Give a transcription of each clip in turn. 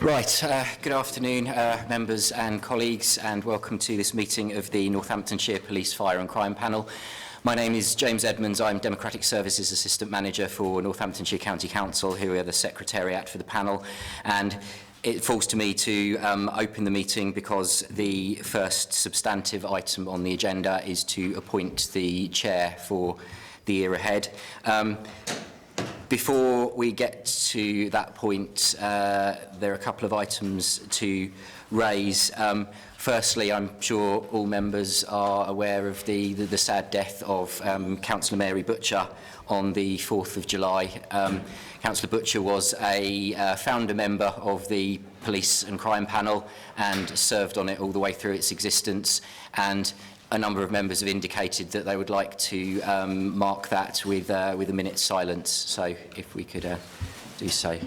Right, good afternoon members and colleagues, and welcome to this meeting of the Northamptonshire Police Fire and Crime Panel. My name is James Edmonds. I'm Democratic Services Assistant Manager for Northamptonshire County Council, who are the Secretariat for the panel, and it falls to me to open the meeting because the first substantive item on the agenda is to appoint the chair for the year ahead. Before we get to that point, there are a couple of items to raise. Firstly, I'm sure all members are aware of the sad death of Councillor Mary Butcher on the 4th of July. Councillor Butcher was a founder member of the Police and Crime Panel and served on it all the way through its existence, and a number of members have indicated that they would like to mark that with a minute's silence. So if we could do so.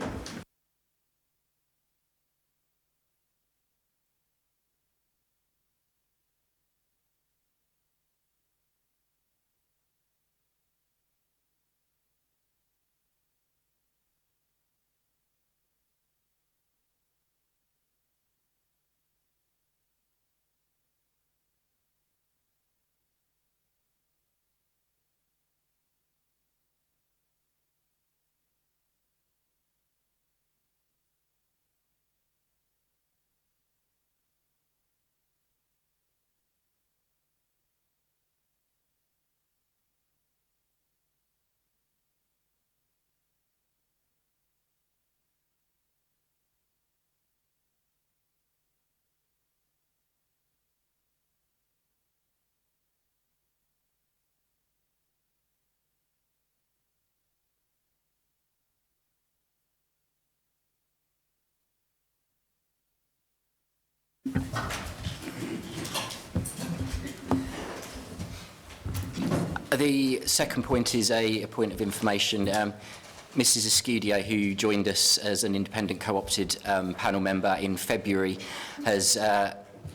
The second point is a point of information. Mrs. Escudio, who joined us as an independent co-opted panel member in February, has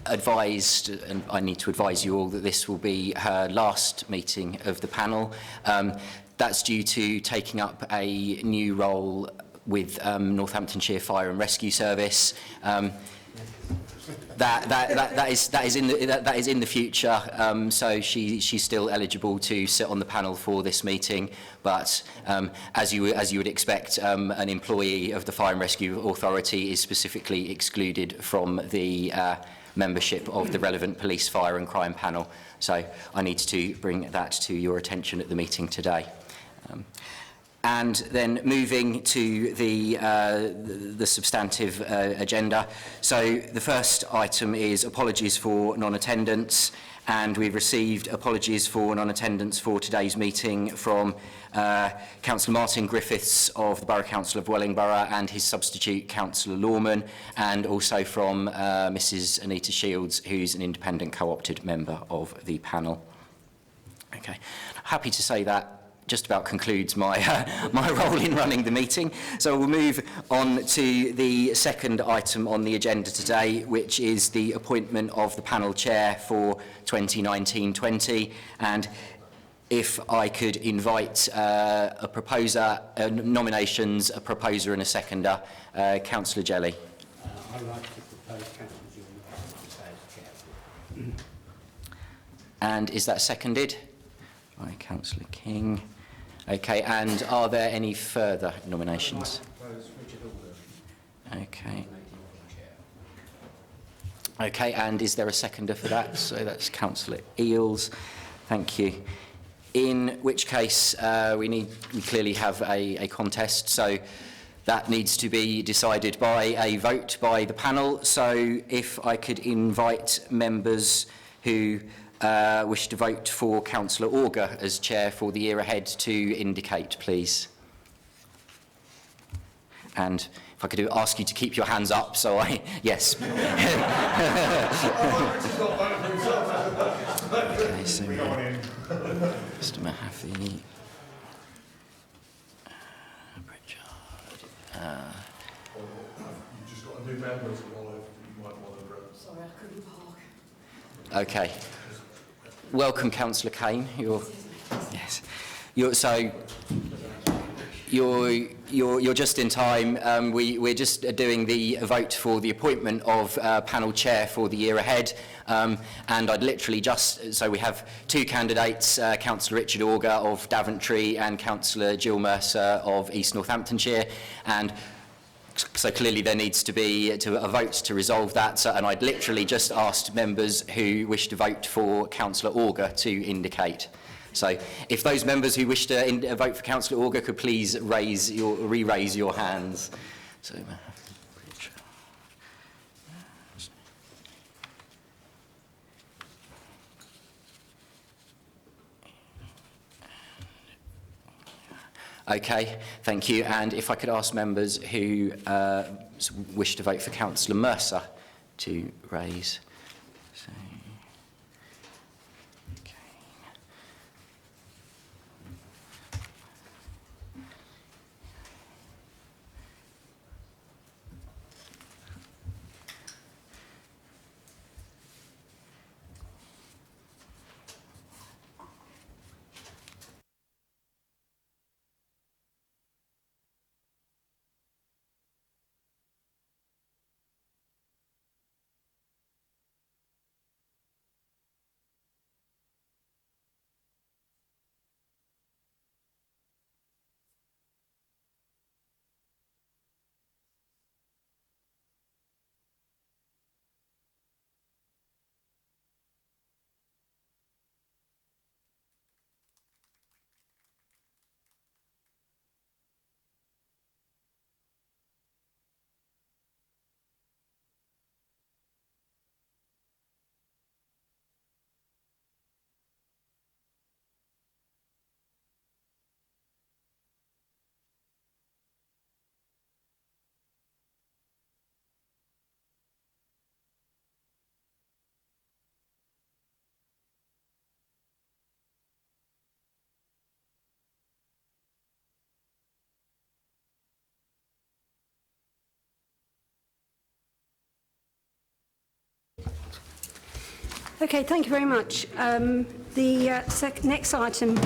advised, and I need to advise you all, that this will be her last meeting of the panel. That's due to taking up a new role with Northamptonshire Fire and Rescue Service. That is in the future, so she's still eligible to sit on the panel for this meeting, but as you would expect, an employee of the Fire and Rescue Authority is specifically excluded from the membership of the relevant police, fire and crime panel. So I need to bring that to your attention at the meeting today. And then moving to the substantive agenda. So the first item is apologies for non-attendance, and we've received apologies for non-attendance for today's meeting from Councillor Martin Griffiths of the Borough Council of Wellingborough and his substitute Councillor Lawman, and also from Mrs. Anita Shields, who's an independent co-opted member of the panel. Okay, happy to say that just about concludes my my role in running the meeting. So we'll move on to the second item on the agenda today, which is the appointment of the panel chair for 2019-20. And if I could invite a proposer, nominations, a proposer and a seconder, Councillor Jelly. I'd like to propose Councillor Jelly as chair. And is that seconded? By Councillor King. Okay, and are there any further nominations? Okay. Okay, and is there a seconder for that? So that's Councillor Eales. Thank you. In which case, we clearly have a contest, so that needs to be decided by a vote by the panel. So if I could invite members who wish to vote for Councillor Auger as chair for the year ahead to indicate, please. And if I could ask you to keep your hands up, so yes. Okay, so Mr. Mahaffey, Pritchard. You've just got a new member as well, you might want to. Sorry, I couldn't park. Okay. Welcome, Councillor Kane. Yes. You're just in time. We're just doing the vote for the appointment of panel chair for the year ahead. And I'd literally so we have two candidates, Councillor Richard Auger of Daventry and Councillor Jill Mercer of East Northamptonshire. And so clearly there needs to be a vote to resolve that. And I'd literally just asked members who wish to vote for Councillor Auger to indicate. So if those members who wish to vote for Councillor Auger could please re-raise your hands. So, okay, thank you. And if I could ask members who wish to vote for Councillor Mercer to raise. So, okay. Okay, thank you very much. The next item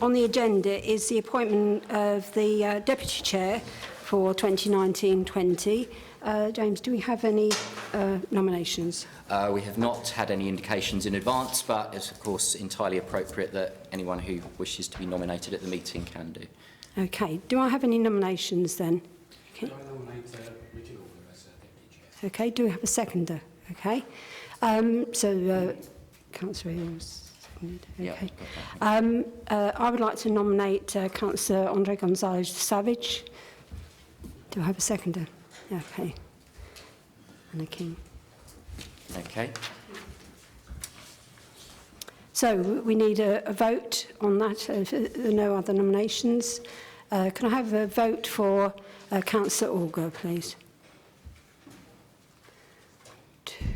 on the agenda is the appointment of the Deputy Chair for 2019-20. James, do we have any nominations? We have not had any indications in advance, but it's of course entirely appropriate that anyone who wishes to be nominated at the meeting can do. Okay, do I have any nominations then? Okay, Do I nominate Richard Auger as Deputy Chair? okay, do we have a seconder? Okay, Councillor Hills, seconded. Okay. Yeah, I would like to nominate Councillor Andre Gonzalez-Savage. Do I have a seconder? Okay. Anna King. Okay. So we need a vote on that. If there are no other nominations. Can I have a vote for Councillor Auger, please? 2, 3.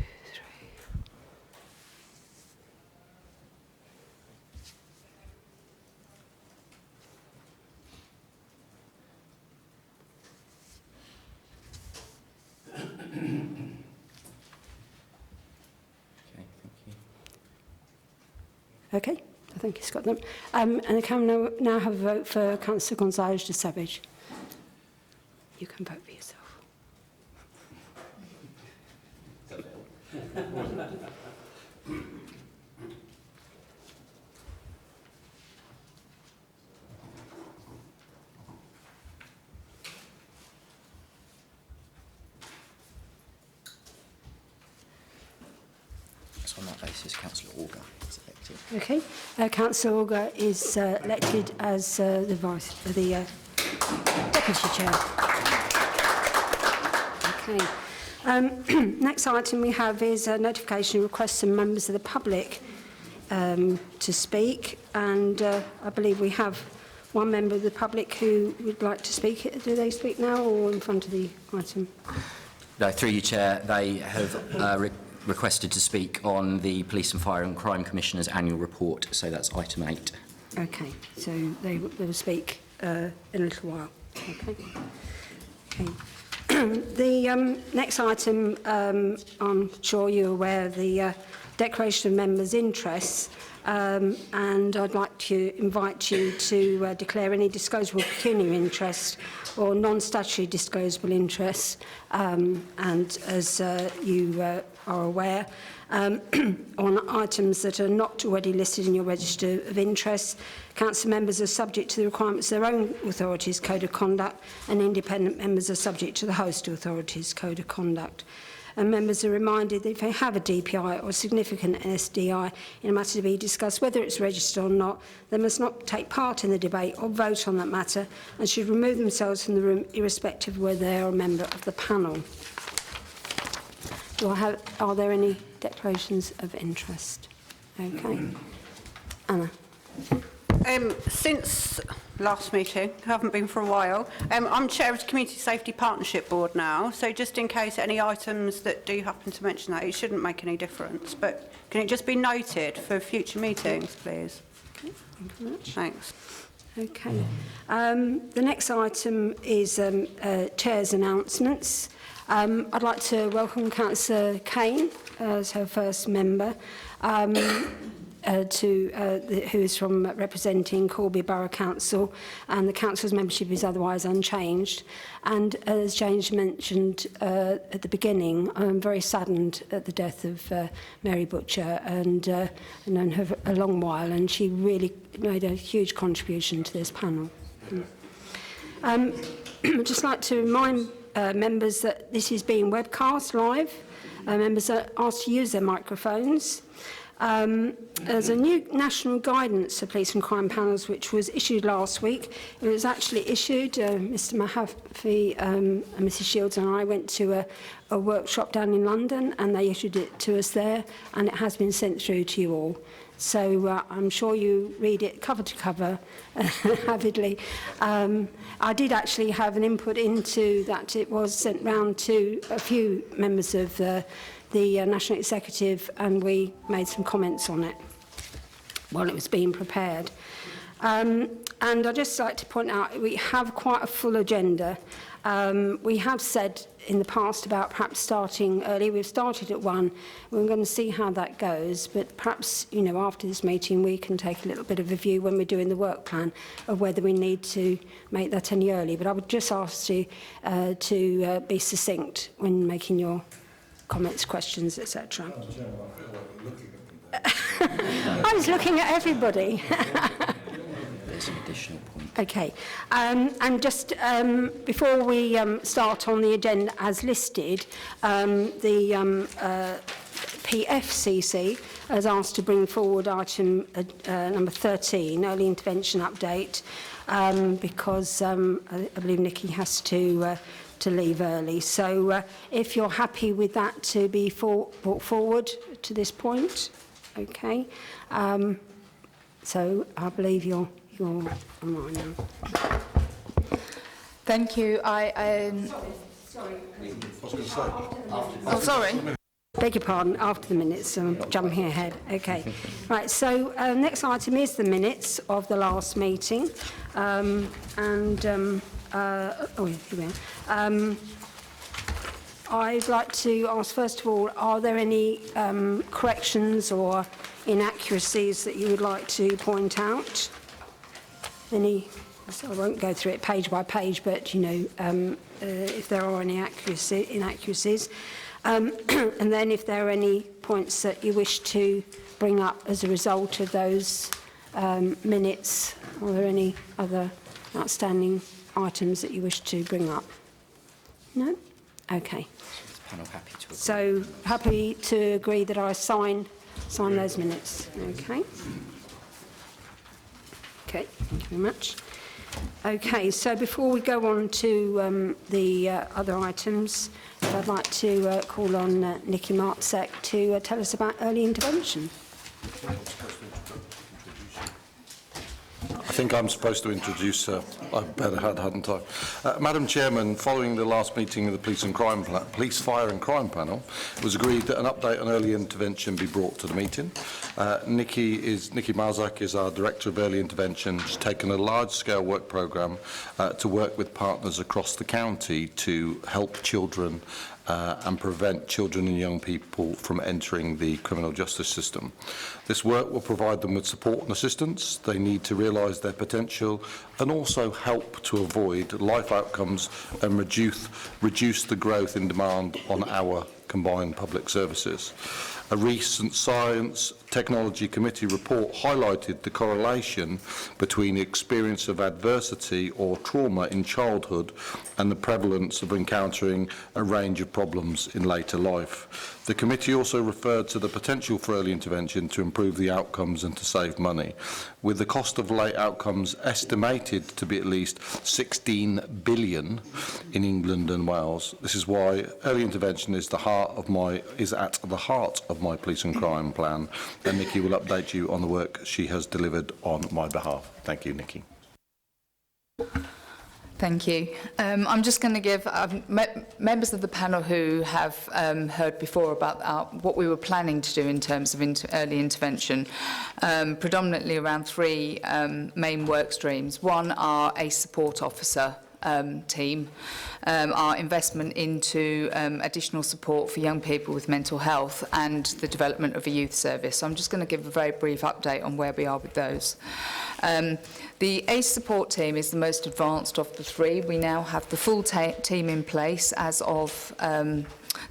Okay, thank you. Okay, I think he's got them. And I can now have a vote for Councillor Gonzalez-Savage. You can vote for yourself. So on that basis, Councillor Auger is elected. Okay, Councillor Auger is elected as the Deputy Chair. Okay. Next item we have is a notification request from members of the public to speak, and I believe we have one member of the public who would like to speak. Do they speak now or in front of the item? No, through you, Chair, they have requested to speak on the Police and Fire and Crime Commissioner's annual report, so that's item 8. Okay, so they will speak in a little while. Okay. Okay. The next item, I'm sure you're aware of the Declaration of Members' Interests, and I'd like to invite you to declare any disclosable pecuniary interest or non-statutory disclosable interest, and as you are aware, on items that are not already listed in your register of interest, council members are subject to the requirements of their own authority's code of conduct, and independent members are subject to the host authority's code of conduct. And members are reminded that if they have a DPI or significant SDI in a matter to be discussed, whether it's registered or not, they must not take part in the debate or vote on that matter and should remove themselves from the room irrespective of whether they are a member of the panel. Are there any declarations of interest? Okay. Anna. Since last meeting, I haven't been for a while, I'm chair of the Community Safety Partnership Board now, so just in case any items that do happen to mention that, it shouldn't make any difference, but can it just be noted for future meetings, please? Okay, thank you very much. Thanks. Okay. The next item is Chair's announcements. I'd like to welcome Councillor Kane as her first member, who is from representing Corby Borough Council, and the council's membership is otherwise unchanged. And as James mentioned at the beginning, I'm very saddened at the death of Mary Butcher, and I've known her for a long while, and she really made a huge contribution to this panel. I'd just like to remind members that this is being webcast live. Members are asked to use their microphones. There's a new national guidance for police and crime panels which was issued last week. It was actually issued, Mr Mahaffey and Mrs Shields and I went to a workshop down in London, and they issued it to us there, and it has been sent through to you all. So I'm sure you read it cover to cover avidly. I did actually have an input into that. It was sent round to a few members of the National Executive, and we made some comments on it while it was being prepared. And I'd just like to point out we have quite a full agenda. We have said in the past about perhaps starting early. We've started at 1. We're going to see how that goes, but perhaps, you know, after this meeting we can take a little bit of a view when we're doing the work plan of whether we need to make that any early. But I would just ask you to be succinct when making your comments, questions, etc. I was looking at everybody. There's an additional point. Okay, and just before we start on the agenda as listed, the PFCC has asked to bring forward item number 13, early intervention update, because I believe Nikki has to leave early. So if you're happy with that to be brought forward to this point, okay. So I believe you're on now. Thank you. Sorry. Beg your pardon, after the minutes, I'm jumping ahead. Okay. Right, so next item is the minutes of the last meeting. Here we are. I'd like to ask, first of all, are there any corrections or inaccuracies that you would like to point out? Any? So I won't go through it page by page, but, you know, if there are any inaccuracies. And then if there are any points that you wish to bring up as a result of those minutes, are there any other outstanding items that you wish to bring up? No? Okay. Is the panel happy to agree? So happy to agree that I sign those minutes. Okay. Okay, thank you very much. Okay, so before we go on to the other items, I'd like to call on Nikki Martzek to tell us about early intervention. think I'm supposed to introduce her. I better had, hadn't I? Madam Chairman, following the last meeting of the Police, Fire and Crime Panel, it was agreed that an update on early intervention be brought to the meeting. Nikki Malzak is our Director of Early Intervention. She's taken a large-scale work programme to work with partners across the county to help children and prevent children and young people from entering the criminal justice system. This work will provide them with support and assistance. They need to realise their potential and also help to avoid life outcomes and reduce the growth in demand on our combined public services. A recent Science Technology Committee report highlighted the correlation between the experience of adversity or trauma in childhood and the prevalence of encountering a range of problems in later life. The committee also referred to the potential for early intervention to improve the outcomes and to save money, with the cost of late outcomes estimated to be at least 16 billion in England and Wales. This is why early intervention is at the heart of my police and crime plan, and Nikki will update you on the work she has delivered on my behalf. Thank you, Nikki. Thank you. I'm just going to give members of the panel who have heard before about what we were planning to do in terms of early intervention, predominantly around three main work streams. One, our ACE support officer team, our investment into additional support for young people with mental health, and the development of a youth service. So I'm just going to give a very brief update on where we are with those. The ACE support team is the most advanced of the three. We now have the full team in place as of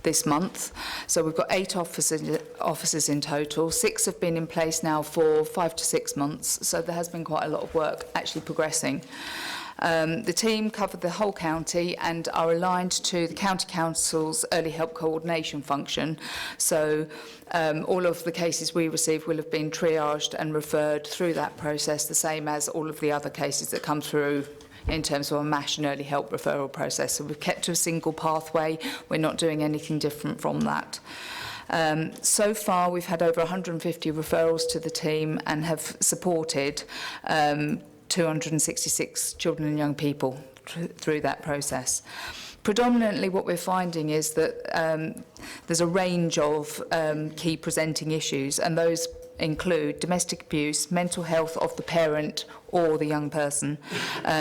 this month. So we've got 8 officers in total. 6 have been in place now for 5 to 6 months. So there has been quite a lot of work actually progressing. The team covered the whole county and are aligned to the County Council's early help coordination function. So all of the cases we receive will have been triaged and referred through that process, the same as all of the other cases that come through in terms of a MASH and early help referral process. So we've kept to a single pathway. We're not doing anything different from that. So far, we've had over 150 referrals to the team and have supported 266 children and young people through that process. Predominantly what we're finding is that there's a range of key presenting issues, and those include domestic abuse, mental health of the parent or the young person,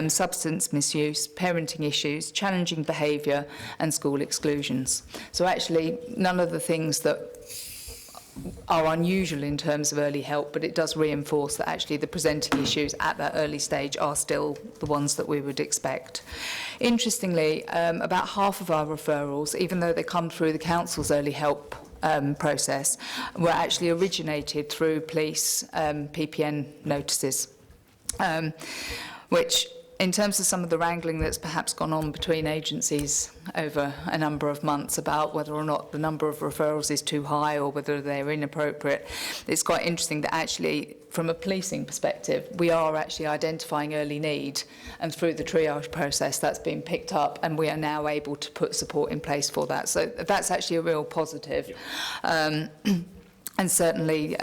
substance misuse, parenting issues, challenging behaviour and school exclusions. So actually none of the things that are unusual in terms of early help, but it does reinforce that actually the presenting issues at that early stage are still the ones that we would expect. Interestingly, about half of our referrals, even though they come through the council's early help process, were actually originated through police PPN notices, which in terms of some of the wrangling that's perhaps gone on between agencies over a number of months about whether or not the number of referrals is too high or whether they're inappropriate, it's quite interesting that actually from a policing perspective we are actually identifying early need, and through the triage process that's been picked up and we are now able to put support in place for that. So that's actually a real positive. And certainly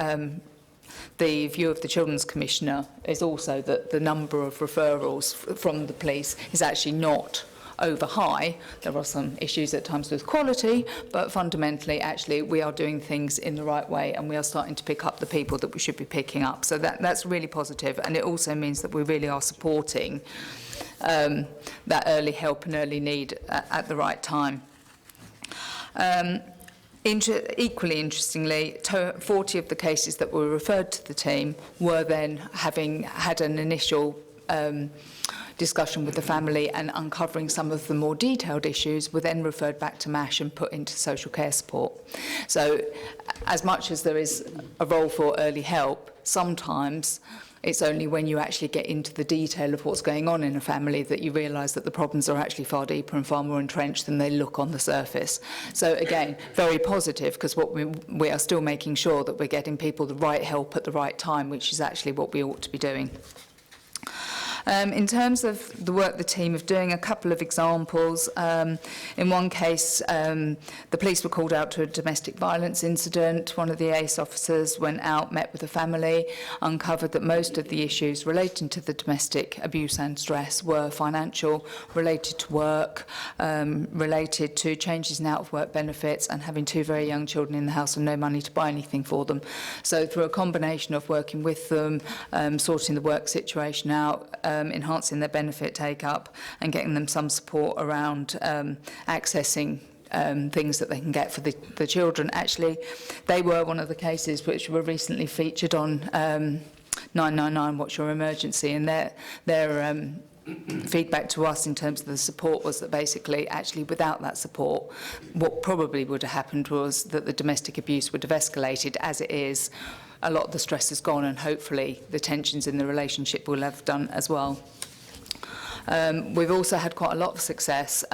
the view of the Children's Commissioner is also that the number of referrals from the police is actually not over high. There are some issues at times with quality, but fundamentally actually we are doing things in the right way and we are starting to pick up the people that we should be picking up. So that's really positive, and it also means that we really are supporting that early help and early need at the right time. Equally interestingly, 40 of the cases that were referred to the team were then having had an initial discussion with the family and uncovering some of the more detailed issues were then referred back to MASH and put into social care support. So as much as there is a role for early help, sometimes it's only when you actually get into the detail of what's going on in a family that you realise that the problems are actually far deeper and far more entrenched than they look on the surface. So again, very positive, because what we are still making sure that we're getting people the right help at the right time, which is actually what we ought to be doing. In terms of the work the team are doing, a couple of examples. In one case, the police were called out to a domestic violence incident. One of the ACE officers went out, met with the family, uncovered that most of the issues relating to the domestic abuse and stress were financial, related to work, related to changes in out-of-work benefits and having two very young children in the house and no money to buy anything for them. So through a combination of working with them, sorting the work situation out, enhancing their benefit take-up and getting them some support around accessing things that they can get for the children. Actually, they were one of the cases which were recently featured on 999, What's Your Emergency? And their feedback to us in terms of the support was that basically, actually, without that support, what probably would have happened was that the domestic abuse would have escalated. As it is, a lot of the stress has gone, and hopefully the tensions in the relationship will have done as well. We've also had quite a lot of success,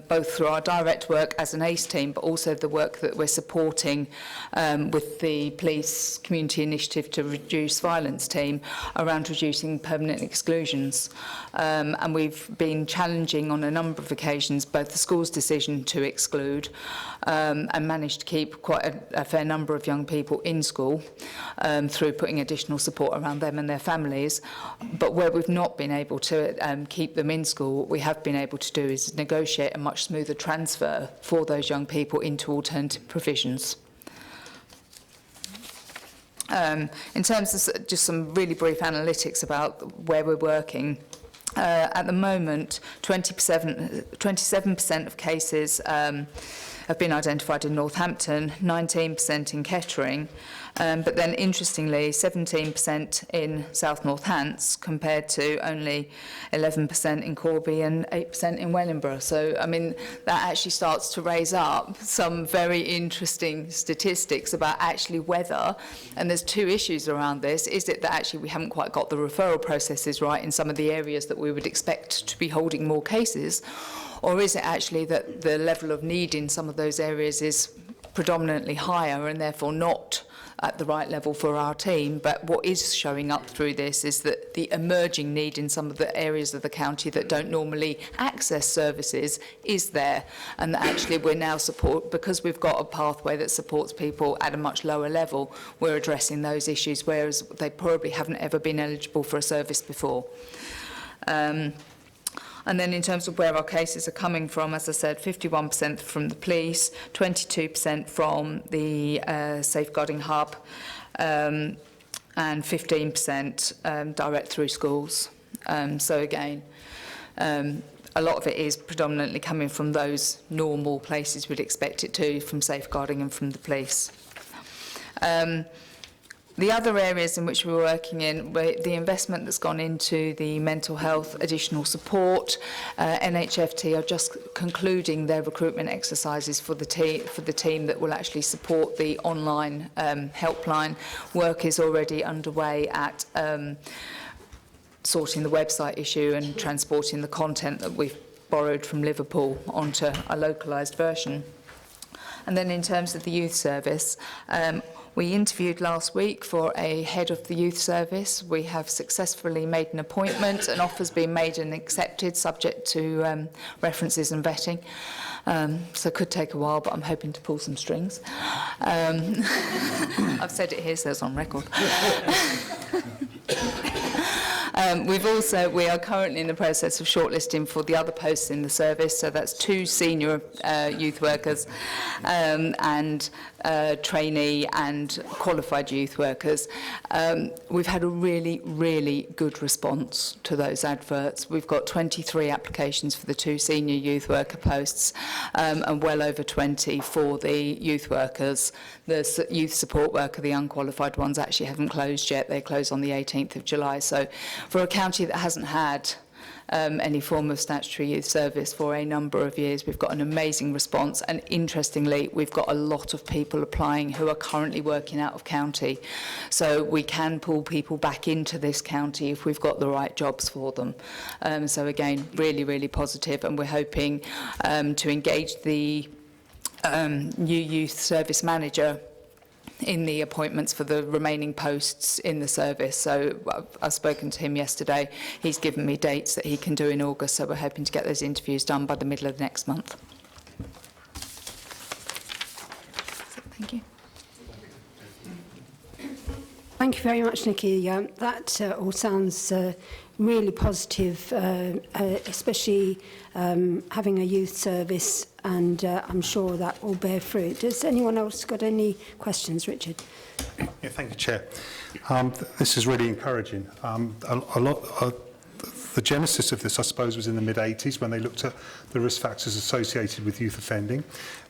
both through our direct work as an ACE team, but also the work that we're supporting with the Police Community Initiative to Reduce Violence team around reducing permanent exclusions. And we've been challenging on a number of occasions both the school's decision to exclude and managed to keep quite a fair number of young people in school through putting additional support around them and their families. But where we've not been able to keep them in school, what we have been able to do is negotiate a much smoother transfer for those young people into alternative provisions. In terms of just some really brief analytics about where we're working, at the moment 27% of cases have been identified in Northampton, 19% in Kettering, but then interestingly 17% in South North Hants compared to only 11% in Corby and 8% in Wellingborough. So I mean that actually starts to raise up some very interesting statistics about actually whether, and there's two issues around this, is it that actually we haven't quite got the referral processes right in some of the areas that we would expect to be holding more cases, or is it actually that the level of need in some of those areas is predominantly higher and therefore not at the right level for our team? But what is showing up through this is that the emerging need in some of the areas of the county that don't normally access services is there, and that actually we're now because we've got a pathway that supports people at a much lower level, we're addressing those issues, whereas they probably haven't ever been eligible for a service before. And then in terms of where our cases are coming from, as I said, 51% from the police, 22% from the safeguarding hub, and 15% direct through schools. So again, a lot of it is predominantly coming from those normal places we'd expect it to, from safeguarding and from the police. The other areas in which we're working in, the investment that's gone into the mental health additional support. NHFT are just concluding their recruitment exercises for the team that will actually support the online helpline. Work is already underway at sorting the website issue and transporting the content that we've borrowed from Liverpool onto a localised version. And then in terms of the youth service, we interviewed last week for a head of the youth service. We have successfully made an appointment. An offer's been made and accepted, subject to references and vetting. So it could take a while, but I'm hoping to pull some strings. I've said it here, so it's on record. We are currently in the process of shortlisting for the other posts in the service, so that's 2 senior youth workers and trainee and qualified youth workers. We've had a really, really good response to those adverts. We've got 23 applications for the 2 senior youth worker posts and well over 20 for the youth workers. The youth support worker, the unqualified ones, actually haven't closed yet. They close on the 18th of July. So for a county that hasn't had any form of statutory youth service for a number of years, we've got an amazing response, and interestingly we've got a lot of people applying who are currently working out of county, so we can pull people back into this county if we've got the right jobs for them. So again, really, really positive, and we're hoping to engage the new youth service manager in the appointments for the remaining posts in the service. So I've spoken to him yesterday. He's given me dates that he can do in August, so we're hoping to get those interviews done by the middle of next month. Thank you. Thank you very much, Nikki. That all sounds really positive, especially having a youth service, and I'm sure that will bear fruit. Has anyone else got any questions? Richard? Yeah, thank you, Chair. This is really encouraging. The genesis of this, I suppose, was in the mid-80s when they looked at the risk factors associated with youth offending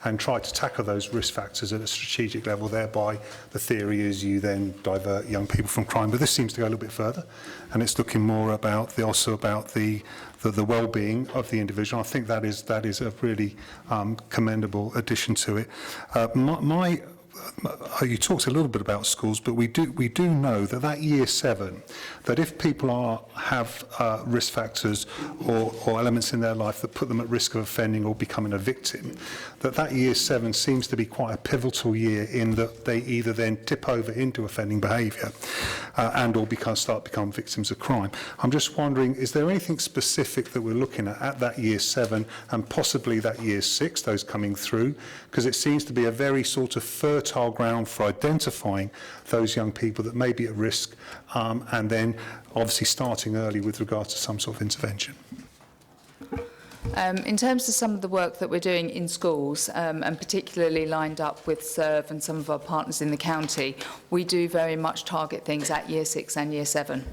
and tried to tackle those risk factors at a strategic level. Thereby, the theory is you then divert young people from crime. But this seems to go a little bit further, and it's looking more about also about the well-being of the individual. I think that is a really commendable addition to it. You talked a little bit about schools, but we do know that year 7, that if people have risk factors or elements in their life that put them at risk of offending or becoming a victim, that year 7 seems to be quite a pivotal year in that they either then tip over into offending behaviour and or start become victims of crime. I'm just wondering, is there anything specific that we're looking at that year 7 and possibly that year 6, those coming through? Because it seems to be a very sort of fertile ground for identifying those young people that may be at risk and then obviously starting early with regards to some sort of intervention. In terms of some of the work that we're doing in schools, and particularly lined up with SERV and some of our partners in the county, we do very much target things at year 6 and year 7,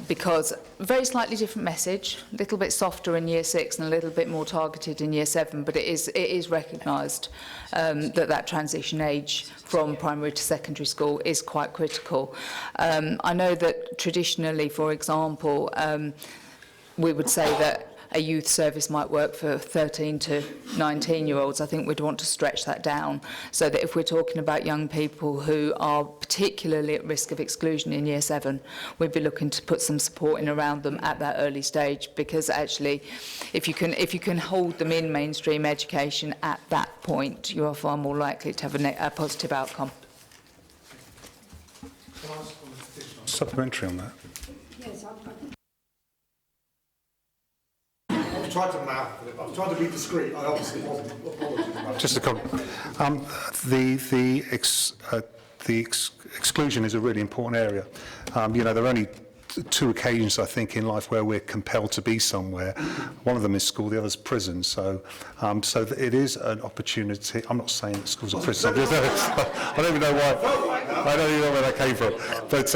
because very slightly different message, a little bit softer in year 6 and a little bit more targeted in year 7, but it is recognised that transition age from primary to secondary school is quite critical. I know that traditionally, for example, we would say that a youth service might work for 13 to 19-year-olds. I think we'd want to stretch that down so that if we're talking about young people who are particularly at risk of exclusion in year 7, we'd be looking to put some support in around them at that early stage, because actually if you can hold them in mainstream education at that point, you are far more likely to have a positive outcome. Supplementary on that. Yes, I've tried to mouth it, I've tried to be discreet. I obviously wasn't. Apologies. Just a comment. The exclusion is a really important area. There are only 2 occasions, I think, in life where we're compelled to be somewhere. One of them is school, the other is prison. So it is an opportunity. I'm not saying that schools are prisons. I don't even know why. I don't even know where that came from. But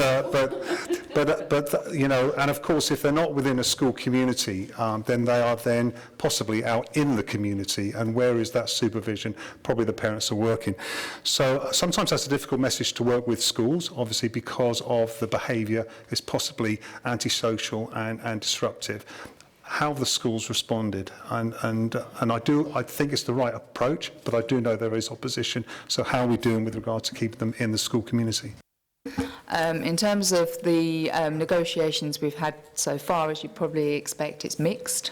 and of course, if they're not within a school community, then they are then possibly out in the community. And where is that supervision? Probably the parents are working. So sometimes that's a difficult message to work with schools, obviously, because of the behaviour is possibly antisocial and disruptive. How the schools responded, and I think it's the right approach, but I do know there is opposition. So how are we doing with regard to keeping them in the school community? In terms of the negotiations we've had so far, as you probably expect, it's mixed.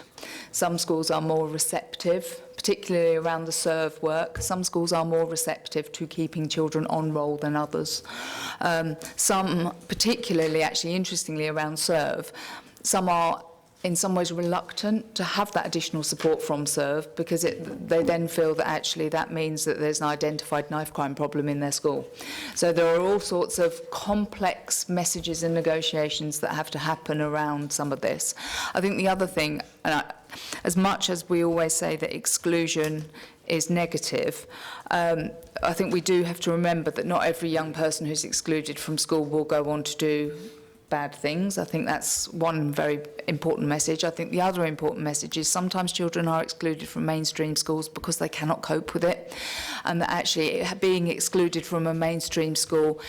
Some schools are more receptive, particularly around the SERV work. Some schools are more receptive to keeping children on roll than others. Some, particularly, actually, interestingly, around SERV, some are in some ways reluctant to have that additional support from SERV because they then feel that actually that means that there's an identified knife crime problem in their school. So there are all sorts of complex messages and negotiations that have to happen around some of this. I think the other thing, as much as we always say that exclusion is negative, I think we do have to remember that not every young person who's excluded from school will go on to do bad things. I think that's one very important message. I think the other important message is sometimes children are excluded from mainstream schools because they cannot cope with it, and that actually being excluded from a mainstream school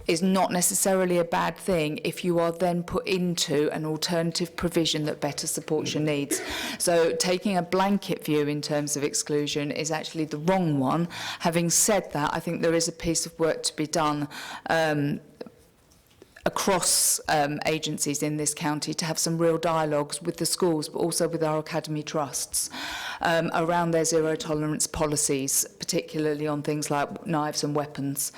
is not necessarily a bad thing if you are then put into an alternative provision that better supports your needs. So taking a blanket view in terms of exclusion is actually the wrong one. Having said that, I think there is a piece of work to be done across agencies in this county to have some real dialogues with the schools, but also with our academy trusts, around their zero tolerance policies, particularly on things like knives and weapons,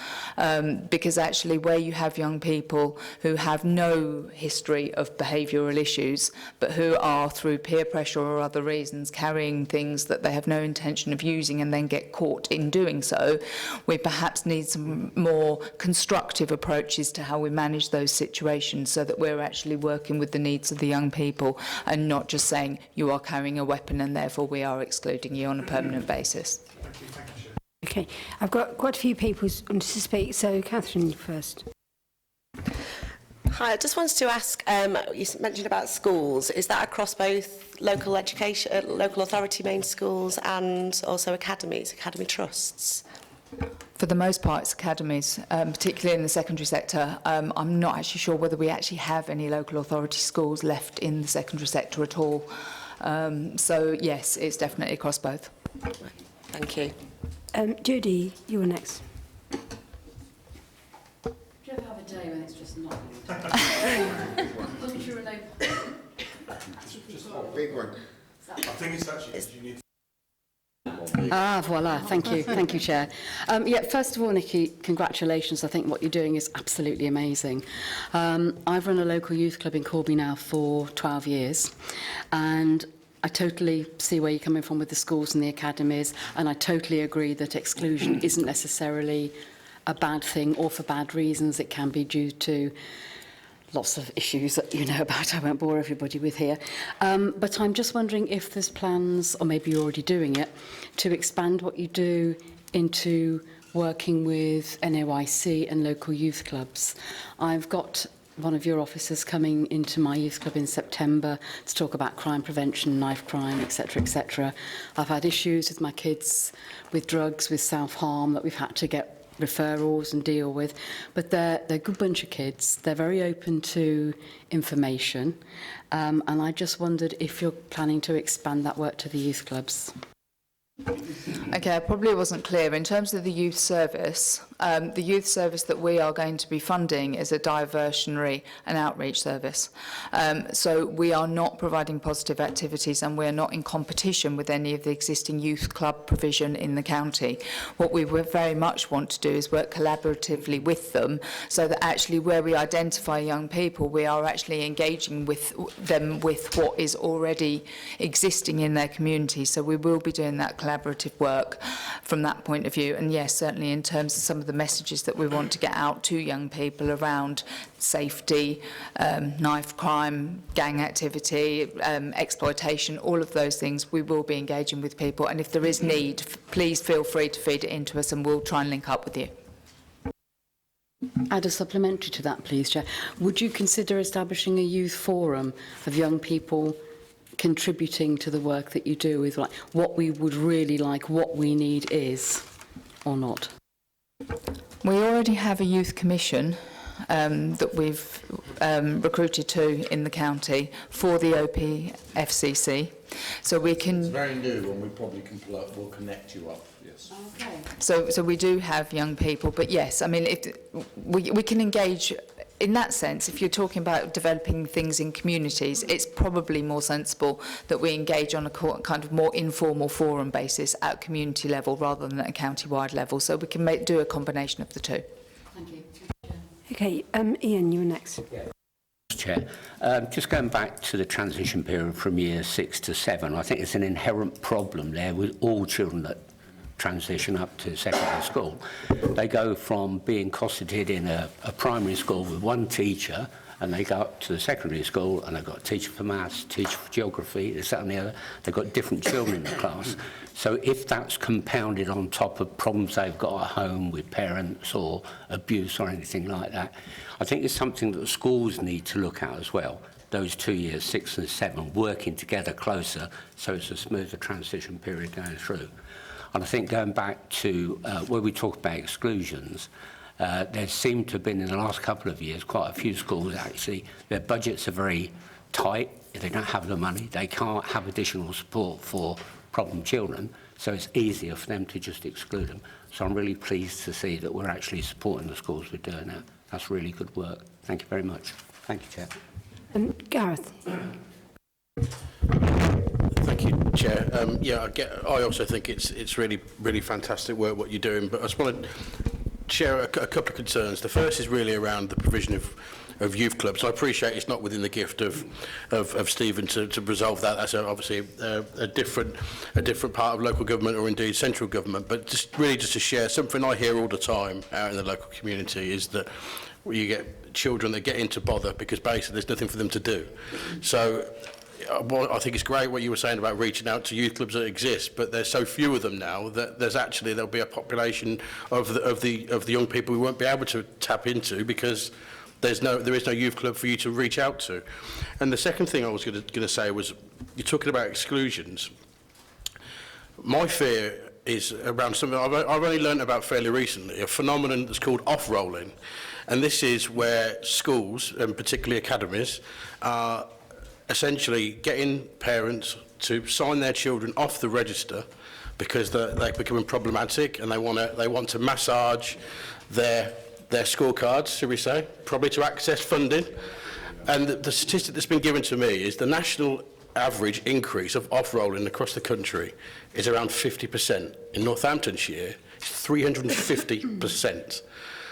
because actually where you have young people who have no history of behavioural issues, but who are through peer pressure or other reasons carrying things that they have no intention of using and then get caught in doing so, we perhaps need some more constructive approaches to how we manage those situations so that we're actually working with the needs of the young people and not just saying you are carrying a weapon and therefore we are excluding you on a permanent basis. Okay, I've got quite a few people who want to speak, so Catherine first. Hi, I just wanted to ask, you mentioned about schools. Is that across both local education, local authority main schools and also academies, academy trusts? For the most part, it's academies, particularly in the secondary sector. I'm not actually sure whether we actually have any local authority schools left in the secondary sector at all. So, yes, it's definitely across both. Thank you. Judy, you were next. Do you ever have a day when it's just not? Wasn't you Renee? Just a big one. I think it's actually you need. Ah, voila. Thank you, Chair. Yeah, first of all, Nikki, congratulations. I think what you're doing is absolutely amazing. I've run a local youth club in Corby now for 12 years, and I totally see where you're coming from with the schools and the academies, and I totally agree that exclusion isn't necessarily a bad thing or for bad reasons. It can be due to lots of issues that you know about. I won't bore everybody with here. But I'm just wondering if there's plans, or maybe you're already doing it, to expand what you do into working with NAYC and local youth clubs. I've got one of your officers coming into my youth club in September to talk about crime prevention, knife crime, etc., etc. I've had issues with my kids, with drugs, with self-harm that we've had to get referrals and deal with, but they're a good bunch of kids. They're very open to information, and I just wondered if you're planning to expand that work to the youth clubs. Okay, I probably wasn't clear. In terms of the youth service that we are going to be funding is a diversionary and outreach service. So we are not providing positive activities and we're not in competition with any of the existing youth club provision in the county. What we would very much want to do is work collaboratively with them so that actually where we identify young people, we are actually engaging with them with what is already existing in their community. So we will be doing that collaborative work from that point of view. And yes, certainly in terms of some of the messages that we want to get out to young people around safety, knife crime, gang activity, exploitation, all of those things, we will be engaging with people. And if there is need, please feel free to feed it into us and we'll try and link up with you. Add a supplementary to that, please, Chair. Would you consider establishing a youth forum of young people contributing to the work that you do with like what we would really like, what we need is, or not? We already have a youth commission that we've recruited to in the county for the OPFCC, so we can. It's very new, and we probably can we'll connect you up. Yes. Okay. So we do have young people, but yes, I mean, if we can engage. In that sense, if you're talking about developing things in communities, it's probably more sensible that we engage on a kind of more informal forum basis at community level rather than at a county-wide level. So we can do a combination of the two. Thank you. Okay, Ian, you were next. Chair, just going back to the transition period from year 6 to 7, I think it's an inherent problem there with all children that transition up to secondary school. They go from being cosseted in a primary school with one teacher, and they go up to the secondary school and they've got a teacher for maths, teacher for geography, this, that and the other. They've got different children in the class. So if that's compounded on top of problems they've got at home with parents or abuse or anything like that, I think it's something that the schools need to look at as well. Those 2 years, 6 and 7, working together closer so it's a smoother transition period going through. And I think going back to where we talk about exclusions, there seem to have been in the last couple of years quite a few schools actually, their budgets are very tight. If they don't have the money, they can't have additional support for problem children, so it's easier for them to just exclude them. So I'm really pleased to see that we're actually supporting the schools with doing that. That's really good work. Thank you very much. Thank you, Chair. Gareth. Thank you, Chair. I also think it's really fantastic work what you're doing, but I just want to share a couple of concerns. The first is really around the provision of youth clubs. I appreciate it's not within the gift of Stephen to resolve that. That's obviously a different part of local government or indeed central government. But just to share something I hear all the time out in the local community is that you get children that get into bother because basically there's nothing for them to do. So I think it's great what you were saying about reaching out to youth clubs that exist, but there's so few of them now that there'll be a population of the young people we won't be able to tap into because there is no youth club for you to reach out to. And the second thing I was going to say was, you're talking about exclusions. My fear is around something I've only learned about fairly recently, a phenomenon that's called off-rolling. And this is where schools, and particularly academies, are essentially getting parents to sign their children off the register because they're becoming problematic and they want to massage their scorecards, should we say, probably to access funding. And the statistic that's been given to me is the national average increase of off-rolling across the country is around 50%. In Northamptonshire, it's 350%.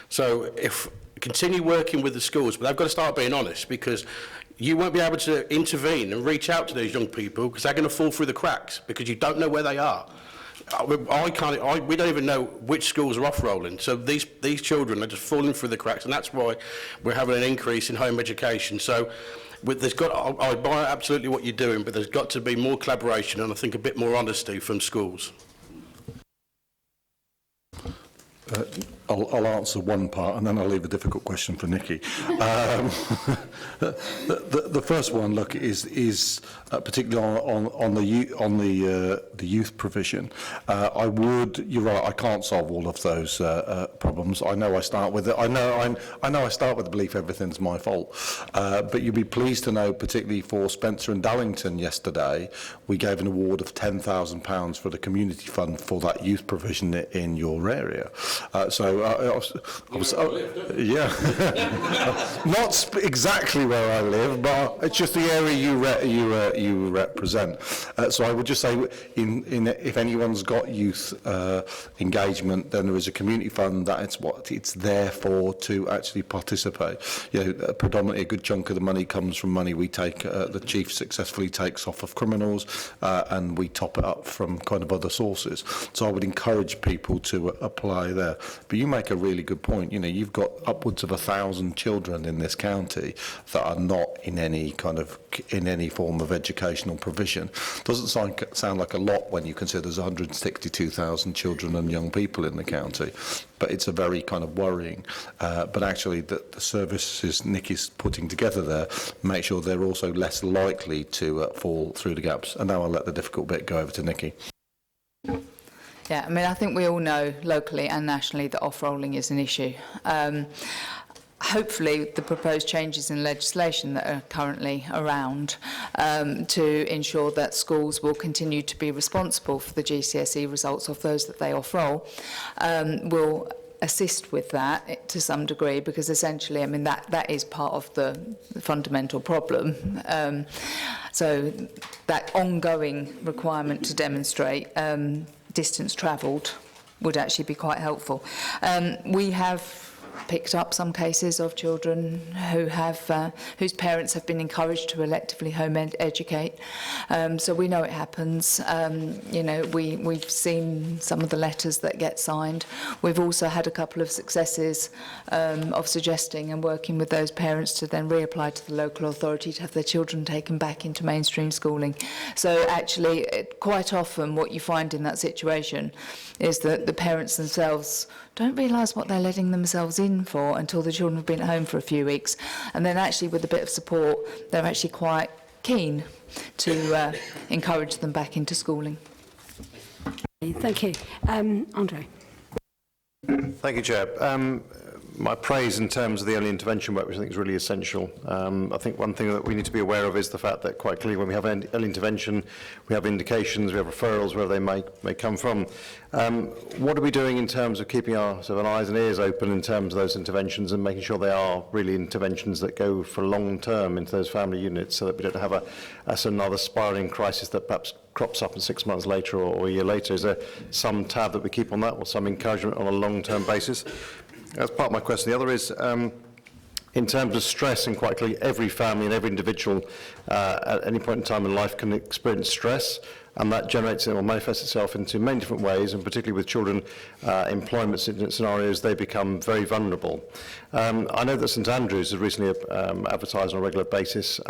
So if continue working with the schools, but they've got to start being honest, because you won't be able to intervene and reach out to those young people because they're going to fall through the cracks because you don't know where they are. We don't even know which schools are off-rolling. So these children are just falling through the cracks, and that's why we're having an increase in home education. So I buy absolutely what you're doing, but there's got to be more collaboration and I think a bit more honesty from schools. I'll answer one part and then I'll leave a difficult question for Nikki. The first one, look, is particularly on the youth provision. You're right, I can't solve all of those problems. I know I start with it. I know I start with the belief everything's my fault. But you'll be pleased to know, particularly for Spencer and Dallington yesterday, we gave an award of £10,000 for the community fund for that youth provision in your area. Yeah, not exactly where I live, but it's just the area you represent. So I would just say, if anyone's got youth engagement, then there is a community fund that it's there for to actually participate. Predominantly a good chunk of the money comes from money we take. The chief successfully takes off of criminals, and we top it up from kind of other sources. So I would encourage people to apply there. But you make a really good point. You've got upwards of 1,000 children in this county that are not in any form of educational provision. Doesn't sound like a lot when you consider there's 162,000 children and young people in the county, but it's a very kind of worrying. But actually, the services Nikki's putting together there make sure they're also less likely to fall through the gaps. And now I'll let the difficult bit go over to Nikki. Yeah, I think we all know locally and nationally that off-rolling is an issue. Hopefully, the proposed changes in legislation that are currently around to ensure that schools will continue to be responsible for the GCSE results of those that they off-roll will assist with that to some degree, because essentially, that is part of the fundamental problem. So that ongoing requirement to demonstrate distance travelled would actually be quite helpful. We have picked up some cases of children who have whose parents have been encouraged to electively home educate. So we know it happens. We've seen some of the letters that get signed. We've also had a couple of successes of suggesting and working with those parents to then reapply to the local authority to have their children taken back into mainstream schooling. So actually, quite often what you find in that situation is that the parents themselves don't realise what they're letting themselves in for until the children have been at home for a few weeks. And then actually, with a bit of support, they're actually quite keen to encourage them back into schooling. Thank you. Andre. Thank you, Chair. my praise in terms of the early intervention work, which I think is really essential. I think one thing that we need to be aware of is the fact that quite clearly when we have early intervention, we have indications, we have referrals, wherever they may come from. What are we doing in terms of keeping our sort of eyes and ears open in terms of those interventions and making sure they are really interventions that go for long term into those family units, so that we don't have another spiralling crisis that perhaps crops up in 6 months later or a year later? Is there some tab that we keep on that, or some encouragement on a long-term basis? That's part of my question. The other is, in terms of stress, and quite clearly every family and every individual at any point in time in life can experience stress, and that generates or manifests itself into many different ways, and particularly with children, employment scenarios, they become very vulnerable. I know that St Andrews has recently advertised on a regular basis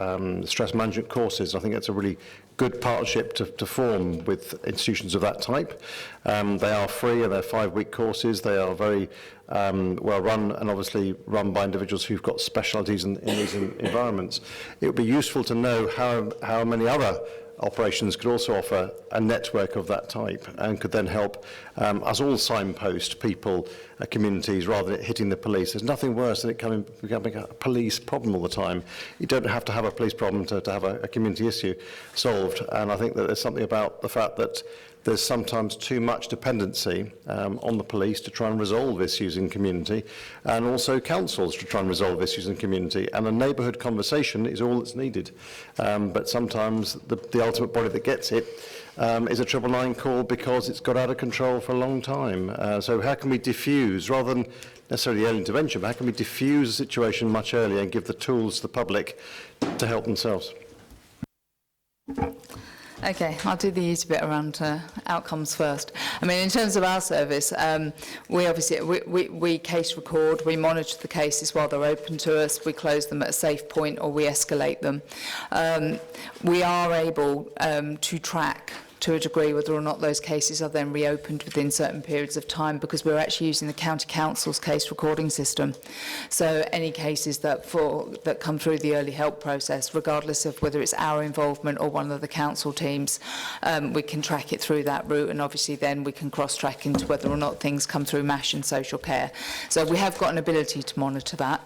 stress management courses. I think that's a really good partnership to form with institutions of that type. They are free, and they're 5-week courses. They are very well run, and obviously run by individuals who've got specialities in these environments. It would be useful to know how many other operations could also offer a network of that type, and could then help us all signpost people, communities, rather than it hitting the police. There's nothing worse than it becoming a police problem all the time. You don't have to have a police problem to have a community issue solved, and I think that there's something about the fact that there's sometimes too much dependency on the police to try and resolve issues in community, and also councils to try and resolve issues in community, and a neighbourhood conversation is all that's needed. But sometimes the ultimate body that gets it is a 999 call because it's got out of control for a long time. So how can we diffuse, rather than necessarily early intervention, but how can we diffuse the situation much earlier and give the tools to the public to help themselves? Okay, I'll do the easy bit around outcomes first. I mean, in terms of our service, we obviously we case record, we monitor the cases while they're open to us, we close them at a safe point, or we escalate them. We are able to track to a degree whether or not those cases are then reopened within certain periods of time, because we're actually using the county council's case recording system. So any cases that come through the early help process, regardless of whether it's our involvement or one of the council teams, we can track it through that route, and obviously then we can cross-track into whether or not things come through MASH and social care. So we have got an ability to monitor that.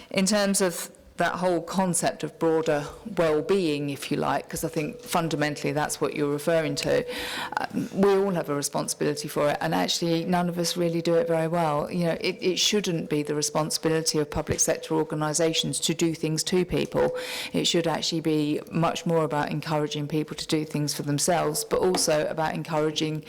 In terms of that whole concept of broader well-being, if you like, because I think fundamentally that's what you're referring to. We all have a responsibility for it, and actually none of us really do it very well. You know, it shouldn't be the responsibility of public sector organisations to do things to people. It should actually be much more about encouraging people to do things for themselves, but also about encouraging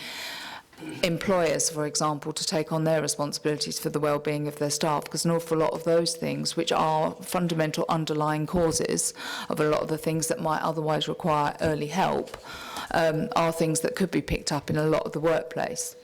employers, for example, to take on their responsibilities for the well-being of their staff, because an awful lot of those things, which are fundamental underlying causes of a lot of the things that might otherwise require early help, are things that could be picked up in a lot of the workplace.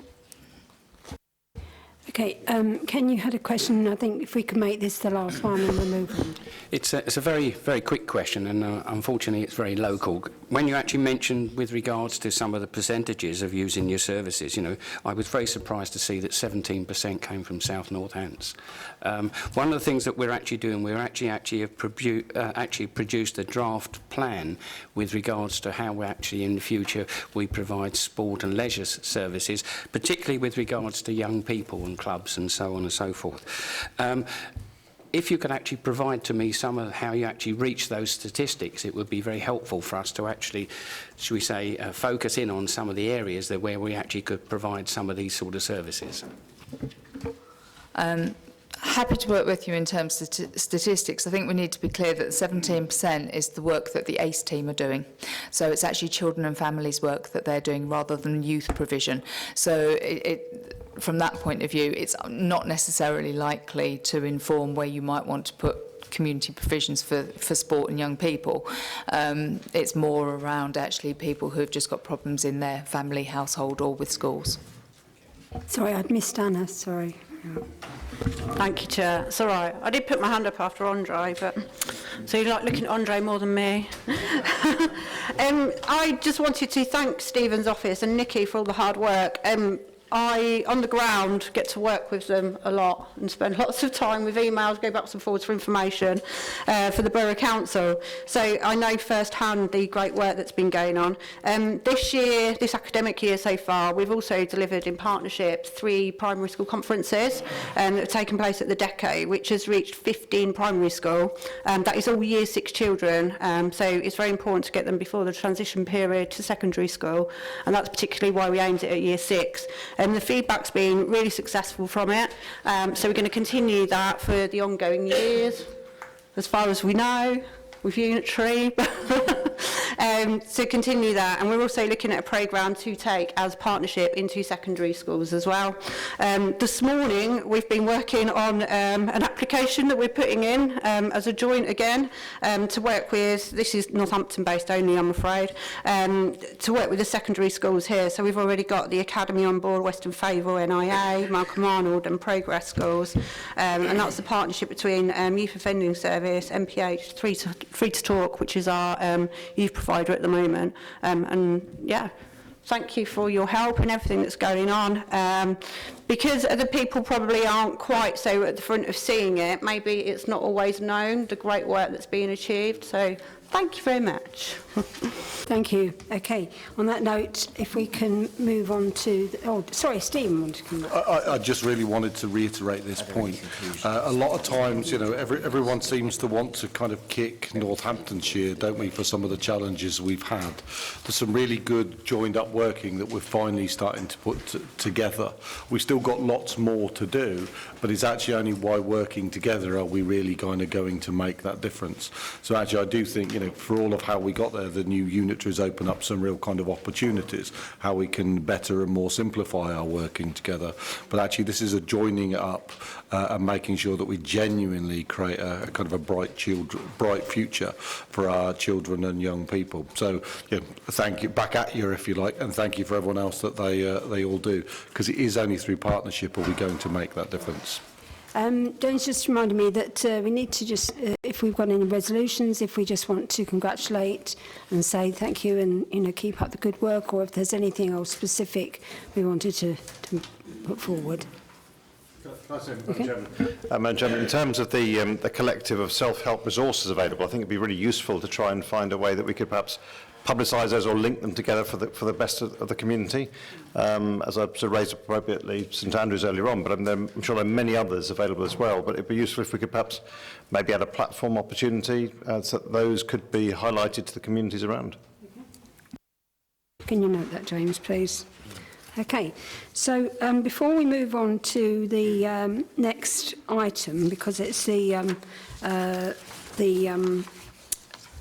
Okay, Ken, you had a question. I think if we could make this the last one and we'll move on. It's a very, very quick question, and unfortunately it's very local. When you actually mentioned with regards to some of the percentages of using your services, you know, I was very surprised to see that 17% came from South Northants. One of the things that we're actually doing, we're actually have produced a draft plan with regards to how we actually in the future we provide sport and leisure services, particularly with regards to young people and clubs and so on and so forth. If you could actually provide to me some of how you actually reach those statistics, it would be very helpful for us to actually, should we say, focus in on some of the areas that where we actually could provide some of these sort of services. Happy to work with you in terms of statistics. I think we need to be clear that 17% is the work that the ACE team are doing. So it's actually children and families work that they're doing rather than youth provision. So from that point of view, it's not necessarily likely to inform where you might want to put community provisions for sport and young people. It's more around actually people who've just got problems in their family, household or with schools. Sorry, I'd missed Anna, sorry. Thank you, Chair. It's all right. I did put my hand up after Andre, but so you like looking at Andre more than me. I just wanted to thank Stephen's office and Nikki for all the hard work. I, on the ground, get to work with them a lot and spend lots of time with emails, go backwards and forwards for information for the Borough Council. So I know firsthand the great work that's been going on. This academic year so far, we've also delivered in partnership 3 primary school conferences that have taken place at the Deco, which has reached 15 primary school. That is all Year 6 children, so it's very important to get them before the transition period to secondary school, and that's particularly why we aimed it at Year 6. The feedback's been really successful from it, so we're going to continue that for the ongoing years, as far as we know, with unitary. To continue that, and we're also looking at a programme to take as partnership into secondary schools as well. This morning we've been working on an application that we're putting in as a joint again to work with, this is Northampton based only I'm afraid, to work with the secondary schools here. So we've already got the Academy on board, Western Favour, NIA, Malcolm Arnold and Progress Schools, and that's the partnership between Youth Offending Service, MPH, Free to Talk, which is our youth provider at the moment, and yeah, thank you for your help and everything that's going on. Because other people probably aren't quite so at the front of seeing it, maybe it's not always known the great work that's being achieved, so thank you very much. Thank you. Okay, on that note, if we can move on to... Stephen wanted to come back. I just really wanted to reiterate this point. A lot of times, you know, everyone seems to want to kind of kick Northamptonshire, don't we, for some of the challenges we've had. There's some really good joined-up working that we're finally starting to put together. We've still got lots more to do, but it's actually only by working together are we really kind of going to make that difference. So actually, I do think, you know, for all of how we got there, the new unitaries open up some real kind of opportunities, how we can better and more simplify our working together. But actually, this is a joining up and making sure that we genuinely create a kind of a bright future for our children and young people. So, you know, thank you, back at you if you like, and thank you for everyone else that they all do, because it is only through partnership are we going to make that difference. James just reminded me that we need to just, if we've got any resolutions, if we just want to congratulate and say thank you and, you know, keep up the good work, or if there's anything else specific we wanted to put forward. Madam Chairman, in terms of the collective of self-help resources available, I think it'd be really useful to try and find a way that we could perhaps publicise those or link them together for the best of the community. As I sort of raised appropriately St Andrews earlier on, but I'm sure there are many others available as well. But it'd be useful if we could perhaps maybe add a platform opportunity so that those could be highlighted to the communities around. Can you note that, James, please? Okay, so before we move on to the next item, because it's the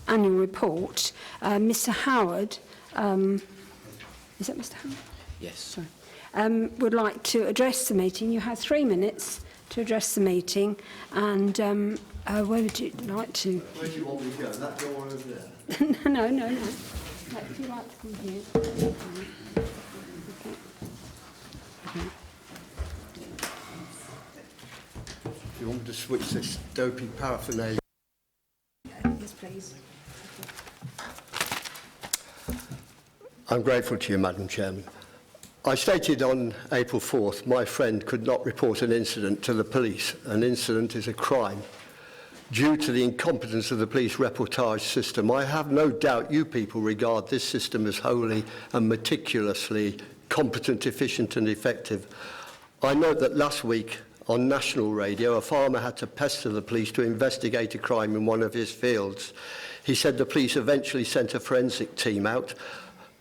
annual report, Mr Howard, is that Mr Howard? Yes. Sorry. Would like to address the meeting. You have 3 minutes to address the meeting, and where would you like to? Where do you want me to go? That door over there? No. If you like to come here. Okay. Do you want me to switch this dopey paraphernalia? Yes, please. I'm grateful to you, Madam Chairman. I stated on April 4th my friend could not report an incident to the police. An incident is a crime. Due to the incompetence of the police reportage system, I have no doubt you people regard this system as wholly and meticulously competent, efficient and effective. I note that last week on national radio, a farmer had to pester the police to investigate a crime in one of his fields. He said the police eventually sent a forensic team out.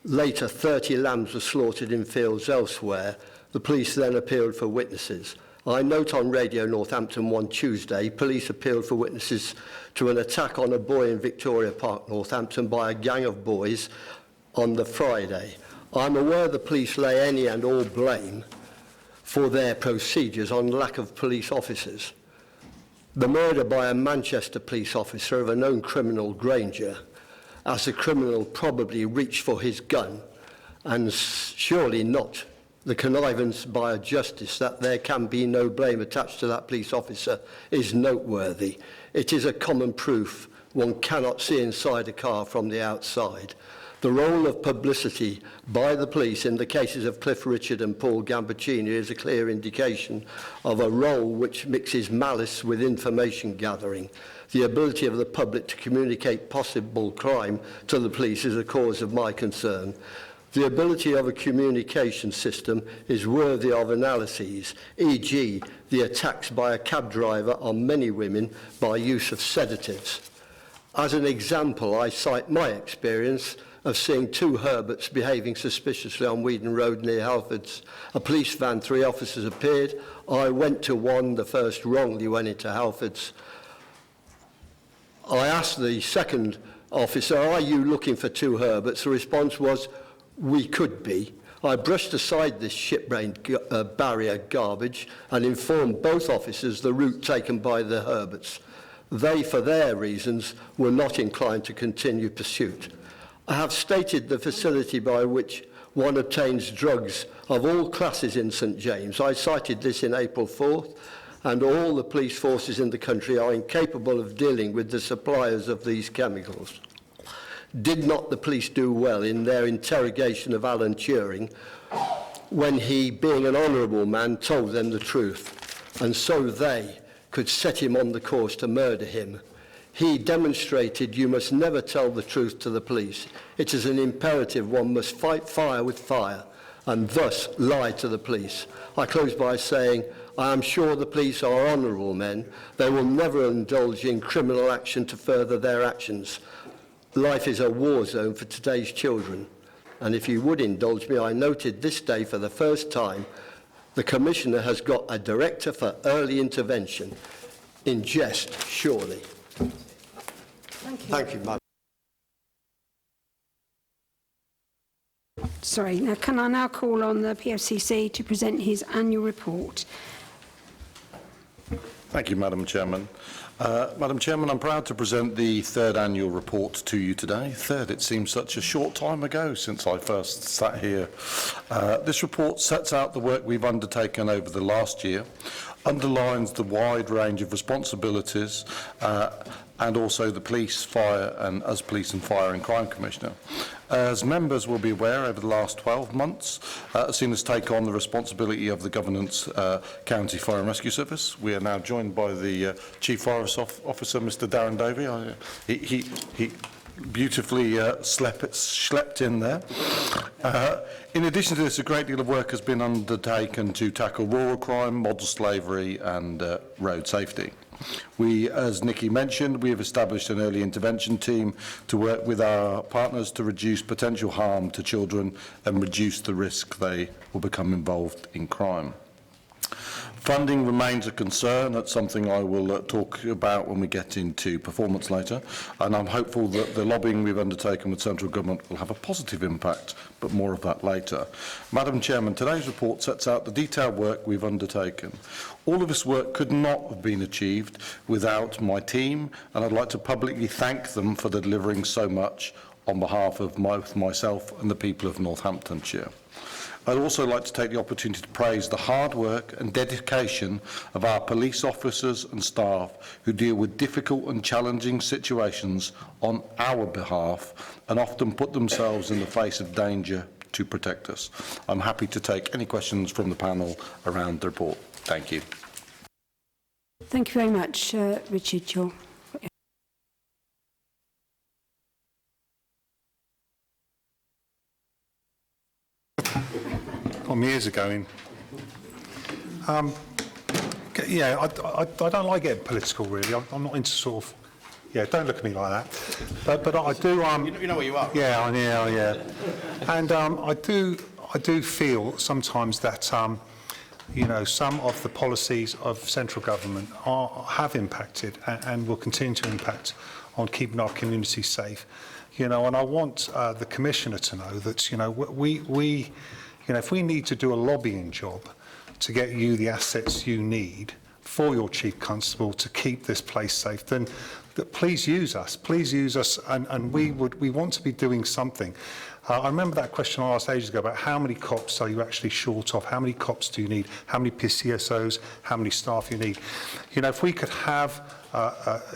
Later, 30 lambs were slaughtered in fields elsewhere. The police then appealed for witnesses. I note on Radio Northampton one Tuesday, police appealed for witnesses to an attack on a boy in Victoria Park, Northampton, by a gang of boys on the Friday. I'm aware the police lay any and all blame for their procedures on lack of police officers. The murder by a Manchester police officer of a known criminal, Granger, as the criminal probably reached for his gun, and surely not the connivance by a justice that there can be no blame attached to that police officer, is noteworthy. It is a common proof one cannot see inside a car from the outside. The role of publicity by the police in the cases of Cliff Richard and Paul Gambaccini is a clear indication of a role which mixes malice with information gathering. The ability of the public to communicate possible crime to the police is a cause of my concern. The ability of a communication system is worthy of analyses, e.g. the attacks by a cab driver on many women by use of sedatives. As an example, I cite my experience of seeing two Herberts behaving suspiciously on Weedon Road near Halfords. A police van, 3 officers appeared. I went to one, the first wrongly went into Halfords. I asked the second officer, are you looking for 2 Herberts? The response was, we could be. I brushed aside this ship-brained barrier garbage and informed both officers the route taken by the Herberts. They, for their reasons, were not inclined to continue pursuit. I have stated the facility by which one obtains drugs of all classes in St James. I cited this in April 4th, and all the police forces in the country are incapable of dealing with the suppliers of these chemicals. Did not the police do well in their interrogation of Alan Turing when he, being an honourable man, told them the truth, and so they could set him on the course to murder him? He demonstrated you must never tell the truth to the police. It is an imperative one must fight fire with fire and thus lie to the police. I close by saying I am sure the police are honourable men. They will never indulge in criminal action to further their actions. Life is a war zone for today's children. And if you would indulge me, I noted this day for the first time the Commissioner has got a Director for Early Intervention. In jest, surely. Thank you. Thank you, Madam. Sorry, now can I now call on the PFCC to present his annual report? Thank you, Madam Chairman. Madam Chairman, I'm proud to present the 3rd annual report to you today. It seems such a short time ago since I first sat here. This report sets out the work we've undertaken over the last year, underlines the wide range of responsibilities and also the police, fire and as Police and Fire and Crime Commissioner. As members will be aware, over the last 12 months, has seen us take on the responsibility of the Governance County Fire and Rescue Service. We are now joined by the Chief Forest Officer, Mr Darren Davey. He beautifully slept in there. In addition to this, a great deal of work has been undertaken to tackle rural crime, model slavery and road safety. We, as Nikki mentioned, we have established an early intervention team to work with our partners to reduce potential harm to children and reduce the risk they will become involved in crime. Funding remains a concern. That's something I will talk about when we get into performance later, and I'm hopeful that the lobbying we've undertaken with central government will have a positive impact, but more of that later. Madam Chairman, today's report sets out the detailed work we've undertaken. All of this work could not have been achieved without my team, and I'd like to publicly thank them for delivering so much on behalf of both myself and the people of Northamptonshire. I'd also like to take the opportunity to praise the hard work and dedication of our police officers and staff who deal with difficult and challenging situations on our behalf and often put themselves in the face of danger to protect us. I'm happy to take any questions from the panel around the report. Thank you. Thank you very much, Richard. My ears are going. Yeah, I don't like getting political, really. I'm not into sort of... Yeah, don't look at me like that. But I do... you know where you are. Yeah, yeah. And I do feel sometimes that, you know, some of the policies of central government have impacted and will continue to impact on keeping our communities safe. You know, and I want the Commissioner to know that, you know, you know, if we need to do a lobbying job to get you the assets you need for your Chief Constable to keep this place safe, then please use us, and we want to be doing something. I remember that question I asked ages ago about how many cops are you actually short of, how many cops do you need, how many PCSOs, how many staff you need. You know, if we could have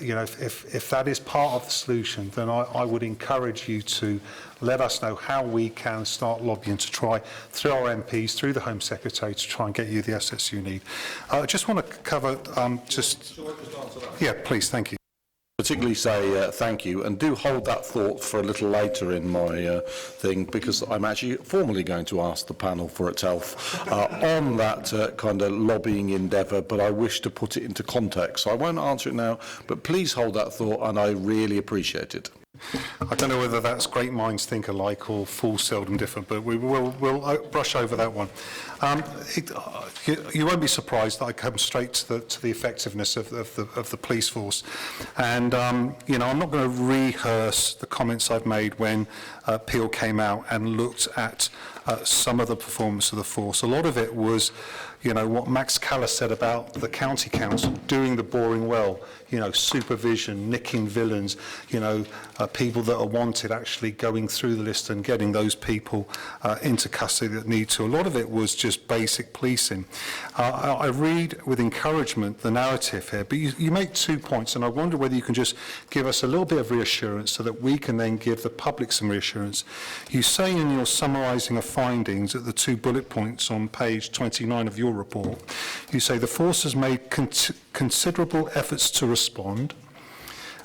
you know, if that is part of the solution, then I would encourage you to let us know how we can start lobbying to try, through our MPs, through the Home Secretary, to try and get you the assets you need. I just want to cover just... Shall I just answer that? Yeah, please, thank you. Particularly say thank you, and do hold that thought for a little later in my thing, because I'm actually formally going to ask the panel for its help on that kind of lobbying endeavour, but I wish to put it into context. So I won't answer it now, but please hold that thought, and I really appreciate it. I don't know whether that's great minds think alike or fools seldom different, but we'll brush over that one. You won't be surprised that I come straight to the effectiveness of the police force, and you know, I'm not going to rehearse the comments I've made when Peel came out and looked at some of the performance of the force. A lot of it was, you know, what Max Callis said about the county council doing the boring well, you know, supervision, nicking villains, you know, people that are wanted actually going through the list and getting those people into custody that need to. A lot of it was just basic policing. I read with encouragement the narrative here, but you make 2 points, and I wonder whether you can just give us a little bit of reassurance so that we can then give the public some reassurance. You say in your summarising of findings at the 2 bullet points on page 29 of your report, you say the force has made considerable efforts to respond,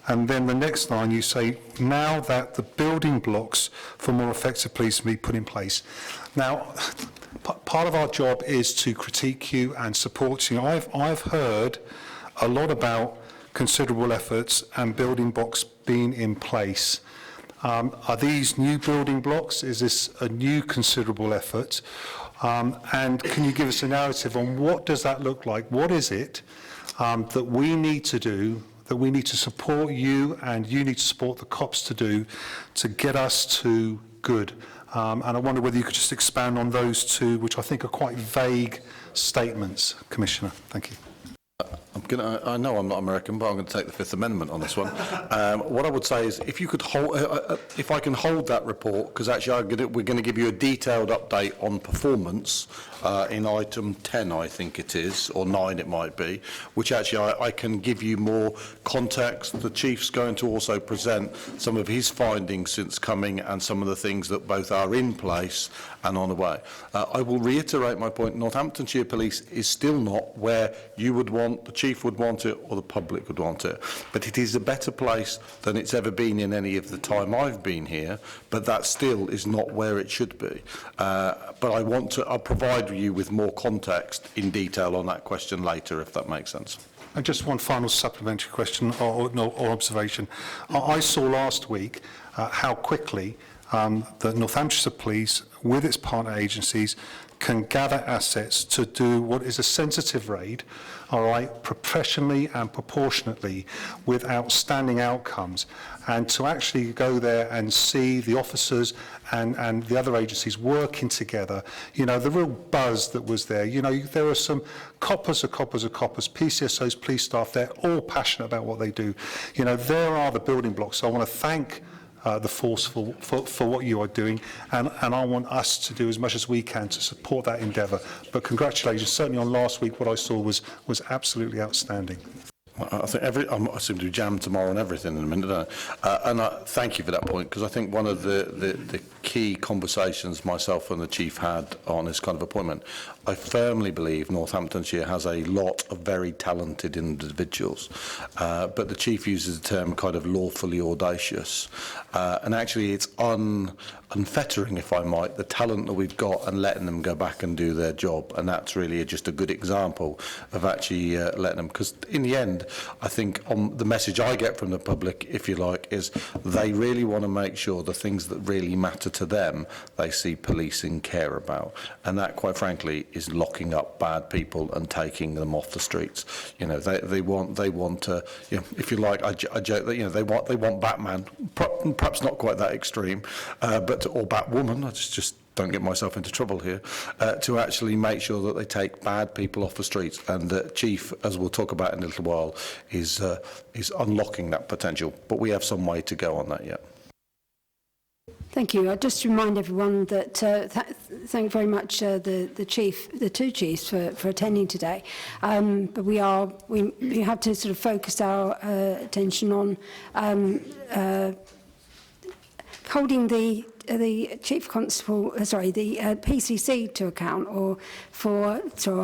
and then the next line you say, now that the building blocks for more effective policing be put in place. Now, part of our job is to critique you and support you. I've heard a lot about considerable efforts and building blocks being in place. Are these new building blocks? Is this a new considerable effort? And can you give us a narrative on what does that look like? What is it that we need to do, that we need to support you and you need to support the cops to do to get us to good? And I wonder whether you could just expand on those 2, which I think are quite vague statements, Commissioner. Thank you. I know I'm not American, but I'm going to take the Fifth Amendment on this one. What I would say is, if you could hold, if I can hold that report, because actually we're going to give you a detailed update on performance in item 10, I think it is, or 9 it might be, which actually I can give you more context. The Chief's going to also present some of his findings since coming and some of the things that both are in place and on the way. I will reiterate my point. Northamptonshire Police is still not where you would want, the Chief would want it, or the public would want it. But it is a better place than it's ever been in any of the time I've been here, but that still is not where it should be. But I'll provide you with more context in detail on that question later, if that makes sense. And just one final supplementary question or observation. I saw last week how quickly the Northamptonshire Police, with its partner agencies, can gather assets to do what is a sensitive raid, all right, professionally and proportionately, with outstanding outcomes. And to actually go there and see the officers and the other agencies working together, you know, the real buzz that was there. You know, there are some coppers, PCSOs, police staff, they're all passionate about what they do. You know, there are the building blocks. So I want to thank the force for what you are doing, and I want us to do as much as we can to support that endeavour. But congratulations, certainly on last week, what I saw was absolutely outstanding. I think I seem to be jammed tomorrow on everything in a minute, don't I? And thank you for that point, because I think one of the key conversations myself and the Chief had on this kind of appointment, I firmly believe Northamptonshire has a lot of very talented individuals, but the Chief uses the term kind of lawfully audacious, and actually it's unfettering, if I might, the talent that we've got and letting them go back and do their job. And that's really just a good example of actually letting them, because in the end, I think the message I get from the public, if you like, is they really want to make sure the things that really matter to them, they see policing care about. And that, quite frankly, is locking up bad people and taking them off the streets. You know, they want you know, if you like, I joke that, you know, they want Batman, perhaps not quite that extreme, but or Batwoman. I just don't get myself into trouble here, to actually make sure that they take bad people off the streets. And the Chief, as we'll talk about in a little while, is unlocking that potential. But we have some way to go on that yet. Thank you. I'll just remind everyone that thank you very much the two chiefs for attending today. But we have to sort of focus our attention on holding the chief constable, the PCC to account, or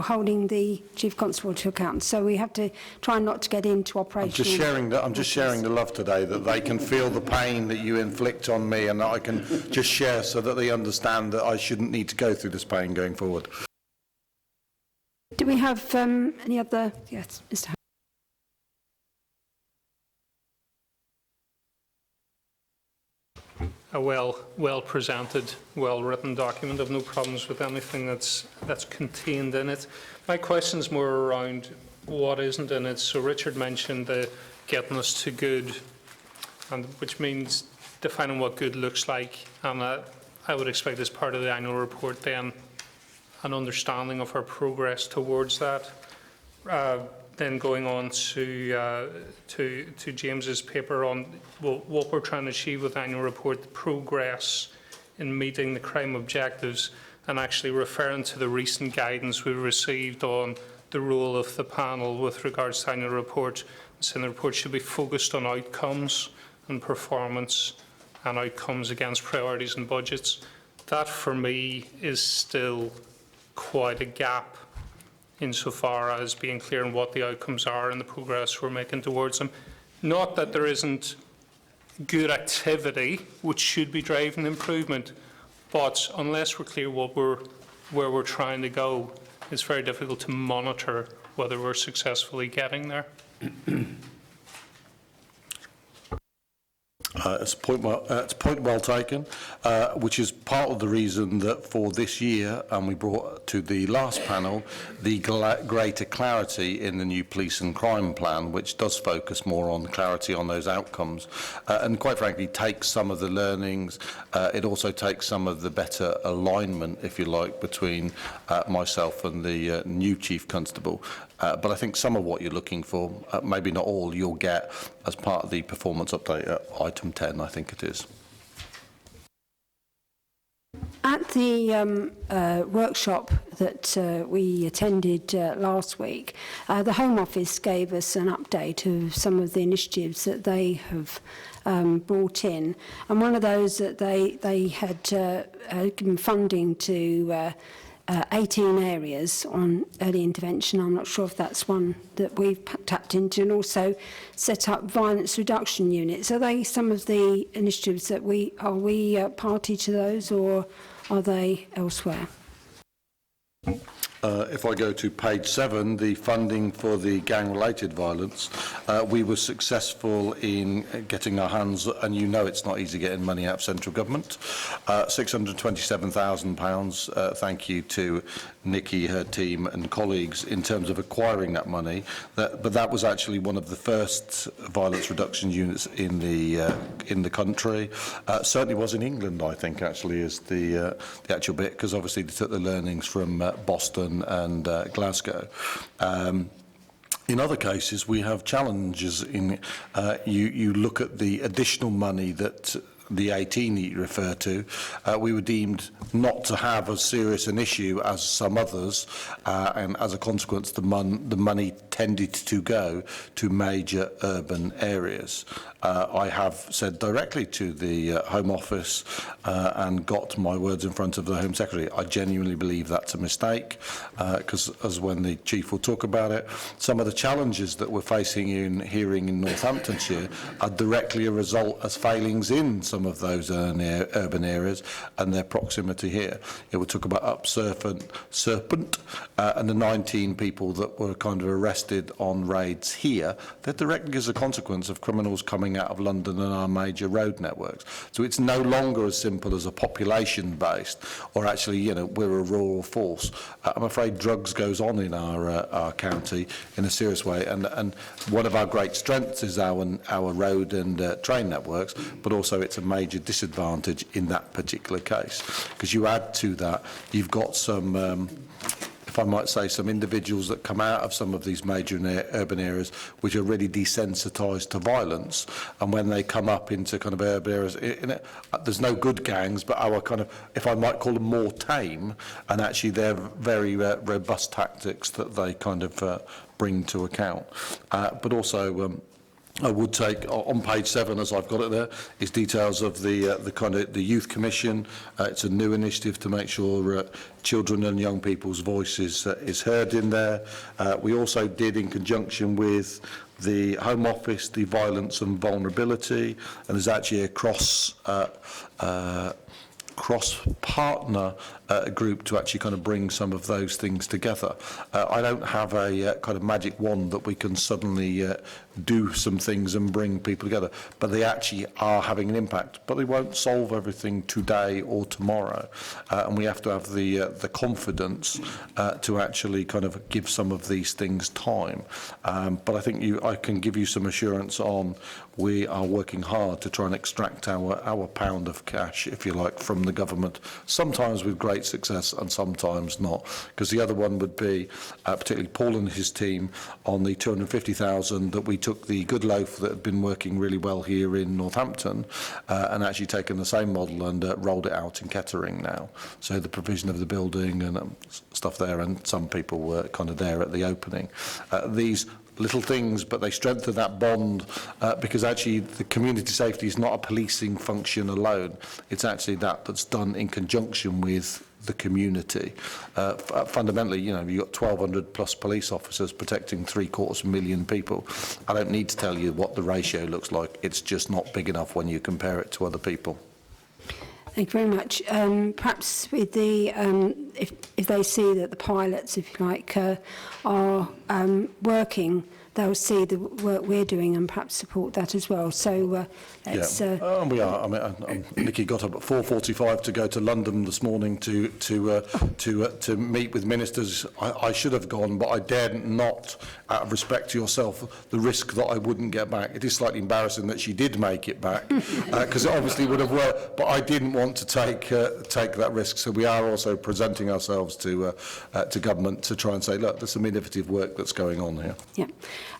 holding the chief constable to account. So we have to try not to get into operational. I'm just sharing the love today, that they can feel the pain that you inflict on me, and that I can just share so that they understand that I shouldn't need to go through this pain going forward. Do we have any other? Yes, Mr. A well presented, well written document. I've no problems with anything that's contained in it. My question is more around what isn't in it. So Richard mentioned the getting us to good, and which means defining what good looks like. And I would expect as part of the annual report then an understanding of our progress towards that. Then going on to James's paper on what we're trying to achieve with the annual report, the progress in meeting the crime objectives, and actually referring to the recent guidance we received on the role of the panel with regards to the annual report. So the report should be focused on outcomes and performance and outcomes against priorities and budgets. That for me is still quite a gap insofar as being clear on what the outcomes are and the progress we're making towards them. Not that there isn't good activity which should be driving improvement, but unless we're clear where we're trying to go, it's very difficult to monitor whether we're successfully getting there. It's a point well taken, which is part of the reason that for this year, and we brought to the last panel, the greater clarity in the new police and crime plan, which does focus more on clarity on those outcomes, and quite frankly takes some of the learnings. It also takes some of the better alignment, if you like, between myself and the new Chief Constable. But I think some of what you're looking for, maybe not all, you'll get as part of the performance update at item 10, I think it is. At the workshop that we attended last week, the Home Office gave us an update of some of the initiatives that they have brought in. And one of those that they had given funding to 18 areas on early intervention. I'm not sure if that's one that we've tapped into, and also set up violence reduction units. Are they some of the initiatives that we party to those, or are they elsewhere? If I go to page 7, the funding for the gang-related violence, we were successful in getting our hands, and you know it's not easy getting money out of central government, £627,000, thank you to Nikki, her team and colleagues in terms of acquiring that money. But that was actually one of the first violence reduction units in the country. Certainly was in England, I think, actually, is the actual bit, because obviously they took the learnings from Boston and Glasgow. In other cases, we have challenges in, you look at the additional money that the 18 that you refer to, we were deemed not to have as serious an issue as some others, and as a consequence, the money tended to go to major urban areas. I have said directly to the Home Office and got my words in front of the Home Secretary. I genuinely believe that's a mistake, because as when the Chief will talk about it, some of the challenges that we're facing hearing in Northamptonshire are directly a result as failings in some of those urban areas and their proximity here. It would talk about Up Serpent and the 19 people that were kind of arrested on raids here. They're directly as a consequence of criminals coming out of London and our major road networks. So it's no longer as simple as a population-based, or actually, you know, we're a rural force. I'm afraid drugs goes on in our county in a serious way, and one of our great strengths is our road and train networks, but also it's a major disadvantage in that particular case, because you add to that, you've got some if if I might say, some individuals that come out of some of these major urban areas which are really desensitised to violence, and when they come up into kind of urban areas, there's no good gangs, but our kind of, if I might call them, more tame, and actually they're very robust tactics that they kind of bring to account. But also, I would take on page 7, as I've got it there, is details of the kind of the Youth Commission. It's a new initiative to make sure children and young people's voices is heard in there. We also did, in conjunction with the Home Office, the violence and vulnerability, and there's actually a cross-partner group to actually kind of bring some of those things together. I don't have a kind of magic wand that we can suddenly do some things and bring people together, but they actually are having an impact, but they won't solve everything today or tomorrow, and we have to have the confidence to actually kind of give some of these things time. But I think I can give you some assurance on we are working hard to try and extract our pound of cash, if you like, from the government, sometimes with great success and sometimes not. Because the other one would be, particularly Paul and his team, on the 250,000 that we took the Good Loaf that had been working really well here in Northampton and actually taken the same model and rolled it out in Kettering now. So the provision of the building and stuff there, and some people were kind of there at the opening. These little things, but they strengthen that bond because actually the community safety is not a policing function alone. It's actually that's done in conjunction with the community. Fundamentally, you know, you've got 1,200 plus police officers protecting 750,000 people. I don't need to tell you what the ratio looks like. It's just not big enough when you compare it to other people. Thank you very much. Perhaps with the, if they see that the pilots, if you like, are working, they'll see the work we're doing and perhaps support that as well. So let's... we are. I mean, Nikki got up at 4:45 to go to London this morning to meet with ministers. I should have gone, but I dared not, out of respect to yourself, the risk that I wouldn't get back. It is slightly embarrassing that she did make it back, because it obviously would have worked, but I didn't want to take that risk. So we are also presenting ourselves to government to try and say, look, there's some innovative work that's going on here. Yeah.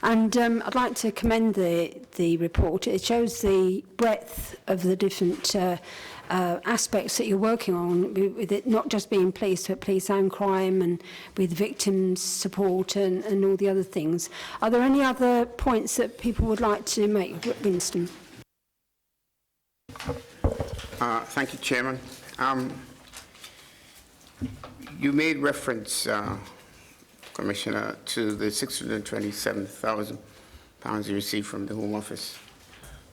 And I'd like to commend the report. It shows the breadth of the different aspects that you're working on, with it not just being police, but police and crime, and with victims support and all the other things. Are there any other points that people would like to make? Winston. Thank you, Chairman. You made reference, Commissioner, to the £627,000 you received from the Home Office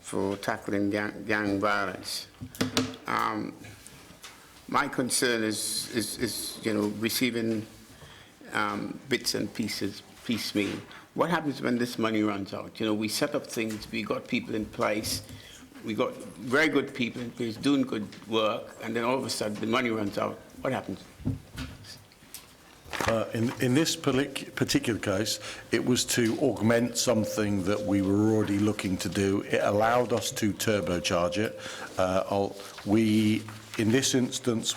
for tackling gang violence. My concern is you know, receiving bits and pieces piecemeal. What happens when this money runs out? You know, we set up things, we got people in place, we got very good people in place doing good work, and then all of a sudden the money runs out. What happens? In this particular case, it was to augment something that we were already looking to do. It allowed us to turbocharge it. In this instance,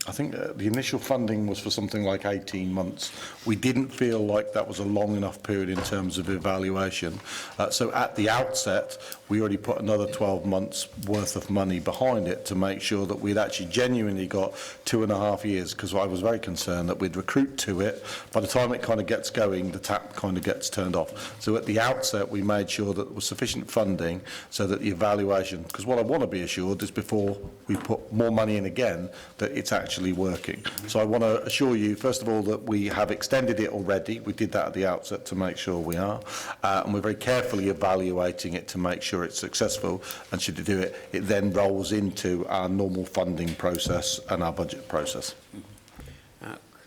I think the initial funding was for something like 18 months. We didn't feel like that was a long enough period in terms of evaluation. So at the outset, we already put another 12 months worth of money behind it to make sure that we'd actually genuinely got 2.5 years, because I was very concerned that we'd recruit to it. By the time it kind of gets going, the tap kind of gets turned off. So at the outset, we made sure that there was sufficient funding so that the evaluation, because what I want to be assured is before we put more money in again, that it's actually working. So I want to assure you, first of all, that we have extended it already. We did that at the outset to make sure we are. And we're very carefully evaluating it to make sure it's successful. And should it do it, it then rolls into our normal funding process and our budget process.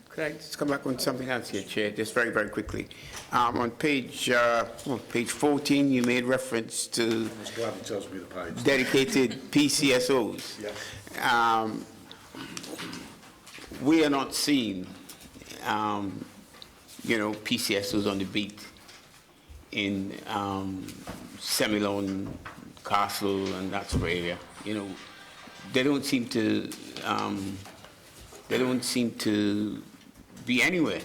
Could I just come back on something else here, Chair, just very, very quickly? On page 14, you made reference to dedicated PCSOs. Yes. We are not seeing, you know, PCSOs on the beat in Semilon, Castle, and that sort of area. You know, they don't seem to be anywhere.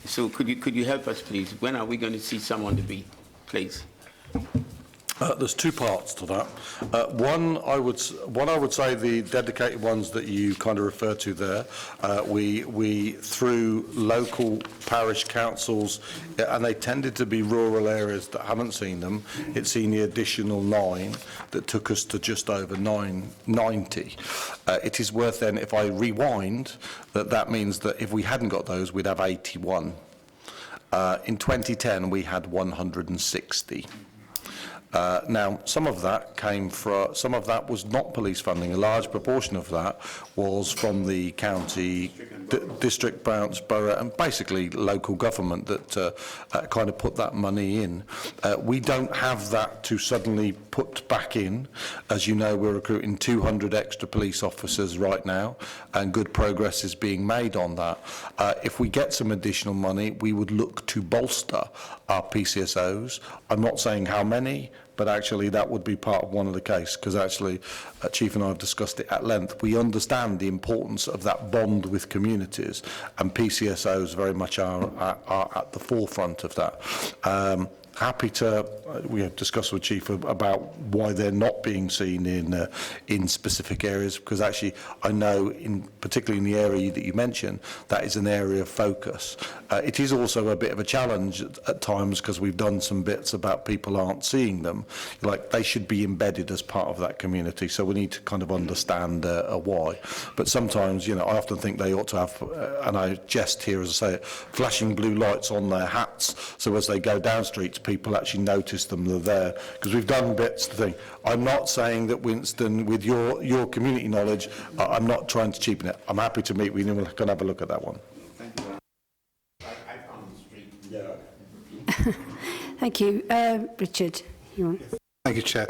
So could you help us, please? When are we going to see some on the beat, please? There's two parts to that. One, I would say the dedicated ones that you kind of refer to there, we through local parish councils, and they tended to be rural areas that haven't seen them. It's seen the additional 9 that took us to just over 990. It is worth then, if I rewind, that means that if we hadn't got those, we'd have 81. In 2010, we had 160. Now, some of that was not police funding. A large proportion of that was from the county, district, bounce, borough, and basically local government that kind of put that money in. We don't have that to suddenly put back in. As you know, we're recruiting 200 extra police officers right now, and good progress is being made on that. If we get some additional money, we would look to bolster our PCSOs. I'm not saying how many, but actually that would be part of one of the case, because actually Chief and I have discussed it at length. We understand the importance of that bond with communities, and PCSOs very much are at the forefront of that. Happy to discuss with Chief about why they're not being seen in specific areas, because actually I know, particularly in the area that you mentioned, that is an area of focus. It is also a bit of a challenge at times, because we've done some bits about people aren't seeing them. Like, they should be embedded as part of that community, so we need to kind of understand why. But sometimes, I often think they ought to have, and I jest here as I say it, flashing blue lights on their hats, so as they go down streets, people actually notice them, they're there, because we've done bits to think. I'm not saying that, Winston, with your community knowledge, I'm not trying to cheapen it. I'm happy to meet with you and we can have a look at that one. Thank you. Richard, you want? Thank you, Chair.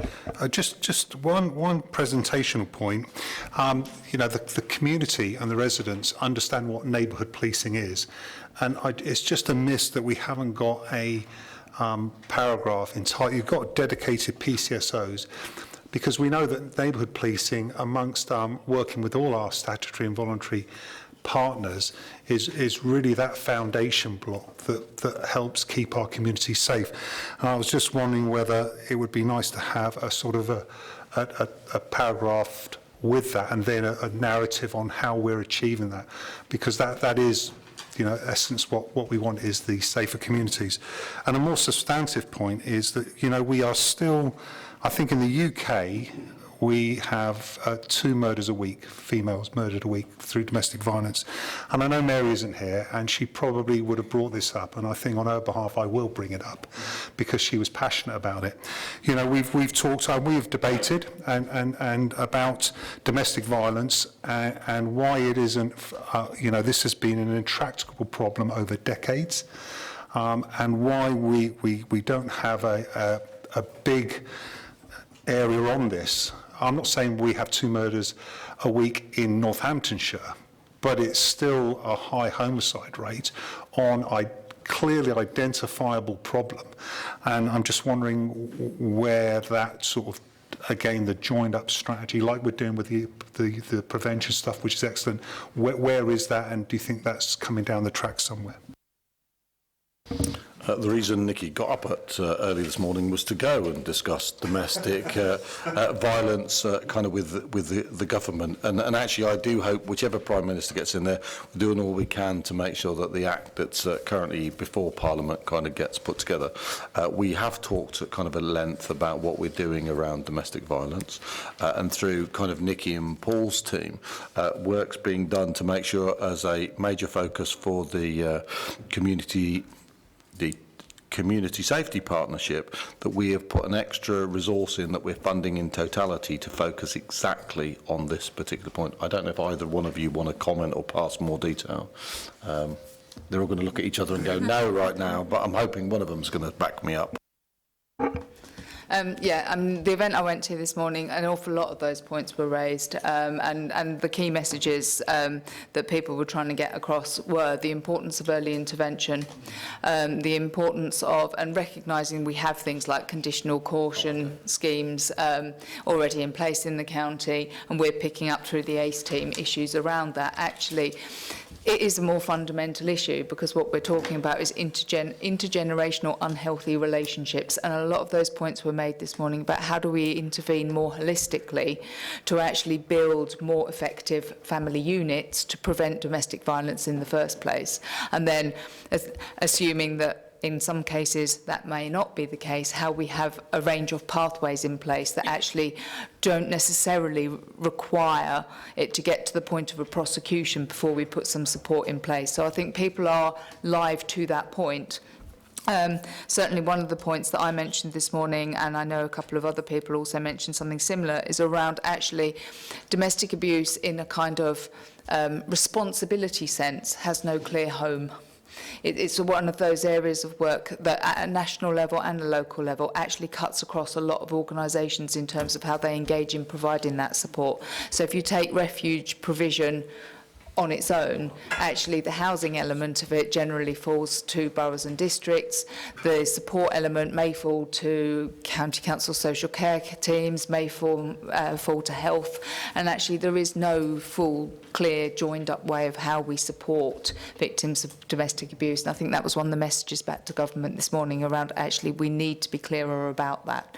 Just one presentational point. The community and the residents understand what neighbourhood policing is, and it's just a miss that we haven't got a paragraph entirely. You've got dedicated PCSOs, because we know that neighbourhood policing, amongst working with all our statutory and voluntary partners, is really that foundation block that helps keep our community safe. And I was just wondering whether it would be nice to have a sort of a paragraph with that, and then a narrative on how we're achieving that, because that is, essence what we want is the safer communities. And a more substantive point is that, we are still, I think in the UK, we have 2 murders a week, females murdered a week through domestic violence. And I know Mary isn't here, and she probably would have brought this up, and I think on her behalf I will bring it up, because she was passionate about it. We've talked, we've debated and about domestic violence and why it isn't, this has been an intractable problem over decades, and why we don't have a big area on this. I'm not saying we have 2 murders a week in Northamptonshire, but it's still a high homicide rate on a clearly identifiable problem. And I'm just wondering where that sort of, again, the joined up strategy, like we're doing with the prevention stuff, which is excellent, where is that, and do you think that's coming down the track somewhere? The reason Nikki got up early this morning was to go and discuss domestic violence kind of with the government. And actually, I do hope whichever Prime Minister gets in there, we're doing all we can to make sure that the Act that's currently before Parliament kind of gets put together. We have talked at kind of a length about what we're doing around domestic violence, and through kind of Nikki and Paul's team, work's being done to make sure, as a major focus for the community safety partnership, that we have put an extra resource in that we're funding in totality to focus exactly on this particular point. I don't know if either one of you want to comment or pass more detail. They're all going to look at each other and go no right now, but I'm hoping one of them's going to back me up. The event I went to this morning, an awful lot of those points were raised, and the key messages that people were trying to get across were the importance of early intervention, the importance of, and recognising we have things like conditional caution schemes already in place in the county, and we're picking up through the ACE team issues around that. Actually, it is a more fundamental issue, because what we're talking about is intergenerational unhealthy relationships, and a lot of those points were made this morning about how do we intervene more holistically to actually build more effective family units to prevent domestic violence in the first place. And then, assuming that in some cases that may not be the case, how we have a range of pathways in place that actually don't necessarily require it to get to the point of a prosecution before we put some support in place. So I think people are live to that point. Certainly one of the points that I mentioned this morning, and I know a couple of other people also mentioned something similar, is around actually domestic abuse in a kind of responsibility sense has no clear home. It's one of those areas of work that at a national level and a local level actually cuts across a lot of organisations in terms of how they engage in providing that support. So if you take refuge provision on its own, actually the housing element of it generally falls to boroughs and districts. The support element may fall to county council social care teams, may fall to health, and actually there is no full, clear, joined up way of how we support victims of domestic abuse. And I think that was one of the messages back to government this morning around actually we need to be clearer about that.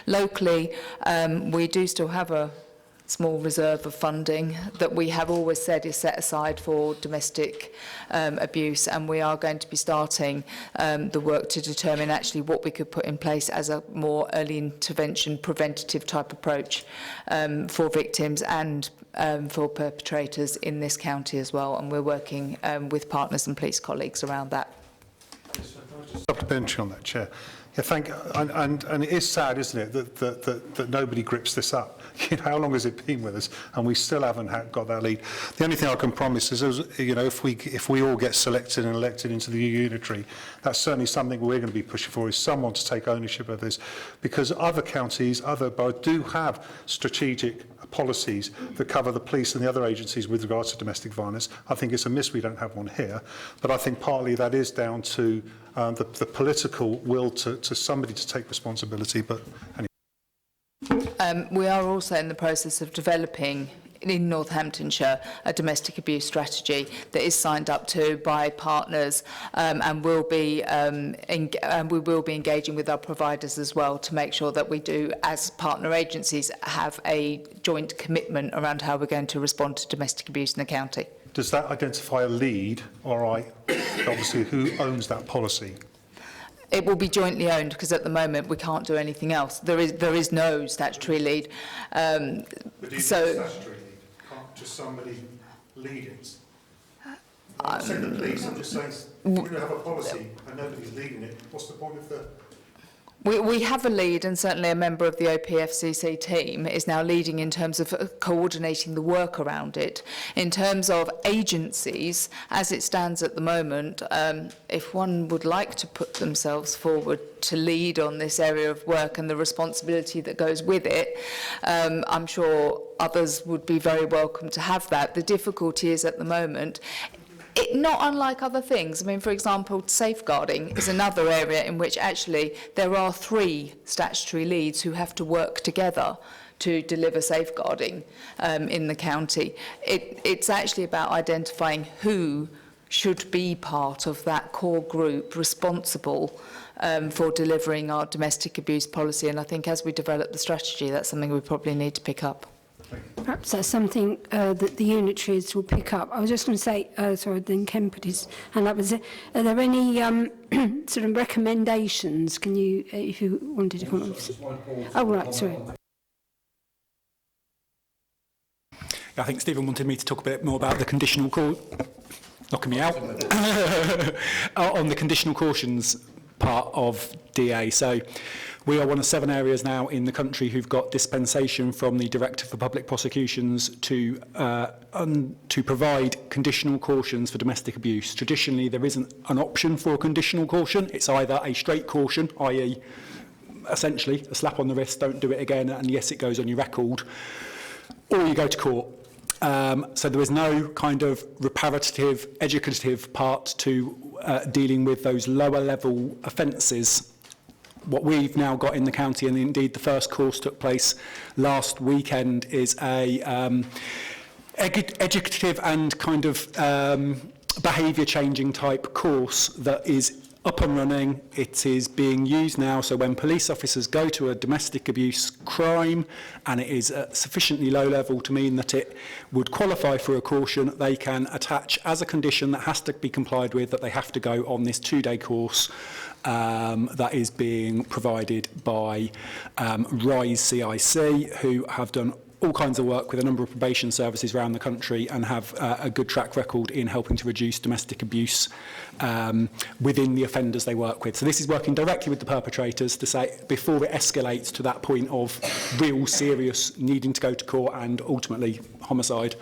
Locally, we do still have a small reserve of funding that we have always said is set aside for domestic abuse, and we are going to be starting the work to determine actually what we could put in place as a more early intervention preventative type approach for victims and for perpetrators in this county as well, and we're working with partners and police colleagues around that. Stop the bench on that, Chair. Yeah, and it is sad, isn't it, that nobody grips this up. You know, how long has it been with us, and we still haven't got that lead. The only thing I can promise is, you know, if we all get selected and elected into the unitary, that's certainly something we're going to be pushing for, is someone to take ownership of this, because other counties, other boroughs do have strategic policies that cover the police and the other agencies with regards to domestic violence. I think it's a miss we don't have one here, but I think partly that is down to the political will to somebody to take responsibility. But anyway. We are also in the process of developing in Northamptonshire a domestic abuse strategy that is signed up to by partners, and we will be engaging with our providers as well to make sure that we do, as partner agencies, have a joint commitment around how we're going to respond to domestic abuse in the county. Does that identify a lead, or obviously who owns that policy? It will be jointly owned, because at the moment we can't do anything else. There is no statutory lead. But is it a statutory lead? Can't just somebody lead it? I'm saying the police, I'm just saying, we have a policy and nobody's leading it. What's the point of the... We have a lead, and certainly a member of the OPFCC team is now leading in terms of coordinating the work around it. In terms of agencies, as it stands at the moment, if one would like to put themselves forward to lead on this area of work and the responsibility that goes with it, I'm sure others would be very welcome to have that. The difficulty is at the moment, not unlike other things. I mean, for example, safeguarding is another area in which actually there are 3 statutory leads who have to work together to deliver safeguarding in the county. It's actually about identifying who should be part of that core group responsible for delivering our domestic abuse policy. And I think as we develop the strategy, that's something we probably need to pick up. Perhaps that's something that the unitaries will pick up. I was just going to say, sorry, then Ken put his hand up. Are there any sort of recommendations? Can you, if you wanted to come up? Oh, right, sorry. I think Stephen wanted me to talk a bit more about the conditional knocking me out on the conditional cautions part of DA. So we are one of 7 areas now in the country who've got dispensation from the Director for Public Prosecutions to provide conditional cautions for domestic abuse. Traditionally, there isn't an option for a conditional caution. It's either a straight caution, i.e. essentially a slap on the wrist, don't do it again, and yes, it goes on your record, or you go to court. So there is no kind of reparative, educative part to dealing with those lower level offences. What we've now got in the county, and indeed the first course took place last weekend, is a educative and kind of behaviour changing type course that is up and running. It is being used now, so when police officers go to a domestic abuse crime and it is at sufficiently low level to mean that it would qualify for a caution, they can attach as a condition that has to be complied with that they have to go on this 2-day course that is being provided by RISE CIC, who have done all kinds of work with a number of probation services around the country and have a good track record in helping to reduce domestic abuse within the offenders they work with. So this is working directly with the perpetrators to say, before it escalates to that point of real serious needing to go to court and ultimately homicide.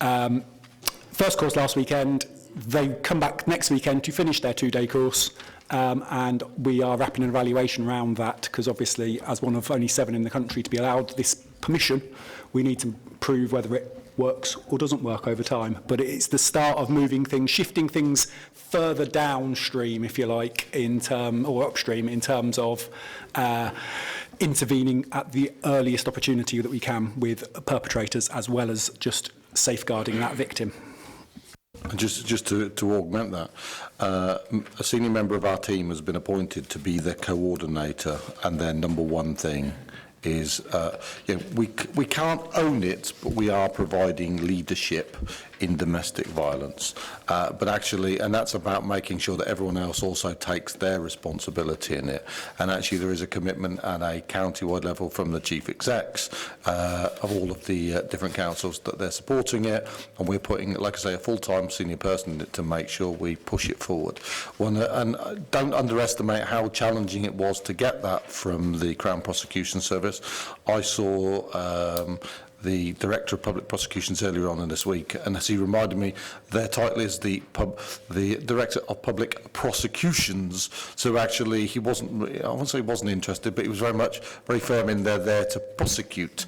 First course last weekend, they come back next weekend to finish their 2-day course. And we are wrapping an evaluation around that because obviously, as one of only 7 in the country to be allowed this permission, we need to prove whether it works or doesn't work over time. But it's the start of moving things, shifting things further downstream, if you like, or upstream in terms of intervening at the earliest opportunity that we can with perpetrators, as well as just safeguarding that victim. Just to augment that, a senior member of our team has been appointed to be the coordinator, and their number one thing is, we can't own it, but we are providing leadership in domestic violence. But actually, and that's about making sure that everyone else also takes their responsibility in it. And actually, there is a commitment at a county-wide level from the chief execs of all of the different councils that they're supporting it. And we're putting, like I say, a full-time senior person in it to make sure we push it forward. And don't underestimate how challenging it was to get that from the Crown Prosecution Service. I saw the Director of Public Prosecutions earlier on in this week, and as he reminded me, their title is the Director of Public Prosecutions. So actually, he wasn't, I won't say he wasn't interested, but he was very firm in they're there to prosecute,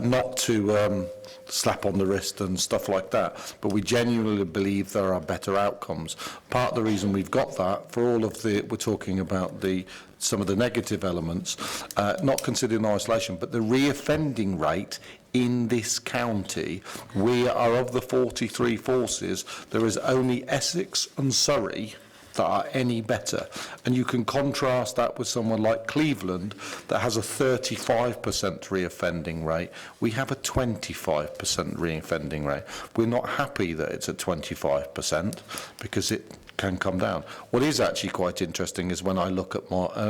not to slap on the wrist and stuff like that. But we genuinely believe there are better outcomes. Part of the reason we've got that, for all of we're talking about some of the negative elements, not considered in isolation, but the reoffending rate in this county, we are, of the 43 forces, there is only Essex and Surrey that are any better. And you can contrast that with someone like Cleveland that has a 35% reoffending rate. We have a 25% reoffending rate. We're not happy that it's at 25% because it can come down. What is actually quite interesting is when I look at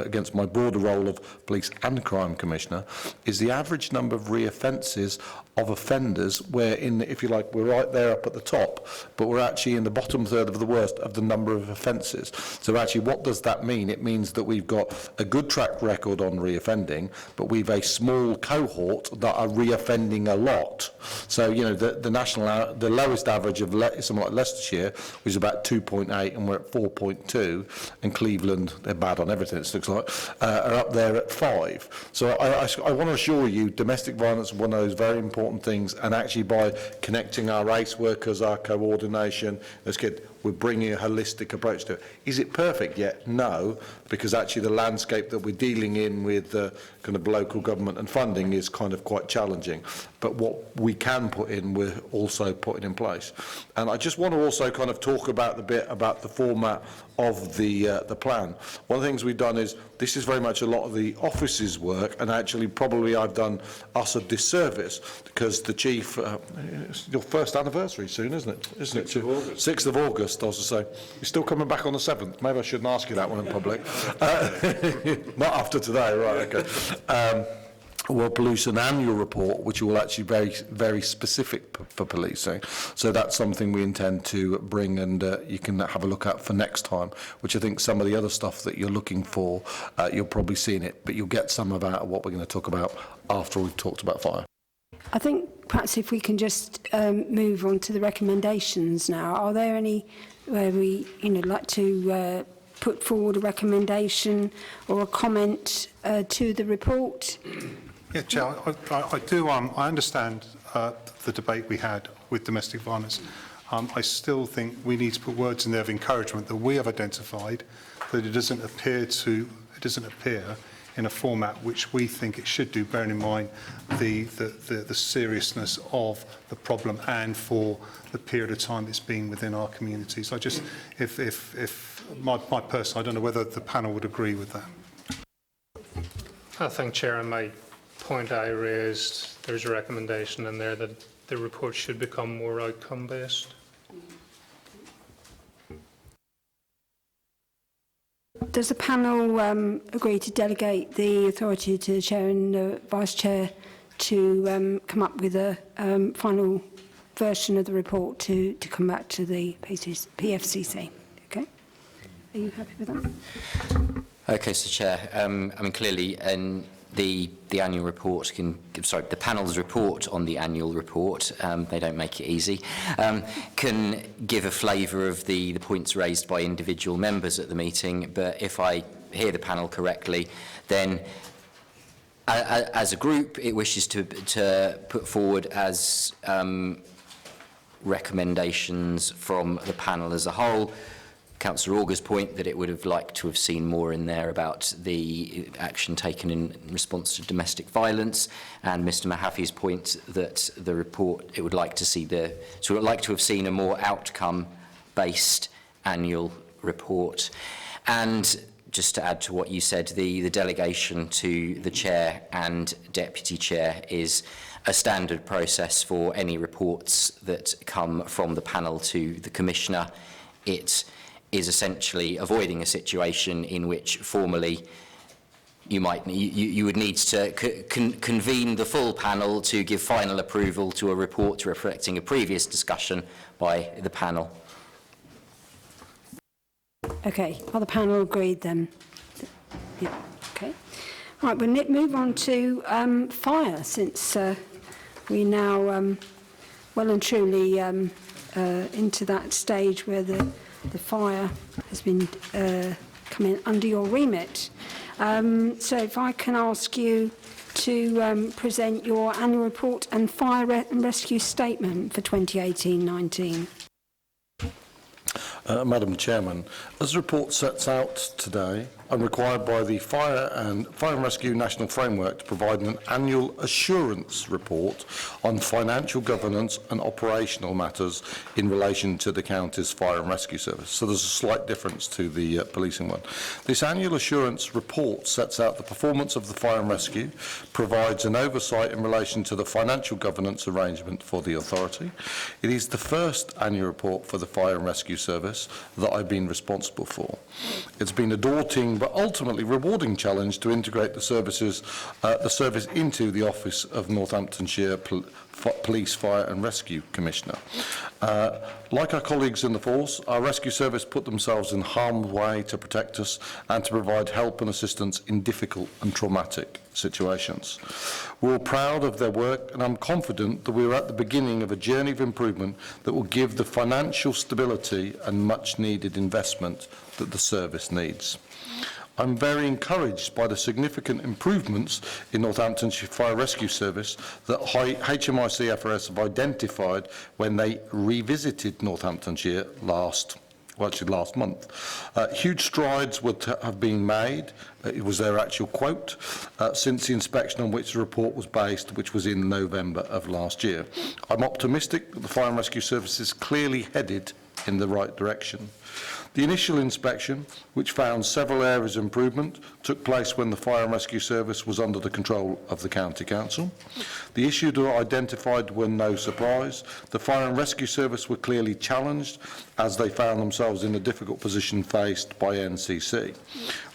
against my broader role of police and crime commissioner, is the average number of reoffences of offenders where, if you like, we're right there up at the top, but we're actually in the bottom third of the worst of the number of offences. So actually, what does that mean? It means that we've got a good track record on reoffending, but we've a small cohort that are reoffending a lot. So, you know, the lowest average of something like Leicestershire was about 2.8, and we're at 4.2, and Cleveland, they're bad on everything, it looks like, are up there at 5. So I want to assure you, domestic violence is one of those very important things, and actually by connecting our race workers, our coordination, that's good. We're bringing a holistic approach to it. Is it perfect yet? No, because actually the landscape that we're dealing in with kind of local government and funding is kind of quite challenging. But what we can put in, we're also putting in place. And I just want to also kind of talk about the format of the plan. One of the things we've done is, this is very much a lot of the office's work, and actually probably I've done us a disservice because the chief, it's your first anniversary soon, isn't it? 6th of August. 6th of August. I was to say, you're still coming back on the 7th. Maybe I shouldn't ask you that one in public. Not after today, right? Okay. Will produce an annual report, which will actually be very specific for policing. So that's something we intend to bring, and you can have a look at for next time, which I think some of the other stuff that you're looking for, you'll probably see in it, but you'll get some of what we're going to talk about after we've talked about fire. I think perhaps if we can just move on to the recommendations now. Are there any where we, like to put forward a recommendation or a comment to the report? Yeah, Chair, I do. I understand the debate we had with domestic violence. I still think we need to put words in there of encouragement that we have identified that it doesn't appear in a format which we think it should do, bearing in mind the seriousness of the problem and for the period of time it's been within our community. So I just, if my person, I don't know whether the panel would agree with that. I think, Chair, on my point I raised, there's a recommendation in there that the report should become more outcome-based. Does the panel agree to delegate the authority to the Chair and the Vice Chair to come up with a final version of the report to come back to the PFCC? Okay. Are you happy with that? Okay, so Chair, I mean, clearly, the annual report the panel's report on the annual report, they don't make it easy, can give a flavour of the points raised by individual members at the meeting. But if I hear the panel correctly, then as a group, it wishes to put forward as recommendations from the panel as a whole. Councillor Augur's point that it would have liked to have seen more in there about the action taken in response to domestic violence, and Mr Mahaffey's point that the report, it would like to see have seen a more outcome-based annual report. And just to add to what you said, the delegation to the Chair and Deputy Chair is a standard process for any reports that come from the panel to the Commissioner. It is essentially avoiding a situation in which formally you would need to convene the full panel to give final approval to a report reflecting a previous discussion by the panel. Okay, are the panel agreed then? Yeah, okay. Right, we'll move on to fire, since we now well and truly into that stage where the fire has been coming under your remit. So if I can ask you to present your annual report and fire and rescue statement for 2018-19. Madam Chairman, as the report sets out today, I'm required by the Fire and Rescue National Framework to provide an annual assurance report on financial governance and operational matters in relation to the county's fire and rescue service. So there's a slight difference to the policing one. This annual assurance report sets out the performance of the fire and rescue, provides an oversight in relation to the financial governance arrangement for the authority. It is the first annual report for the fire and rescue service that I've been responsible for. It's been a daunting but ultimately rewarding challenge to integrate the service into the office of Northamptonshire Police, Fire and Rescue Commissioner. Like our colleagues in the force, our rescue service put themselves in harm's way to protect us and to provide help and assistance in difficult and traumatic situations. We're all proud of their work, and I'm confident that we're at the beginning of a journey of improvement that will give the financial stability and much needed investment that the service needs. I'm very encouraged by the significant improvements in Northamptonshire Fire Rescue Service that HMIC FRS have identified when they revisited Northamptonshire last month. Huge strides have been made, it was their actual quote, since the inspection on which the report was based, which was in November of last year. I'm optimistic that the Fire and Rescue Service is clearly headed in the right direction. The initial inspection, which found several areas of improvement, took place when the Fire and Rescue Service was under the control of the County Council. The issues identified were no surprise. The Fire and Rescue Service were clearly challenged as they found themselves in a difficult position faced by NCC,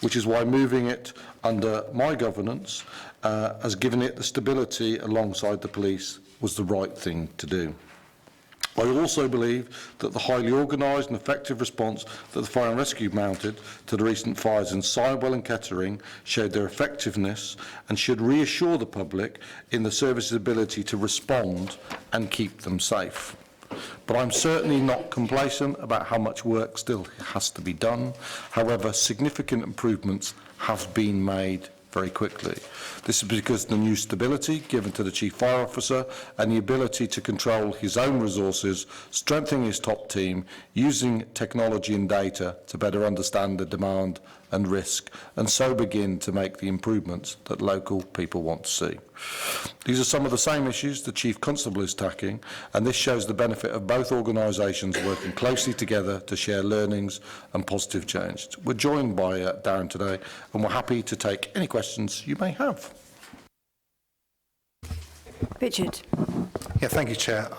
which is why moving it under my governance has given it the stability alongside the police was the right thing to do. I also believe that the highly organised and effective response that the Fire and Rescue mounted to the recent fires in Sidewell and Kettering showed their effectiveness and should reassure the public in the service's ability to respond and keep them safe. But I'm certainly not complacent about how much work still has to be done. However, significant improvements have been made very quickly. This is because of the new stability given to the Chief Fire Officer and the ability to control his own resources, strengthening his top team, using technology and data to better understand the demand and risk, and so begin to make the improvements that local people want to see. These are some of the same issues the Chief Constable is tackling, and this shows the benefit of both organisations working closely together to share learnings and positive change. We're joined by Darren today, and we're happy to take any questions you may have. Richard. Yeah, thank you, Chair.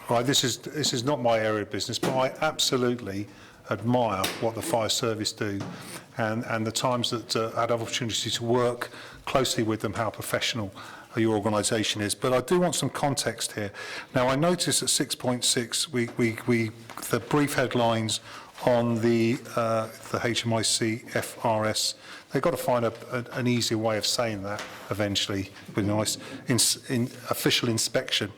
Right, this is not my area of business, but I absolutely admire what the fire service do and the times that I had opportunity to work closely with them, how professional your organisation is. But I do want some context here. Now, I noticed at 6.6, the brief headlines on the HMIC FRS, they've got to find an easier way of saying that eventually, with nice official inspection.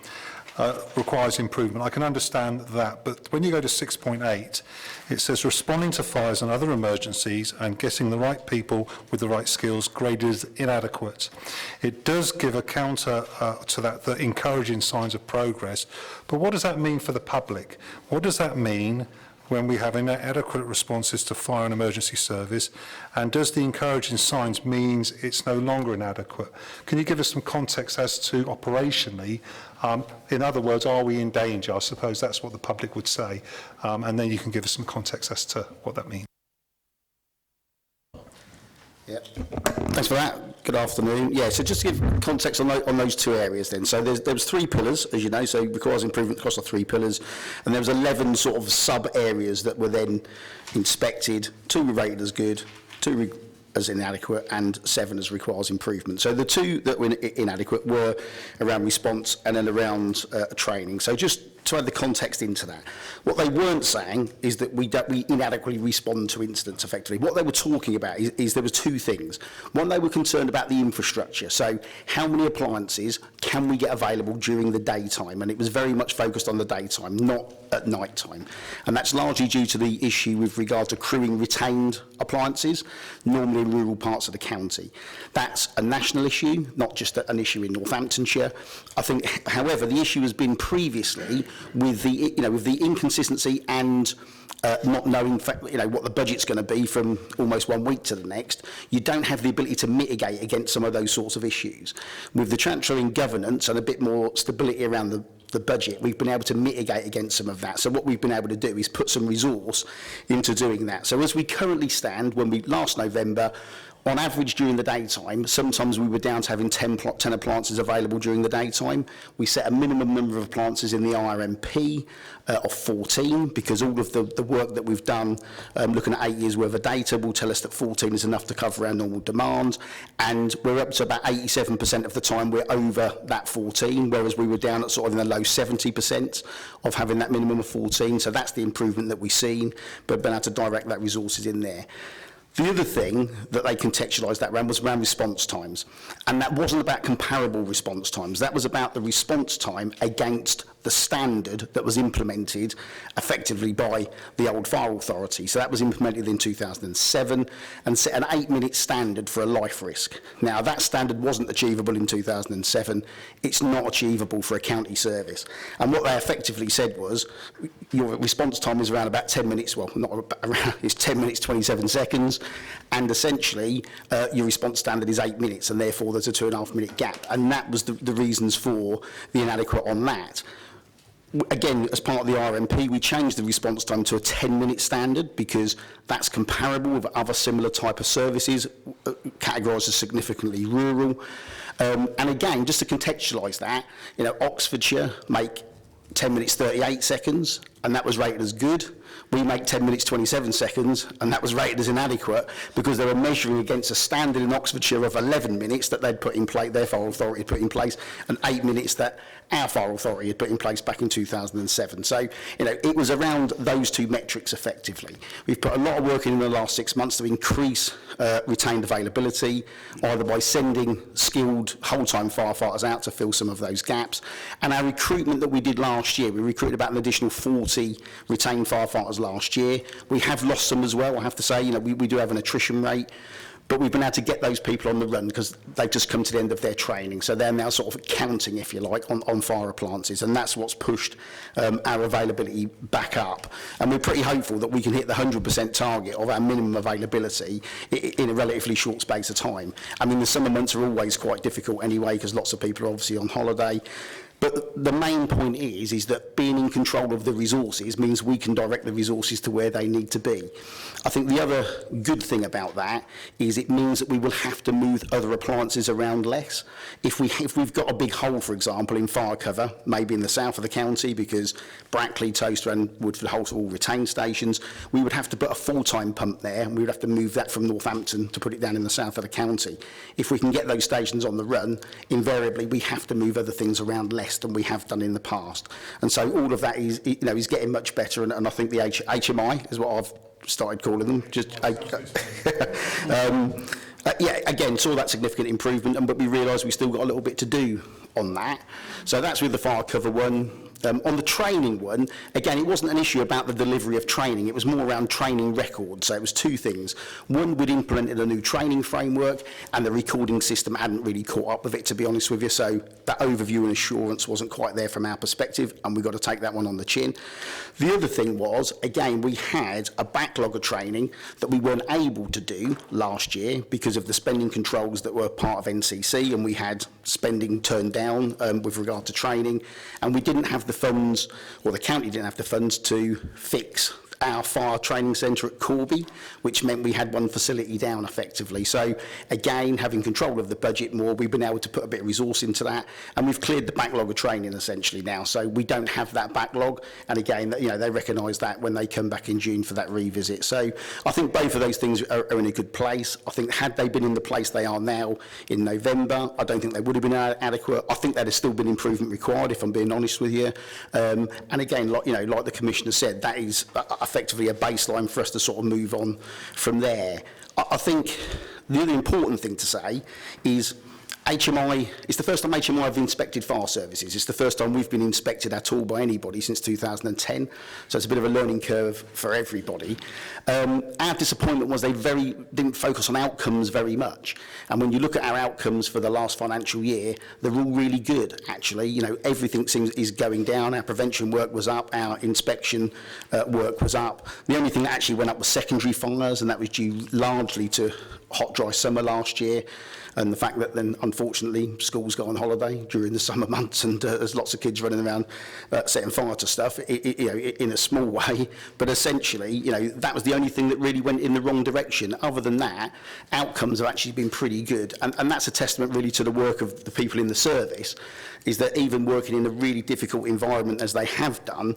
Requires improvement. I can understand that, but when you go to 6.8, it says responding to fires and other emergencies and getting the right people with the right skills graded as inadequate. It does give a counter to that encouraging signs of progress, but what does that mean for the public? What does that mean when we have inadequate responses to fire and emergency service, and does the encouraging signs means it's no longer inadequate? Can you give us some context as to operationally, in other words, are we in danger? I suppose that's what the public would say, and then you can give us some context as to what that means. Yeah. Thanks for that. Good afternoon. Yeah, so just to give context on those two areas then. So there was 3 pillars, as you know, so requires improvement across the 3 pillars, and there was 11 sort of sub-areas that were then inspected, 2 were rated as good, 2 as inadequate, and 7 as requires improvement. So the 2 that were inadequate were around response and then around training. So just to add the context into that, what they weren't saying is that we inadequately respond to incidents effectively. What they were talking about is there was 2 things. One, they were concerned about the infrastructure. So how many appliances can we get available during the daytime? And it was very much focused on the daytime, not at night time. And that's largely due to the issue with regard to crewing retained appliances, normally in rural parts of the county. That's a national issue, not just an issue in Northamptonshire. I think, however, the issue has been previously with the inconsistency and not knowing what the budget's going to be from almost 1 week to the next, you don't have the ability to mitigate against some of those sorts of issues. With the transfer in governance and a bit more stability around the budget, we've been able to mitigate against some of that. So what we've been able to do is put some resource into doing that. So as we currently stand, last November, on average during the daytime, sometimes we were down to having 10 appliances available during the daytime. We set a minimum number of appliances in the RMP of 14, because all of the work that we've done, looking at 8 years worth of data, will tell us that 14 is enough to cover our normal demand. And we're up to about 87% of the time we're over that 14, whereas we were down at sort of in the low 70% of having that minimum of 14. So that's the improvement that we've seen, but been able to direct that resources in there. The other thing that they contextualised that around was around response times. And that wasn't about comparable response times. That was about the response time against the standard that was implemented effectively by the old fire authority. So that was implemented in 2007 and set an 8-minute standard for a life risk. Now, that standard wasn't achievable in 2007. It's not achievable for a county service. And what they effectively said was, your response time is around about 10 minutes, well, not around, it's 10 minutes, 27 seconds, and essentially your response standard is 8 minutes, and therefore there's a 2.5-minute gap. And that was the reasons for the inadequate on that. Again, as part of the RMP, we changed the response time to a 10-minute standard because that's comparable with other similar type of services, categorised as significantly rural. And again, just to contextualise that, Oxfordshire make 10 minutes 38 seconds, and that was rated as good. We make 10 minutes 27 seconds, and that was rated as inadequate because they were measuring against a standard in Oxfordshire of 11 minutes that they'd put in place, their fire authority had put in place, and 8 minutes that our fire authority had put in place back in 2007. So, it was around those 2 metrics effectively. We've put a lot of work in the last 6 months to increase retained availability, either by sending skilled whole-time firefighters out to fill some of those gaps. And our recruitment that we did last year, we recruited about an additional 40 70 retained firefighters last year. We have lost some as well, I have to say. You know, we do have an attrition rate. But we've been able to get those people on the run because they've just come to the end of their training. So they're now sort of counting, if you like, on fire appliances. And that's what's pushed our availability back up. And we're pretty hopeful that we can hit the 100% target of our minimum availability in a relatively short space of time. I mean, the summer months are always quite difficult anyway because lots of people are obviously on holiday. But the main point is that being in control of the resources means we can direct the resources to where they need to be. I think the other good thing about that is it means that we will have to move other appliances around less. If we've got a big hole, for example, in fire cover, maybe in the south of the county, because Brackley, Toaster and Woodford Holt are all retained stations, we would have to put a full-time pump there, and we would have to move that from Northampton to put it down in the south of the county. If we can get those stations on the run, invariably we have to move other things around less than we have done in the past. And so all of that is, you know, is getting much better, and I think the HMI is what I've started calling them. Yeah, again, saw that significant improvement, but we realised we still got a little bit to do on that. So that's with the fire cover one. On the training one, again, it wasn't an issue about the delivery of training. It was more around training records. So it was two things. One, we'd implemented a new training framework, and the recording system hadn't really caught up with it, to be honest with you. So that overview and assurance wasn't quite there from our perspective, and we've got to take that one on the chin. The other thing was, again, we had a backlog of training that we weren't able to do last year because of the spending controls that were part of NCC, and we had spending turned down with regard to training, and we didn't have the funds, or the county didn't have the funds to fix our fire training centre at Corby, which meant we had one facility down effectively. So again, having control of the budget more, we've been able to put a bit of resource into that, and we've cleared the backlog of training essentially now. So we don't have that backlog, and again, you know, they recognise that when they come back in June for that revisit. So I think both of those things are in a good place. I think had they been in the place they are now in November, I don't think they would have been adequate. I think there'd have still been improvement required, if I'm being honest with you. And again, like, you know, like the Commissioner said, that is effectively a baseline for us to sort of move on from there. I think the other important thing to say is HMI, it's the first time HMI have inspected fire services. It's the first time we've been inspected at all by anybody since 2010. So it's a bit of a learning curve for everybody. Our disappointment was they didn't focus on outcomes very much. And when you look at our outcomes for the last financial year, they're all really good, actually. You know, everything is going down. Our prevention work was up. Our inspection work was up. The only thing that actually went up was secondary fires, and that was due largely to hot, dry summer last year. And the fact that then, unfortunately, schools go on holiday during the summer months, and there's lots of kids running around setting fire to stuff, you know, in a small way. But essentially, you know, that was the only thing that really went in the wrong direction. Other than that, outcomes have actually been pretty good. And that's a testament really to the work of the people in the service, is that even working in a really difficult environment as they have done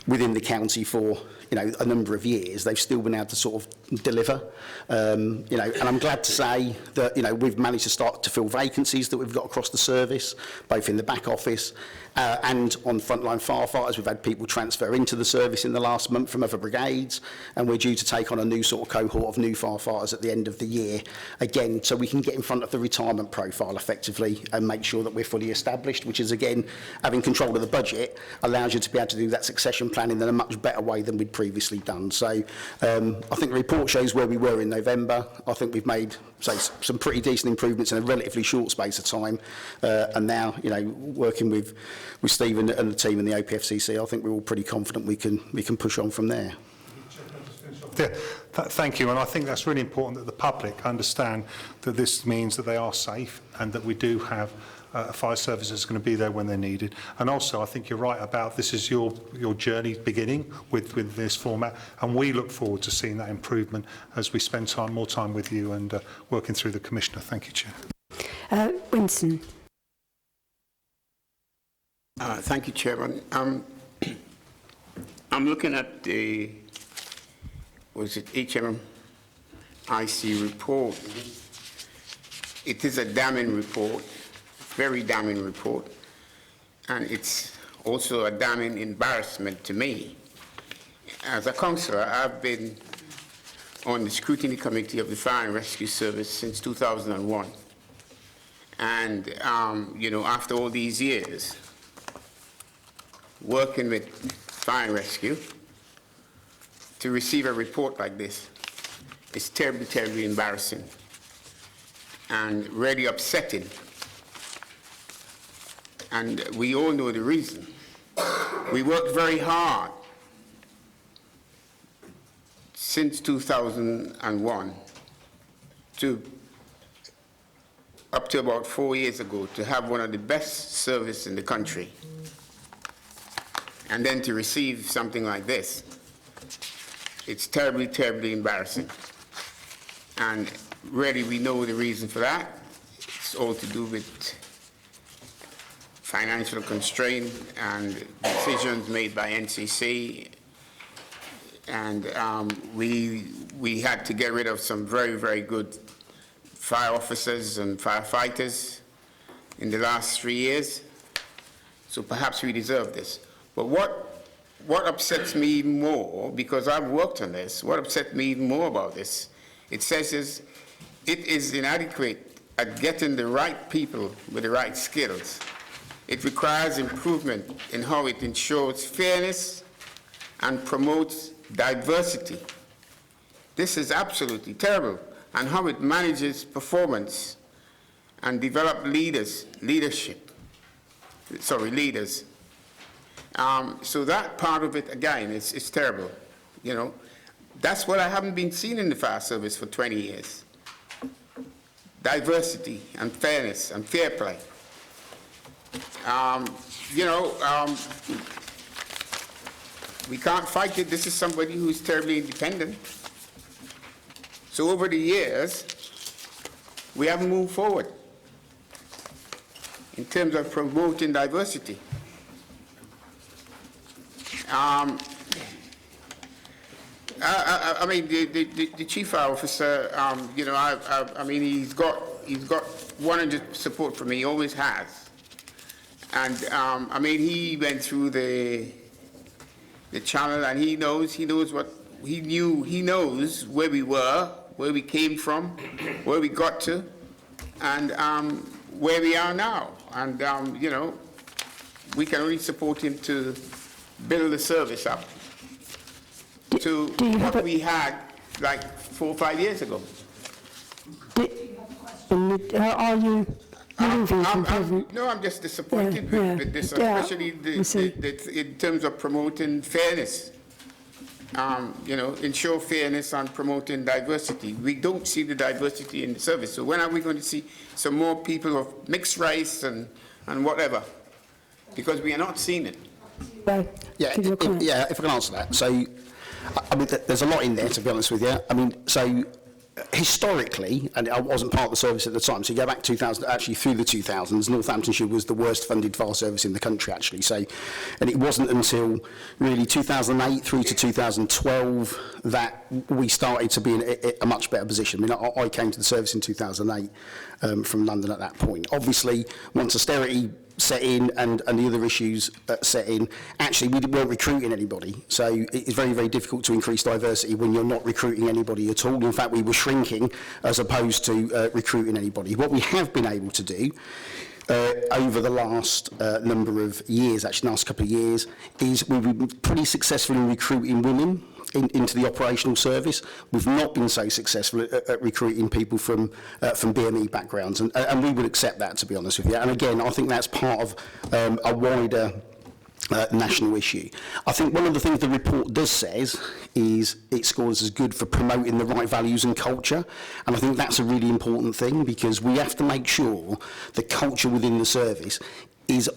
within the county for, you know, a number of years, they've still been able to sort of deliver. You know, and I'm glad to say that, you know, we've managed to start to fill vacancies that we've got across the service, both in the back office and on frontline firefighters. We've had people transfer into the service in the last month from other brigades, and we're due to take on a new sort of cohort of new firefighters at the end of the year, again, so we can get in front of the retirement profile effectively and make sure that we're fully established, which is, again, having control of the budget allows you to be able to do that succession planning in a much better way than we'd previously done. So I think the report shows where we were in November. I think we've made, say, some pretty decent improvements in a relatively short space of time, and now, you know, working with Stephen and the team in the OPFCC, I think we're all pretty confident we can push on from there. Yeah, thank you, and I think that's really important that the public understand that this means that they are safe and that we do have fire services going to be there when they're needed. And also, I think you're right about this is your journey beginning with this format, and we look forward to seeing that improvement as we spend more time with you and working through the Commissioner. Thank you, Chair. Winston. Thank you, Chairman. I'm looking at the, was it HMIC report? It is a damning report, very damning report, and it's also a damning embarrassment to me. As a councillor, I've been on the scrutiny committee of the Fire and Rescue Service since 2001. And, you know, after all these years, working with fire and rescue, to receive a report like this is terribly, terribly embarrassing and really upsetting. And we all know the reason. We worked very hard since 2001 to up to about 4 years ago to have one of the best service in the country. And then to receive something like this, it's terribly, terribly embarrassing. And really, we know the reason for that. It's all to do with financial constraint and decisions made by NCC. And we had to get rid of some very, very good fire officers and firefighters in the last 3 years. So perhaps we deserve this. But what upsets me even more, because I've worked on this, what upsets me even more about this, it says it is inadequate at getting the right people with the right skills. It requires improvement in how it ensures fairness and promotes diversity. This is absolutely terrible. And how it manages performance and develop leaders. So that part of it, again, is terrible. You know, that's what I haven't been seeing in the fire service for 20 years. Diversity and fairness and fair play. We can't fight it. This is somebody who's terribly independent. So over the years, we haven't moved forward in terms of promoting diversity. I mean, the chief fire officer, I mean, he's got 100 support from me. He always has. And I mean, he went through the channel, and he knows what he knew. He knows where we were, where we came from, where we got to, and where we are now. And we can only support him to build the service up to what we had like 4 or 5 years ago. Are you moving from present? No, I'm just disappointed with this, especially in terms of promoting fairness. Ensure fairness and promoting diversity. We don't see the diversity in the service. So when are we going to see some more people of mixed race and whatever? Because we are not seeing it. If I can answer that. So, I mean, there's a lot in there, to be honest with you. I mean, so historically, and I wasn't part of the service at the time, so you go back 2000, actually through the 2000s, Northamptonshire was the worst funded fire service in the country, actually. So, and it wasn't until really 2008 through to 2012 that we started to be in a much better position. I mean, I came to the service in 2008 from London at that point. Obviously, once austerity set in and the other issues set in, actually we weren't recruiting anybody. So it's very, very difficult to increase diversity when you're not recruiting anybody at all. In fact, we were shrinking as opposed to recruiting anybody. What we have been able to do over the last number of years, actually last couple of years, is we've been pretty successful in recruiting women into the operational service. We've not been so successful at recruiting people from BME backgrounds, and we would accept that, to be honest with you. And again, I think that's part of a wider national issue. I think one of the things the report does says is it scores as good for promoting the right values and culture, and I think that's a really important thing, because we have to make sure the culture within the service is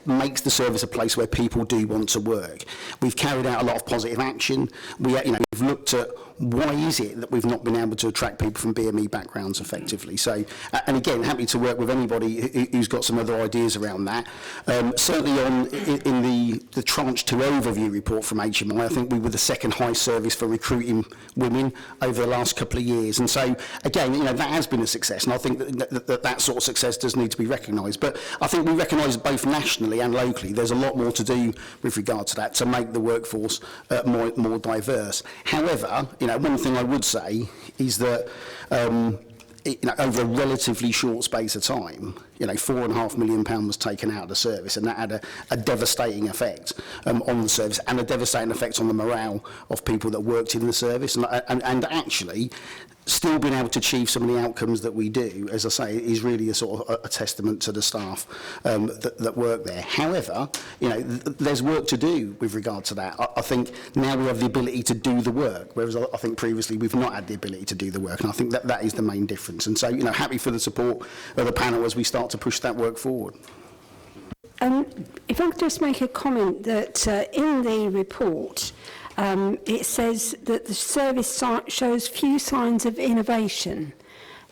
makes the service a place where people do want to work. We've carried out a lot of positive action. We've looked at why is it that we've not been able to attract people from BME backgrounds effectively. So, and again, happy to work with anybody who's got some other ideas around that. Certainly in the Tranche 2 overview report from HMI, I think we were the second highest service for recruiting women over the last couple of years. And so, again, that has been a success, and I think that sort of success does need to be recognised. But I think we recognise both nationally and locally there's a lot more to do with regard to that, to make the workforce more diverse. However, one thing I would say is that over a relatively short space of time, you know, £4.5 million was taken out of the service, and that had a devastating effect on the service, and a devastating effect on the morale of people that worked in the service. And actually, still being able to achieve some of the outcomes that we do, as I say, is really a sort of a testament to the staff that work there. However, you know, there's work to do with regard to that. I think now we have the ability to do the work, whereas I think previously we've not had the ability to do the work, and I think that is the main difference. And so, you know, happy for the support of the panel as we start to push that work forward. If I could just make a comment that in the report, it says that the service shows few signs of innovation.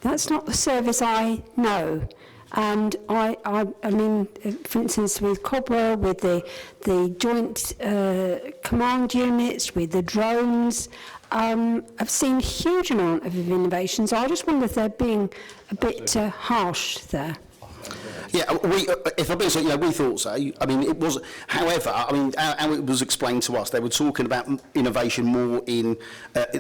That's not the service I know. And I mean, for instance, with Cobwell, with the joint command units, with the drones, I've seen a huge amount of innovation. So I just wonder if they're being a bit harsh there. Yeah, if I'm being so, you know, we thought so. I mean, it was, however, I mean, how it was explained to us, they were talking about innovation more in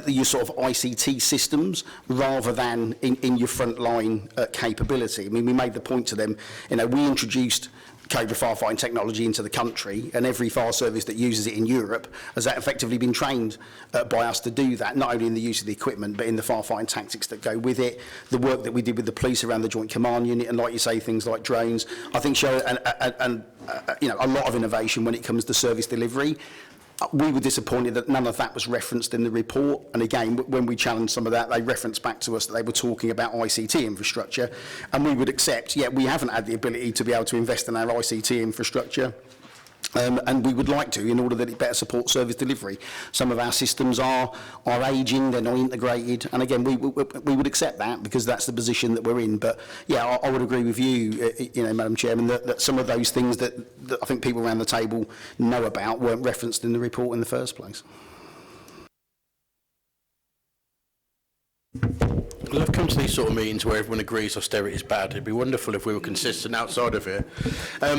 your sort of ICT systems rather than in your frontline capability. I mean, we made the point to them, you know, we introduced Cobra firefighting technology into the country, and every fire service that uses it in Europe has effectively been trained by us to do that, not only in the use of the equipment but in the firefighting tactics that go with it, the work that we did with the police around the joint command unit, and like you say, things like drones, I think show you know, a lot of innovation when it comes to service delivery. We were disappointed that none of that was referenced in the report, and again, when we challenged some of that, they referenced back to us that they were talking about ICT infrastructure, and we would accept, yeah, we haven't had the ability to be able to invest in our ICT infrastructure, and we would like to, in order that it better supports service delivery. Some of our systems are ageing, they're not integrated, and again, we would accept that because that's the position that we're in. But yeah, I would agree with you, you know, Madam Chairman, that some of those things that I think people around the table know about weren't referenced in the report in the first place. I love coming to these sort of meetings where everyone agrees austerity is bad. It'd be wonderful if we were consistent outside of here. I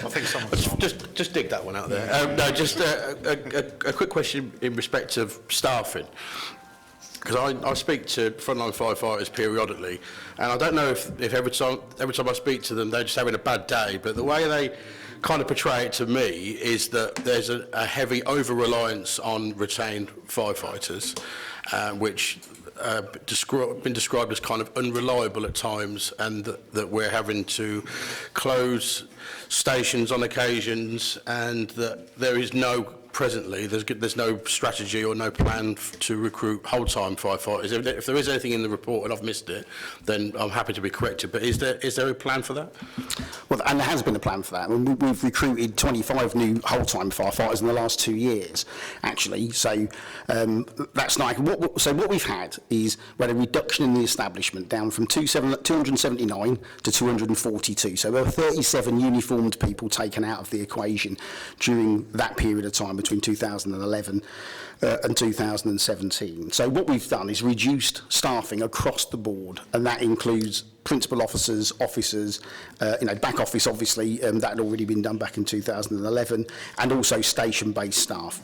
think someone just dig that one out there. No, just a quick question in respect of staffing. Because I speak to frontline firefighters periodically, and I don't know if every time I speak to them they're just having a bad day, but the way they kind of portray it to me is that there's a heavy over-reliance on retained firefighters, which been described as kind of unreliable at times, and that we're having to close stations on occasions, and that there is presently there's no strategy or no plan to recruit whole-time firefighters. If there is anything in the report and I've missed it, then I'm happy to be corrected. But is there a plan for that? Well, and there has been a plan for that. I mean, we've recruited 25 new whole-time firefighters in the last 2 years, actually. So that's nice. What we've had is we had a reduction in the establishment down from 279 to 242. So there were 37 uniformed people taken out of the equation during that period of time, between 2011 and 2017. So what we've done is reduced staffing across the board, and that includes principal officers, you know, back office, obviously, that had already been done back in 2011, and also station-based staff.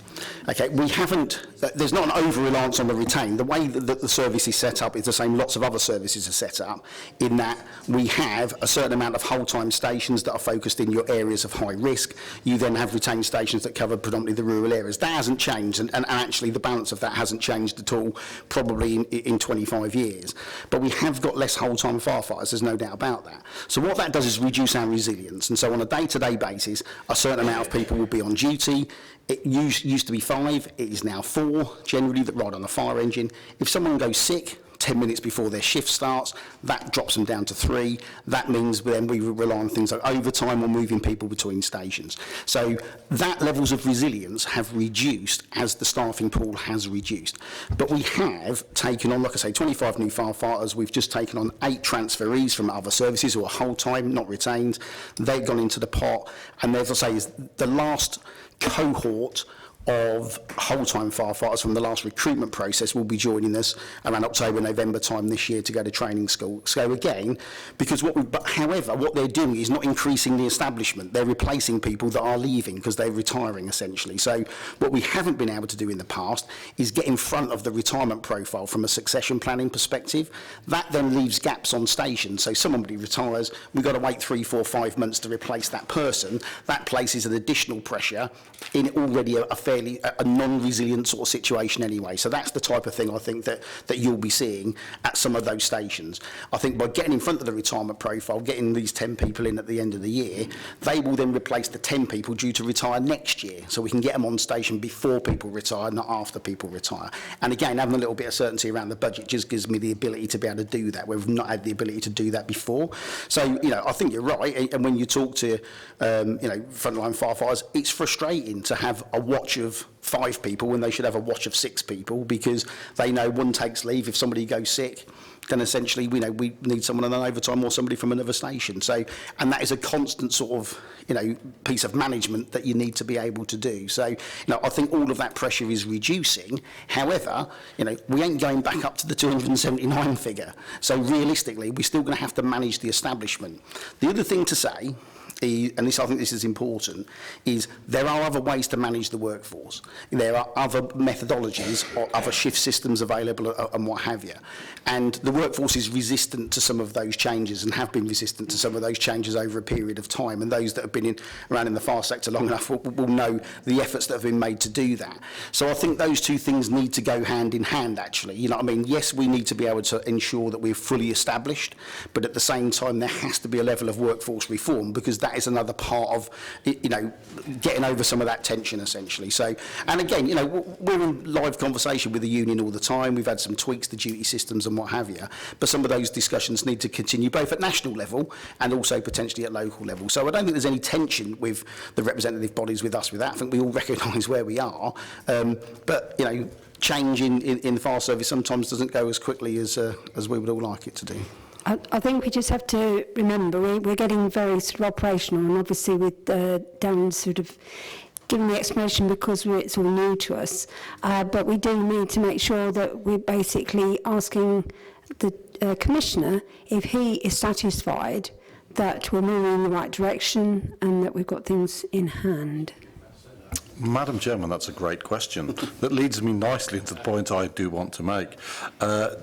Okay, we haven't, there's not an over-reliance on the retained. The way that the service is set up is the same lots of other services are set up, in that we have a certain amount of whole-time stations that are focused in your areas of high risk. You then have retained stations that cover predominantly the rural areas. That hasn't changed, and actually the balance of that hasn't changed at all, probably in 25 years. But we have got less whole-time firefighters. There's no doubt about that. So what that does is reduce our resilience. And so on a day-to-day basis, a certain amount of people will be on duty. It used to be 5, it is now 4, generally, that ride on a fire engine. If someone goes sick 10 minutes before their shift starts, that drops them down to 3. That means then we rely on things like overtime or moving people between stations. So that levels of resilience have reduced as the staffing pool has reduced. But we have taken on, like I say, 25 new firefighters. We've just taken on 8 transferees from other services who are whole-time, not retained. They've gone into the pot, and as I say, is the last cohort of whole-time firefighters from the last recruitment process will be joining us around October, November time this year to go to training school. So again, because however, what they're doing is not increasing the establishment. They're replacing people that are leaving because they're retiring, essentially. So what we haven't been able to do in the past is get in front of the retirement profile from a succession planning perspective. That then leaves gaps on stations. So somebody retires, we've got to wait 3, 4, 5 months to replace that person. That places an additional pressure in already a non-resilient sort of situation anyway. So that's the type of thing I think that you'll be seeing at some of those stations. I think by getting in front of the retirement profile, getting these 10 people in at the end of the year, they will then replace the 10 people due to retire next year. So we can get them on station before people retire, not after people retire. And again, having a little bit of certainty around the budget just gives me the ability to be able to do that. We've not had the ability to do that before. So, I think you're right. And when you talk to, frontline firefighters, it's frustrating to have a watch of 5 people when they should have a watch of 6 people, because they know one takes leave. If somebody goes sick, then essentially we need someone on an overtime or somebody from another station. So, and that is a constant sort of, piece of management that you need to be able to do. So, I think all of that pressure is reducing. However, we ain't going back up to the 279 figure. So realistically, we're still going to have to manage the establishment. The other thing to say, and I think this is important, is there are other ways to manage the workforce. There are other methodologies or other shift systems available and what have you. And the workforce is resistant to some of those changes and have been resistant to some of those changes over a period of time. And those that have been around in the fire sector long enough will know the efforts that have been made to do that. So I think those two things need to go hand in hand, actually. Yes, we need to be able to ensure that we're fully established, but at the same time, there has to be a level of workforce reform, because that is another part of, getting over some of that tension, essentially. So, and again, we're in live conversation with the union all the time. We've had some tweaks to duty systems and what have you, but some of those discussions need to continue both at national level and also potentially at local level. So I don't think there's any tension with the representative bodies with us with that. I think we all recognise where we are, but change in the fire service sometimes doesn't go as quickly as we would all like it to do. I think we just have to remember we're getting very sort of operational, and obviously with Dan sort of giving the explanation because it's all new to us, but we do need to make sure that we're basically asking the Commissioner if he is satisfied that we're moving in the right direction and that we've got things in hand. Madam Chairman, that's a great question. That leads me nicely into the point I do want to make. A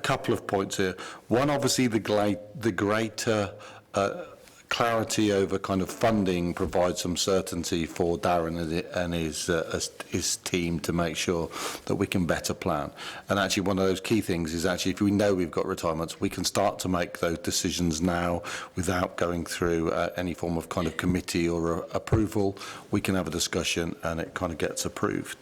couple of points here. One, obviously, the greater clarity over kind of funding provides some certainty for Darren and his team to make sure that we can better plan. And actually, one of those key things is actually, if we know we've got retirements, we can start to make those decisions now without going through any form of kind of committee or approval. We can have a discussion and it kind of gets approved.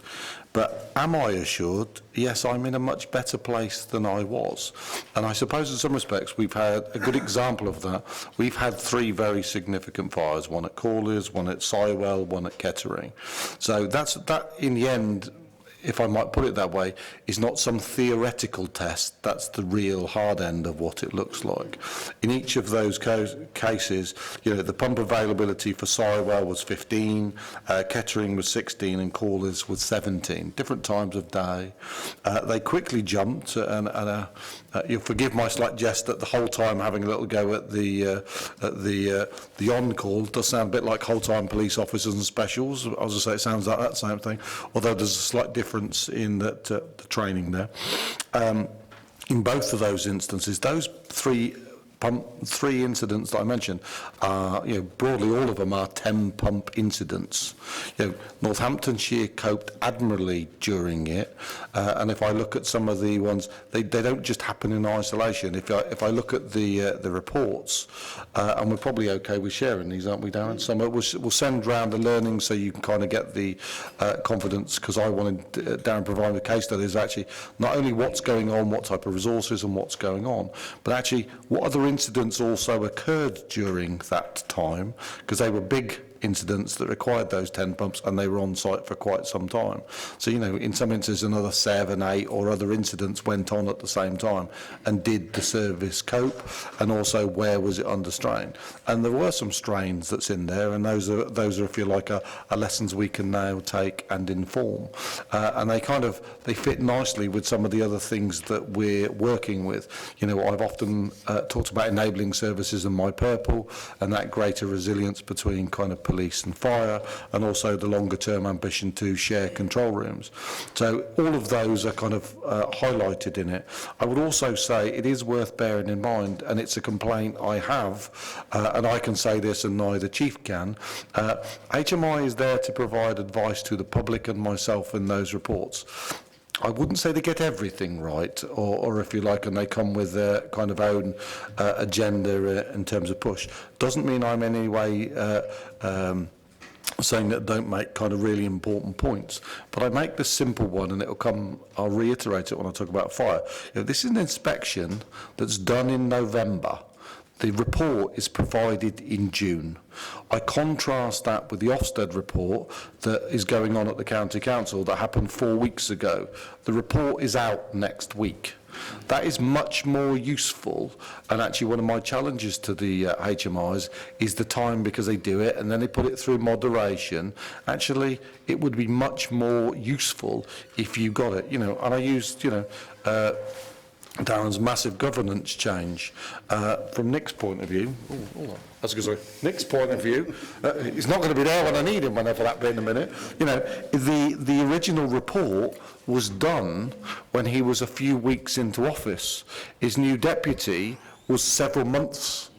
But am I assured? Yes, I'm in a much better place than I was. And I suppose in some respects we've had a good example of that. We've had 3 very significant fires, one at Corley's, one at Sywell, one at Kettering. So that in the end, if I might put it that way, is not some theoretical test. That's the real hard end of what it looks like. In each of those cases, the pump availability for Sywell was 15, Kettering was 16, and Corley's was 17. Different times of day. They quickly jumped, and you'll forgive my slight jest at the whole time having a little go at the on-call. It does sound a bit like whole-time police officers and specials. I was going to say it sounds like that same thing, although there's a slight difference in that the training there. In both of those instances, those 3 incidents that I mentioned, broadly all of them are 10 pump incidents. Northamptonshire coped admirably during it, and if I look at some of the ones, they don't just happen in isolation. If I look at the reports, and we're probably okay with sharing these, aren't we, Darren? We'll send round the learning so you can kind of get the confidence, because I wanted Darren provide the case studies actually not only what's going on, what type of resources and what's going on, but actually what other incidents also occurred during that time, because they were big incidents that required those 10 pumps, and they were on site for quite some time. So, you know, in some instances, another 7, 8 or other incidents went on at the same time, and did the service cope, and also where was it under strain? And there were some strains that's in there, and those are if you like, are lessons we can now take and inform. And they fit nicely with some of the other things that we're working with. You know, I've often talked about enabling services and My Purple, and that greater resilience between kind of police and fire, and also the longer term ambition to share control rooms. So all of those are kind of highlighted in it. I would also say it is worth bearing in mind, and it's a complaint I have, and I can say this and neither chief can, HMI is there to provide advice to the public and myself in those reports. I wouldn't say they get everything right, or if you like, and they come with their kind of own agenda in terms of push. Doesn't mean I'm in any way saying that don't make kind of really important points. But I make the simple one, and I'll reiterate it when I talk about fire. You know, this is an inspection that's done in November. The report is provided in June. I contrast that with the Ofsted report that is going on at the County Council that happened 4 weeks ago. The report is out next week. That is much more useful, and actually one of my challenges to the HMIs is the time, because they do it and then they put it through moderation. Actually, it would be much more useful if you got it, you know, and I used, you know, Darren's massive governance change. From Nick's point of view, Nick's point of view, he's not going to be there when I need him, whenever that be in a minute. You know, the original report was done when he was a few weeks into office. His new deputy was several months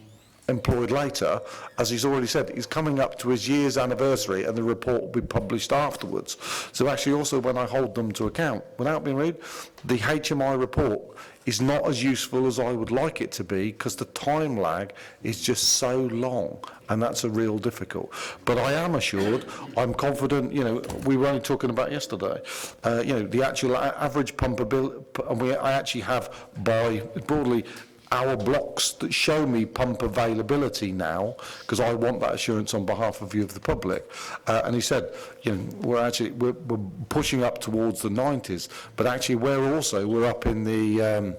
employed later. As he's already said, he's coming up to his year's anniversary, and the report will be published afterwards. So actually also, when I hold them to account, without being rude, the HMI report is not as useful as I would like it to be, because the time lag is just so long, and that's a real difficult. But I am assured, I'm confident, you know, we were only talking about yesterday, you know, the actual average pumpability, and I actually have by broadly our blocks that show me pump availability now, because I want that assurance on behalf of you of the public. And he said, you know, we're pushing up towards the 90s, but actually we're up in the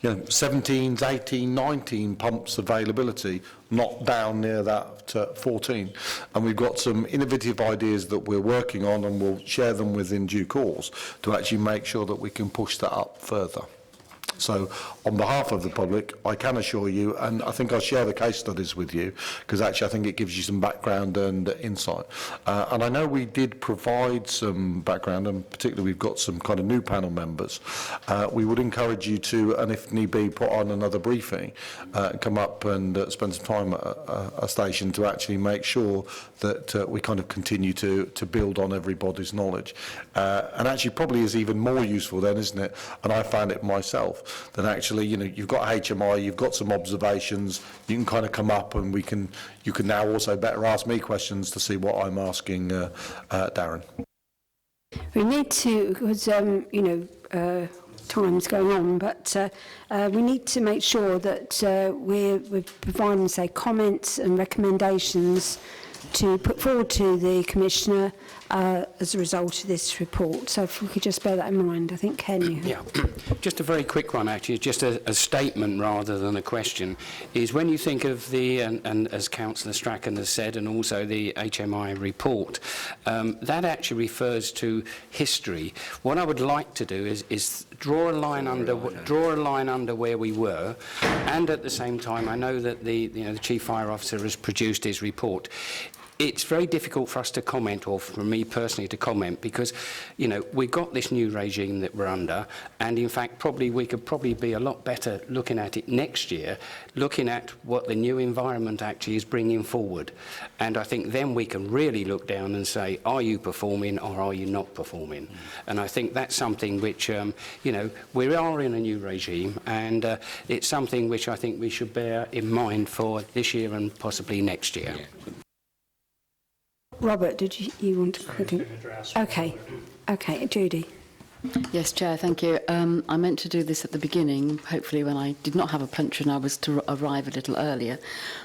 you know, 17s, 18, 19 pumps availability, not down near that 14. And we've got some innovative ideas that we're working on, and we'll share them within due course to actually make sure that we can push that up further. So on behalf of the public, I can assure you, and I think I'll share the case studies with you, because actually I think it gives you some background and insight. And I know we did provide some background, and particularly we've got some kind of new panel members. We would encourage you to, and if need be, put on another briefing, come up and spend some time at a station to actually make sure that we kind of continue to build on everybody's knowledge. And actually probably is even more useful then, isn't it? And I found it myself, then actually, you know, you've got HMI, you've got some observations, you can kind of come up, and you can now also better ask me questions to see what I'm asking Darren. We need to, because you know, time's going on, but we need to make sure that we're providing, say, comments and recommendations to put forward to the Commissioner as a result of this report. So if we could just bear that in mind. I think, Ken, you... Yeah, just a very quick one, actually, just a statement rather than a question, is when you think of the, and as Councillor Strachan has said, and also the HMI report, that actually refers to history. What I would like to do is draw a line under where we were, and at the same time, I know that the Chief Fire Officer has produced his report. It's very difficult for us to comment, or for me personally to comment, because, you know, we've got this new regime that we're under, and in fact we could probably be a lot better looking at it next year, looking at what the new environment actually is bringing forward. And I think then we can really look down and say, are you performing or are you not performing? And I think that's something which, you know, we are in a new regime, and it's something which I think we should bear in mind for this year and possibly next year. Yeah. Robert, did you want to... Okay, Judy. Yes, Chair, thank you. I meant to do this at the beginning, hopefully when I did not have a punch and I was to arrive a little earlier.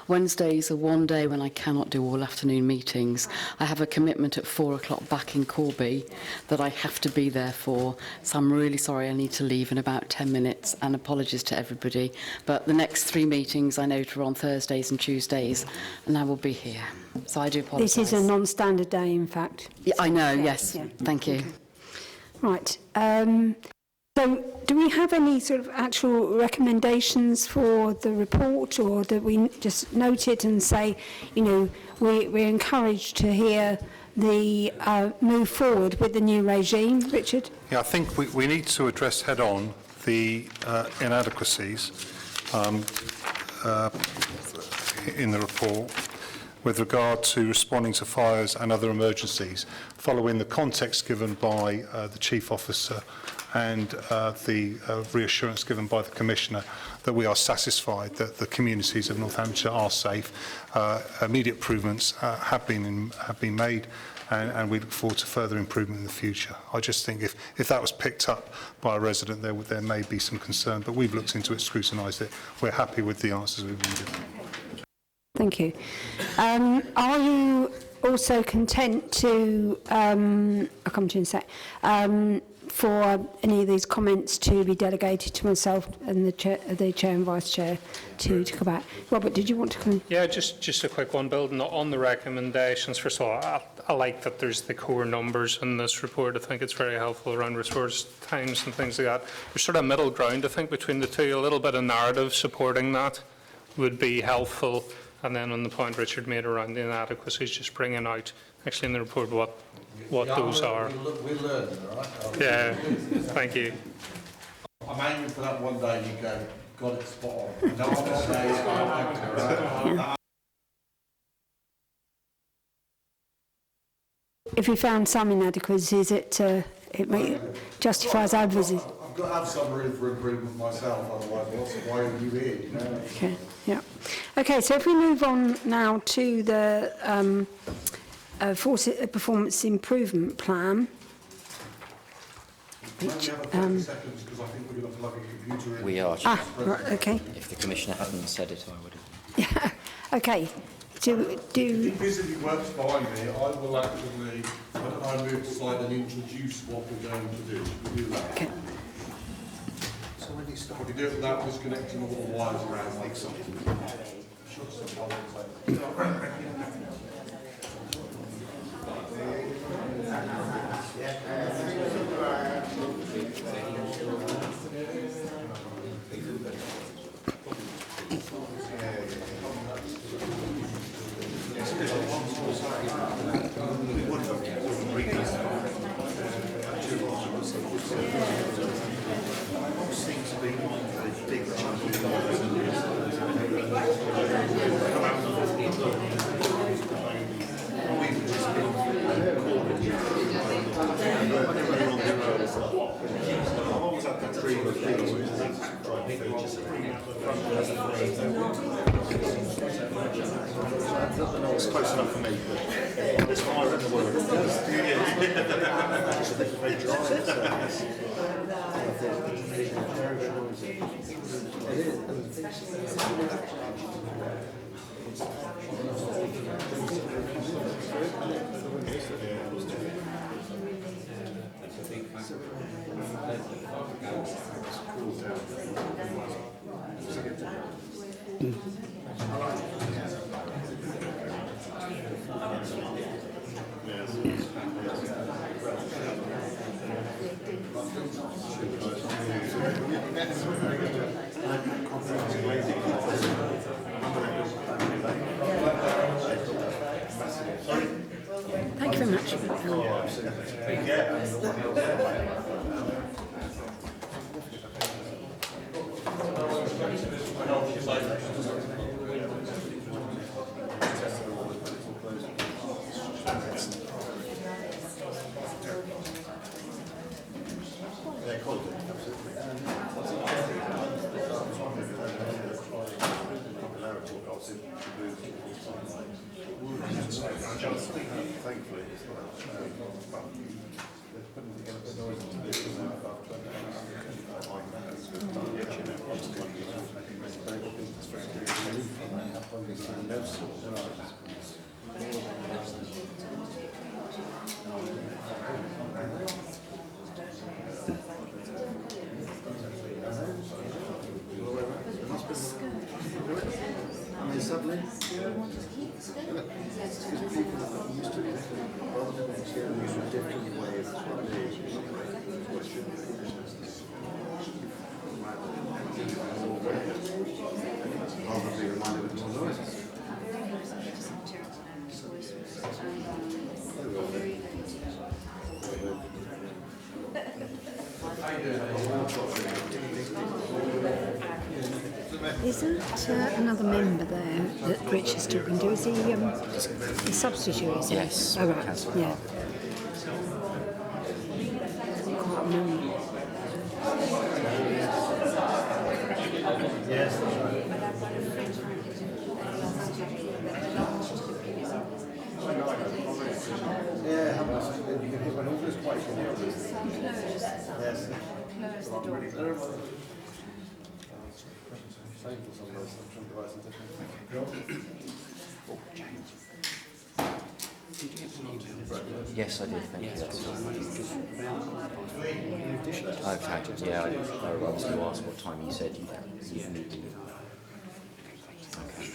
Wednesdays are one day when I cannot do all afternoon meetings. I have a commitment at 4 o'clock back in Corby that I have to be there for, so I'm really sorry I need to leave in about 10 minutes, and apologies to everybody. But the next 3 meetings I note are on Thursdays and Tuesdays, and I will be here. So I do apologise. This is a non-standard day, in fact. Yeah, I know, yes. Yeah. Thank you. Okay. Right. So do we have any sort of actual recommendations for the report, or that we just note it and say, you know, we're encouraged to hear the move forward with the new regime? Richard? Yeah, I think we need to address head-on the inadequacies in the report with regard to responding to fires and other emergencies, following the context given by the Chief Officer and the reassurance given by the Commissioner that we are satisfied that the communities of Northamptonshire are safe. Immediate improvements have been made, and we look forward to further improvement in the future. I just think if that was picked up by a resident, there may be some concern, but we've looked into it, scrutinised it. We're happy with the answers we've been given. Thank you. Are you also content to, I'll come to you in a sec, for any of these comments to be delegated to myself and the chair and vice chair to come back? Robert, did you want to come in? Yeah, just a quick one, building on the recommendations. First of all, I like that there's the core numbers in this report. I think it's very helpful around response times and things like that. There's sort of middle ground, I think, between the two. A little bit of narrative supporting that would be helpful. And then on the point Richard made around the inadequacies, just bringing out actually in the report what those are. We're learning, all right? Yeah, thank you. I'm aiming for that one day you go, got it spot on. No, I'm not saying I'm right? If you found some inadequacies, it justifies our visit. I've got to have some room for improvement myself, otherwise why are you here? You know? Okay, yeah. Okay, so if we move on now to the performance improvement plan. Which, we are. Right, okay. If the Commissioner hadn't said it, I would have. Yeah, okay. Because if it works fine here, I will actually, when I move to slide and introduce what we're going to do. We do that. Okay. So when you start, we do it without disconnecting all the wires around like something. It's close enough for me. There's fire in the world. Thank you very much. Thankfully, it's not. Isn't another member there that Rich is talking to? Is he the substitute? Is he? Yes. Oh, right. Yeah. I can't remember. Yes, that's right. Yeah, how much you can hit when all this quite you can hear this. Yes. Close the door. Yes, I did. Thank you. Okay. Yeah, I was going to ask what time you said you needed. Okay.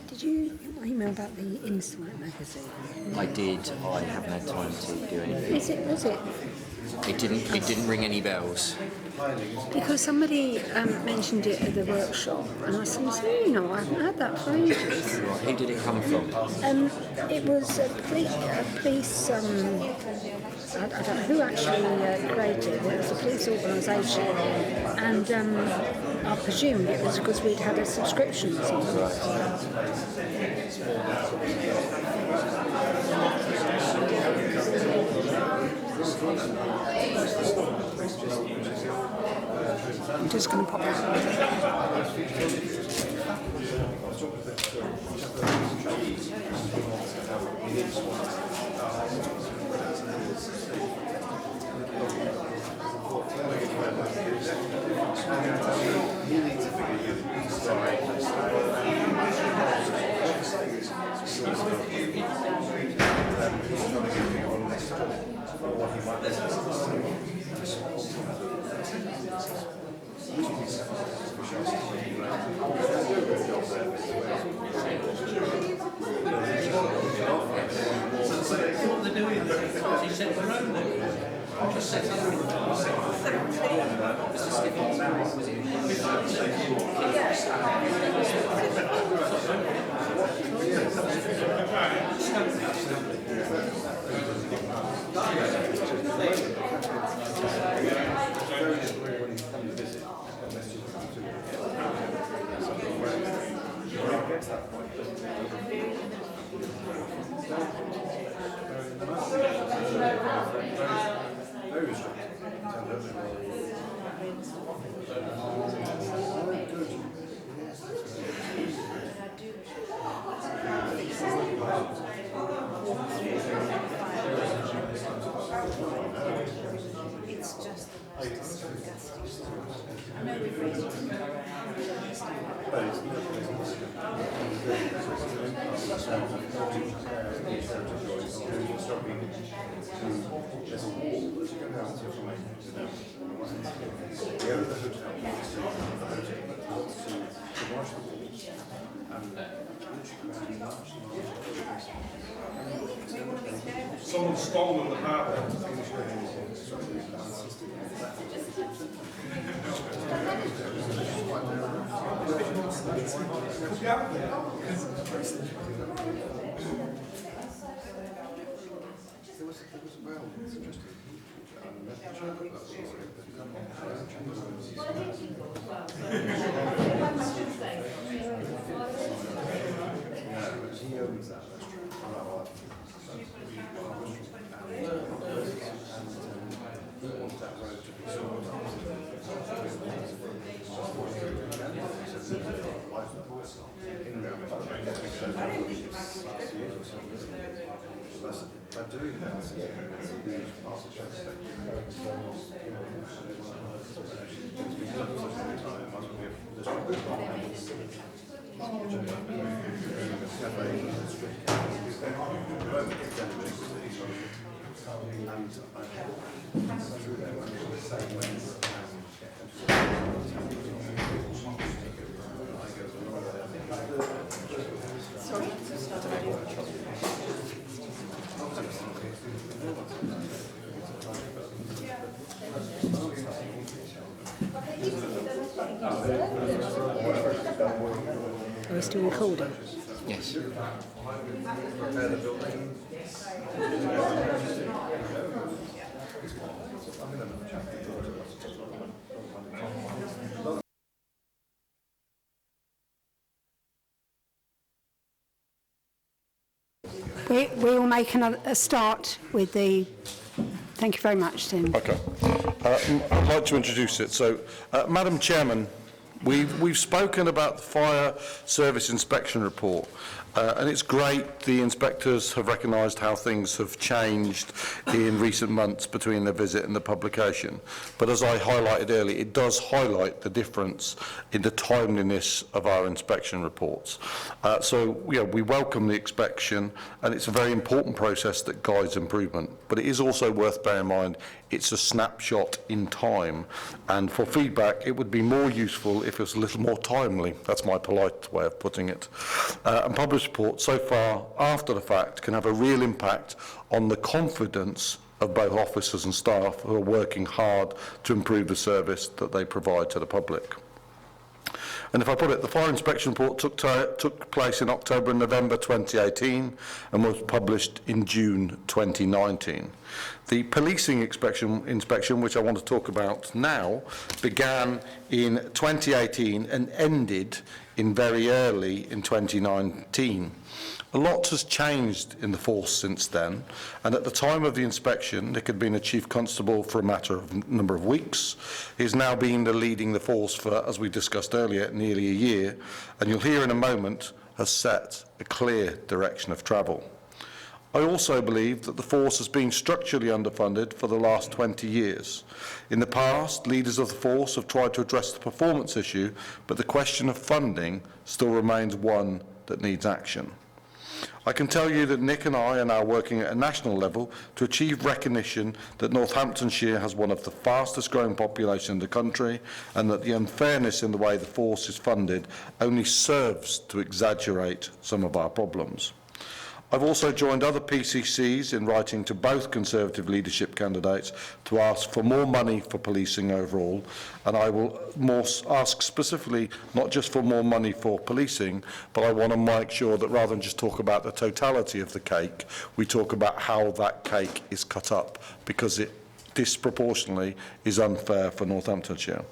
Did you email about the Insight magazine? I did. I haven't had time to do anything. Was it? It didn't ring any bells. Because somebody mentioned it at the workshop, and I said, I haven't had that for ages. Right. Who did it come from? It was a police. I don't know who actually created it. It was a police organisation, and I presumed it was because we'd had a subscription or something. I'm just going to pop out. Someone's stolen the power. Are we still recording? Yes. We will make a start with the... Thank you very much, Tim. Okay. I'd like to introduce it. So, Madam Chairman, we've spoken about the fire service inspection report, and it's great the inspectors have recognised how things have changed in recent months between the visit and the publication. But as I highlighted earlier, it does highlight the difference in the timeliness of our inspection reports. So, we welcome the inspection, and it's a very important process that guides improvement. But it is also worth bearing in mind it's a snapshot in time, and for feedback it would be more useful if it was a little more timely. That's my polite way of putting it. And published reports so far after the fact can have a real impact on the confidence of both officers and staff who are working hard to improve the service that they provide to the public. And if I put it, the fire inspection report took place in October and November 2018 and was published in June 2019. The policing inspection, which I want to talk about now, began in 2018 and ended in very early in 2019. A lot has changed in the force since then, and at the time of the inspection, Nick had been a chief constable for a number of weeks. He's now been leading the force for, as we discussed earlier, nearly a year, and you'll hear in a moment, has set a clear direction of travel. I also believe that the force has been structurally underfunded for the last 20 years. In the past, leaders of the force have tried to address the performance issue, but the question of funding still remains one that needs action. I can tell you that Nick and I are now working at a national level to achieve recognition that Northamptonshire has one of the fastest growing populations in the country, and that the unfairness in the way the force is funded only serves to exaggerate some of our problems. I've also joined other PCCs in writing to both Conservative leadership candidates to ask for more money for policing overall, and I will ask specifically not just for more money for policing, but I want to make sure that rather than just talk about the totality of the cake, we talk about how that cake is cut up, because it disproportionately is unfair for Northamptonshire.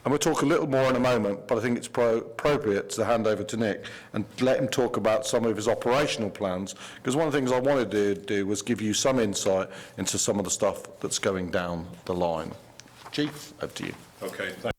And we'll talk a little more in a moment, but I think it's appropriate to hand over to Nick and let him talk about some of his operational plans, because one of the things I wanted to do was give you some insight into some of the stuff that's going down the line. Chief, over to you. Okay, thank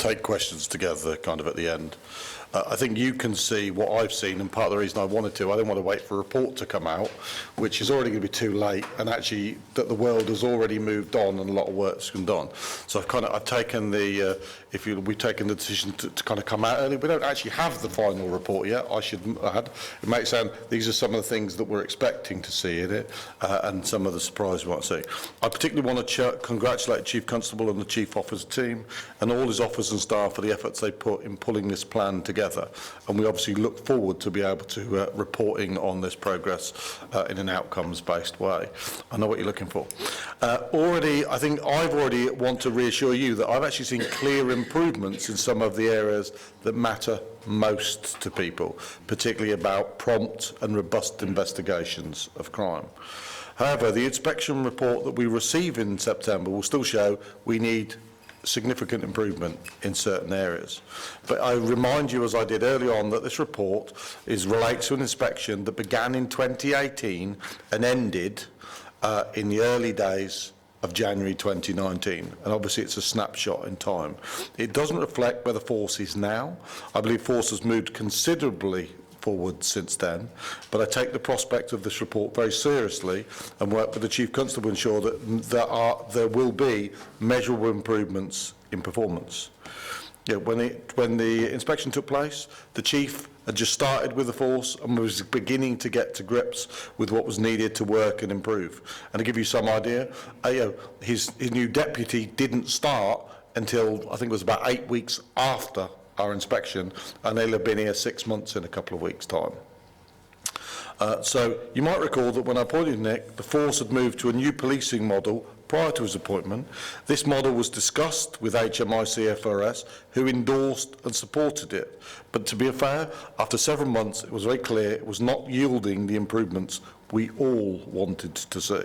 take questions together kind of at the end. I think you can see what I've seen, and part of the reason I wanted to, I didn't want to wait for a report to come out, which is already going to be too late, and actually that the world has already moved on and a lot of work's been done. So I've taken the, we've taken the decision to kind of come out early. We don't actually have the final report yet. I should add. It may sound these are some of the things that we're expecting to see in it, and some of the surprise we might see. I particularly want to congratulate the Chief Constable and the Chief Officer team and all his officers and staff for the efforts they put in pulling this plan together. And we obviously look forward to be able to reporting on this progress in an outcomes-based way. I know what you're looking for. I think I've already want to reassure you that I've actually seen clear improvements in some of the areas that matter most to people, particularly about prompt and robust investigations of crime. However, the inspection report that we receive in September will still show we need significant improvement in certain areas. But I remind you, as I did earlier on, that this report relates to an inspection that began in 2018 and ended in the early days of January 2019, and obviously it's a snapshot in time. It doesn't reflect where the force is now. I believe force has moved considerably forward since then, but I take the prospect of this report very seriously and work with the Chief Constable to ensure that there will be measurable improvements in performance. Yeah, when the inspection took place, the Chief had just started with the force and was beginning to get to grips with what was needed to work and improve. And to give you some idea, his new deputy didn't start until I think it was about 8 weeks after our inspection, and they'll have been here 6 months in a couple of weeks' time. So you might recall that when I appointed Nick, the force had moved to a new policing model prior to his appointment. This model was discussed with HMIC-FRS, who endorsed and supported it. But to be fair, after several months, it was very clear it was not yielding the improvements we all wanted to see.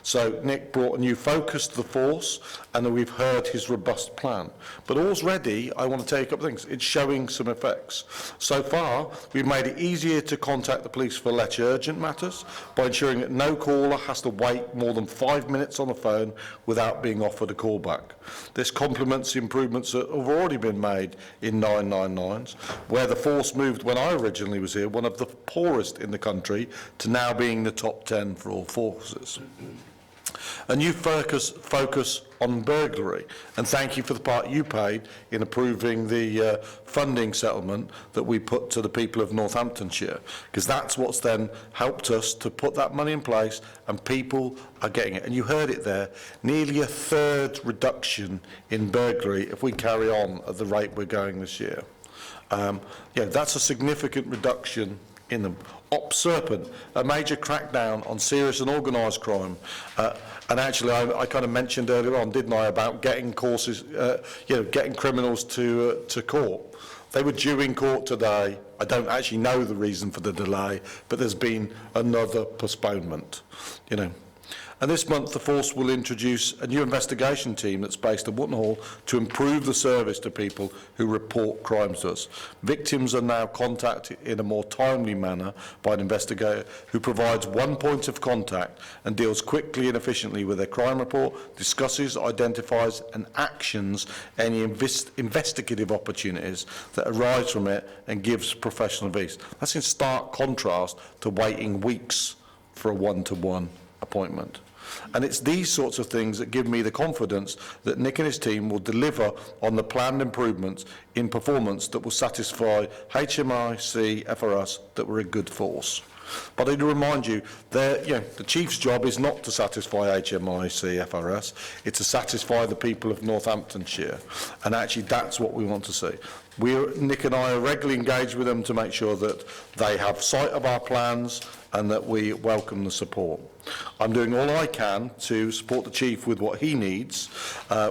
So Nick brought a new focus to the force, and we've heard his robust plan. But already, I want to take up things. It's showing some effects. So far, we've made it easier to contact the police for less urgent matters by ensuring that no caller has to wait more than 5 minutes on the phone without being offered a call back. This complements the improvements that have already been made in 999s, where the force moved, when I originally was here, one of the poorest in the country, to now being the top 10 for all forces. A new focus on burglary, and thank you for the part you played in approving the funding settlement that we put to the people of Northamptonshire, because that's what's then helped us to put that money in place, and people are getting it. And you heard it there, nearly a third reduction in burglary if we carry on at the rate we're going this year. That's a significant reduction in them. Op Serpent, a major crackdown on serious and organised crime. And actually, I kind of mentioned earlier on, didn't I, about getting getting criminals to court. They were due in court today. I don't actually know the reason for the delay, but there's been another postponement. And this month, the force will introduce a new investigation team that's based at Wootton Hall to improve the service to people who report crimes to us. Victims are now contacted in a more timely manner by an investigator who provides one point of contact and deals quickly and efficiently with their crime report, discusses, identifies and actions any investigative opportunities that arise from it, and gives professional advice. That's in stark contrast to waiting weeks for a one-to-one appointment. And it's these sorts of things that give me the confidence that Nick and his team will deliver on the planned improvements in performance that will satisfy HMIC, FRS, that we're a good force. But I do remind you, the Chief's job is not to satisfy HMIC, FRS, it's to satisfy the people of Northamptonshire. And actually, that's what we want to see. Nick and I are regularly engaged with them to make sure that they have sight of our plans and that we welcome the support. I'm doing all I can to support the Chief with what he needs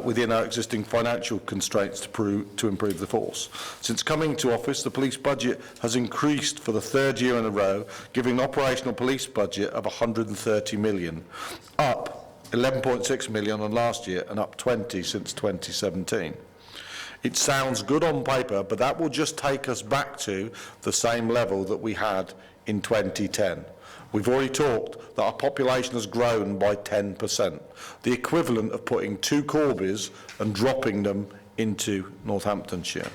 within our existing financial constraints to improve the force. Since coming to office, the police budget has increased for the third year in a row, giving an operational police budget of 130 million, up 11.6 million on last year and up 20 since 2017. It sounds good on paper, but that will just take us back to the same level that we had in 2010. We've already talked that our population has grown by 10%, the equivalent of putting 2 Corbies and dropping them into Northamptonshire.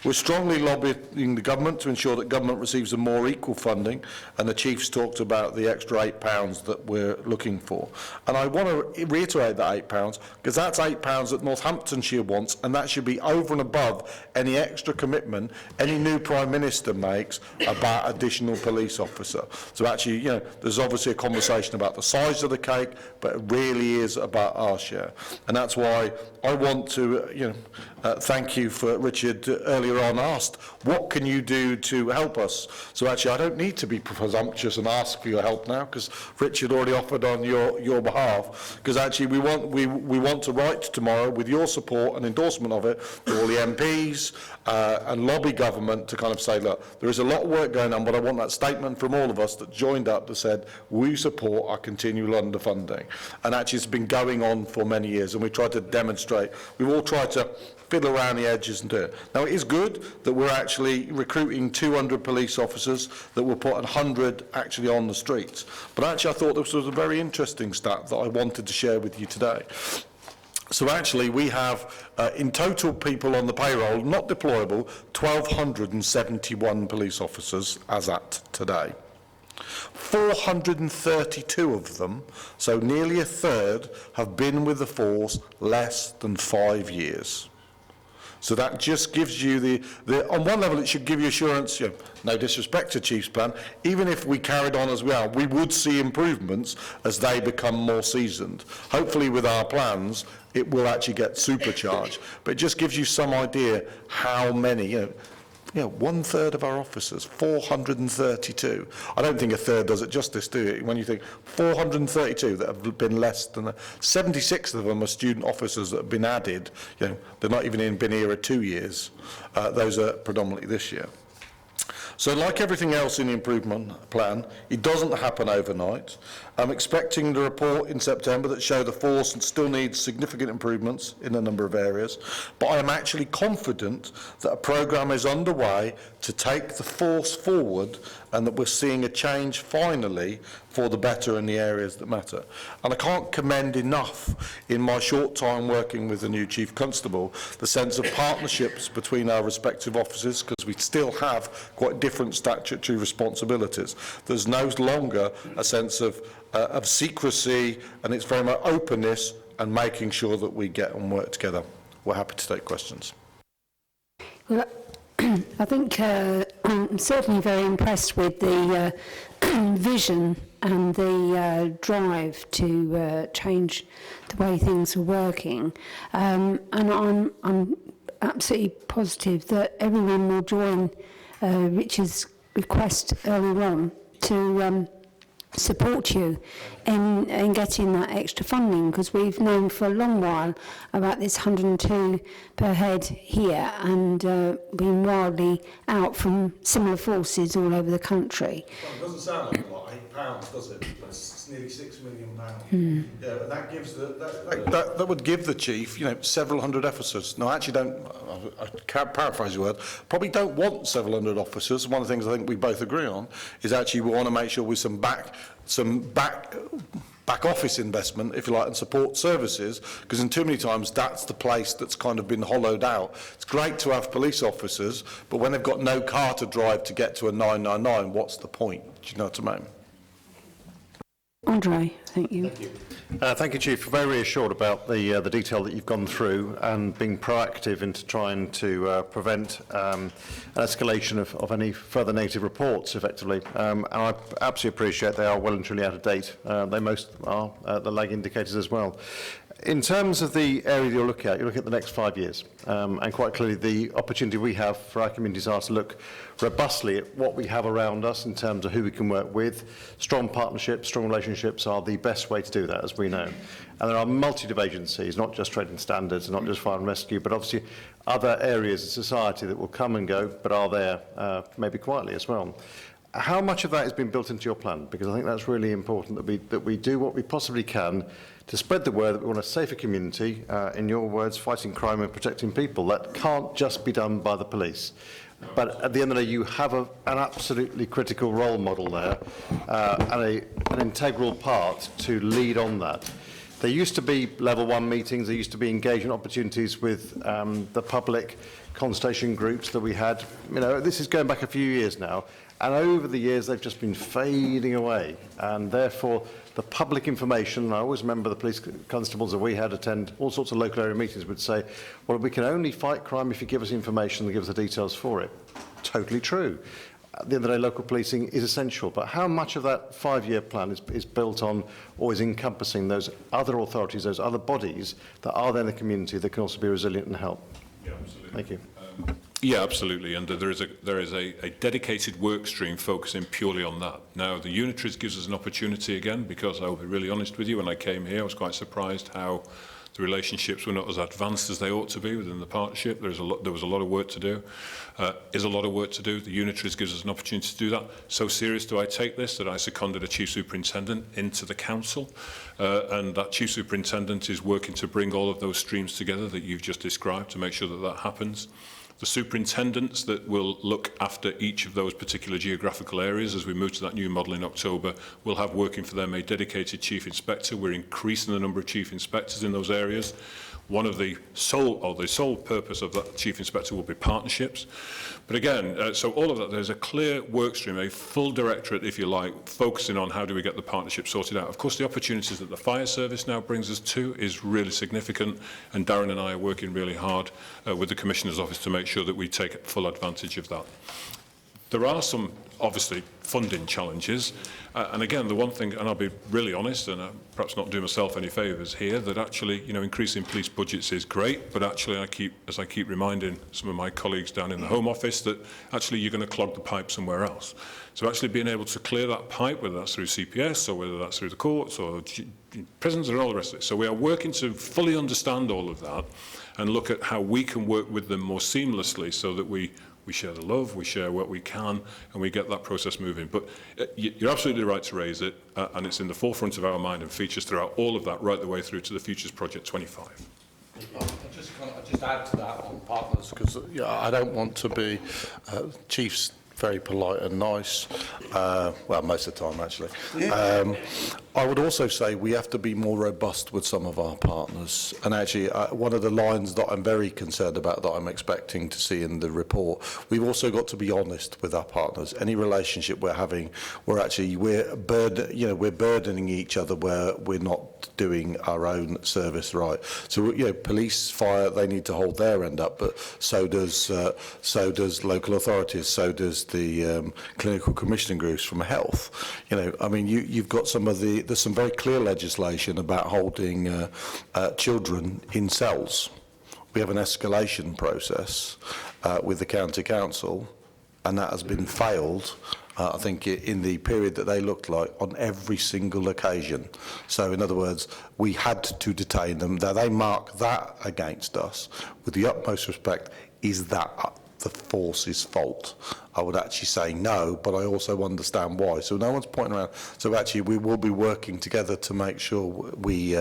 We're strongly lobbying the government to ensure that government receives a more equal funding, and the Chief's talked about the extra £8 that we're looking for. And I want to reiterate that £8, because that's £8 that Northamptonshire wants, and that should be over and above any extra commitment any new Prime Minister makes about additional police officer. So actually, you know, there's obviously a conversation about the size of the cake, but it really is about our share. And that's why I want to, thank you for Richard earlier on asked, what can you do to help us? So actually, I don't need to be presumptuous and ask for your help now, because Richard already offered on your behalf. Because actually, we want to write tomorrow with your support and endorsement of it to all the MPs and lobby government to kind of say, look, there is a lot of work going on, but I want that statement from all of us that joined up that said we support our continual underfunding. And actually, it's been going on for many years, and we tried to demonstrate. We've all tried to fiddle around the edges and do it. Now, it is good that we're actually recruiting 200 police officers, that we'll put 100 actually on the streets. But actually, I thought this was a very interesting stat that I wanted to share with you today. So actually, we have, in total people on the payroll, not deployable, 1,271 police officers as at today. 432 of them, so nearly a third, have been with the force less than 5 years. So that just gives you on one level, it should give you assurance, no disrespect to Chief's plan, even if we carried on as we are, we would see improvements as they become more seasoned. Hopefully with our plans, it will actually get supercharged. But it just gives you some idea how many, one third of our officers, 432. I don't think a third does it justice, do you? When you think 432 that have been less than 76 of them are student officers that have been added. They're not even been here 2 years. Those are predominantly this year. So like everything else in the improvement plan, it doesn't happen overnight. I'm expecting the report in September that show the force still needs significant improvements in a number of areas, but I am actually confident that a programme is underway to take the force forward and that we're seeing a change finally for the better in the areas that matter. And I can't commend enough in my short time working with the new Chief Constable the sense of partnerships between our respective offices, because we still have quite different statutory responsibilities. There's no longer a sense of secrecy, and it's very much openness and making sure that we get and work together. We're happy to take questions. Well, I think I'm certainly very impressed with the vision and the drive to change the way things are working, and I'm absolutely positive that everyone will join Richard's request earlier on to support you in getting that extra funding, because we've known for a long while about this 102 per head here and been wildly out from similar forces all over the country. Well, it doesn't sound like a lot, £8, does it? It's nearly £6 million. Yeah, and that gives that would give the chief, several hundred officers. No, I actually I can't paraphrase your word. Probably don't want several hundred officers. One of the things I think we both agree on is actually we want to make sure with some back office investment, if you like, and support services, because in too many times that's the place that's kind of been hollowed out. It's great to have police officers, but when they've got no car to drive to get to a 999, what's the point? Do you know what I mean? Andre, thank you. Thank you. Thank you, Chief. Very reassured about the detail that you've gone through and being proactive into trying to prevent an escalation of any further negative reports, effectively. And I absolutely appreciate they are well and truly out of date. They most are, the lag indicators as well. In terms of the area you're looking at the next 5 years, and quite clearly the opportunity we have for our communities are to look robustly at what we have around us in terms of who we can work with. Strong partnerships, strong relationships are the best way to do that, as we know. And there are a multitude of agencies, not just trading standards, not just fire and rescue, but obviously other areas of society that will come and go, but are there maybe quietly as well. How much of that has been built into your plan? Because I think that's really important that we do what we possibly can to spread the word that we want a safer community, in your words, fighting crime and protecting people. That can't just be done by the police. But at the end of the day, you have an absolutely critical role model there, and an integral part to lead on that. There used to be level 1 meetings, there used to be engagement opportunities with the public consultation groups that we had. You know, this is going back a few years now, and over the years they've just been fading away, and therefore the public information, I always remember the police constables that we had attend all sorts of local area meetings would say, well, we can only fight crime if you give us information and give us the details for it. Totally true. At the end of the day, local policing is essential, but how much of that 5-year plan is built on or is encompassing those other authorities, those other bodies that are there in the community that can also be resilient and help? Yeah, absolutely. Thank you. Yeah, absolutely, and there is a dedicated work stream focusing purely on that. Now, the unitaries gives us an opportunity again, because I'll be really honest with you, when I came here, I was quite surprised how the relationships were not as advanced as they ought to be within the partnership. There was a lot of work to do. Is a lot of work to do. The unitaries gives us an opportunity to do that. So serious do I take this that I seconded a chief superintendent into the council, and that chief superintendent is working to bring all of those streams together that you've just described to make sure that that happens. The superintendents that will look after each of those particular geographical areas as we move to that new model in October will have working for them a dedicated chief inspector. We're increasing the number of chief inspectors in those areas. One of the sole purpose of that chief inspector will be partnerships. But again, so all of that, there's a clear work stream, a full directorate, if you like, focusing on how do we get the partnership sorted out. Of course, the opportunities that the fire service now brings us to is really significant, and Darren and I are working really hard with the Commissioner's Office to make sure that we take full advantage of that. There are some, obviously, funding challenges. And again, the one thing, and I'll be really honest, and perhaps not do myself any favours here, that actually, you know, increasing police budgets is great, but actually as I keep reminding some of my colleagues down in the Home Office, that actually you're going to clog the pipe somewhere else. So actually being able to clear that pipe, whether that's through CPS or whether that's through the courts or prisons and all the rest of it. So we are working to fully understand all of that and look at how we can work with them more seamlessly so that we share the love, we share what we can, and we get that process moving. But you're absolutely right to raise it, and it's in the forefront of our mind and features throughout all of that, right the way through to the Futures Project 25. I'll just add to that on partners, because I don't want to be chiefs very polite and nice, well, most of the time, actually. I would also say we have to be more robust with some of our partners. And actually, one of the lines that I'm very concerned about, that I'm expecting to see in the report, we've also got to be honest with our partners. Any relationship we're having, we're burdening each other where we're not doing our own service right. So, you know, police, fire, they need to hold their end up, but so does local authorities, so does the clinical commissioning groups from health. You know, I mean, you've got there's some very clear legislation about holding children in cells. We have an escalation process with the county council, and that has been failed, I think, in the period that they looked like on every single occasion. So, in other words, we had to detain them. Now, they mark that against us. With the utmost respect, is that the force's fault? I would actually say no, but I also understand why. So no one's pointing around. So actually, we will be working together to make sure we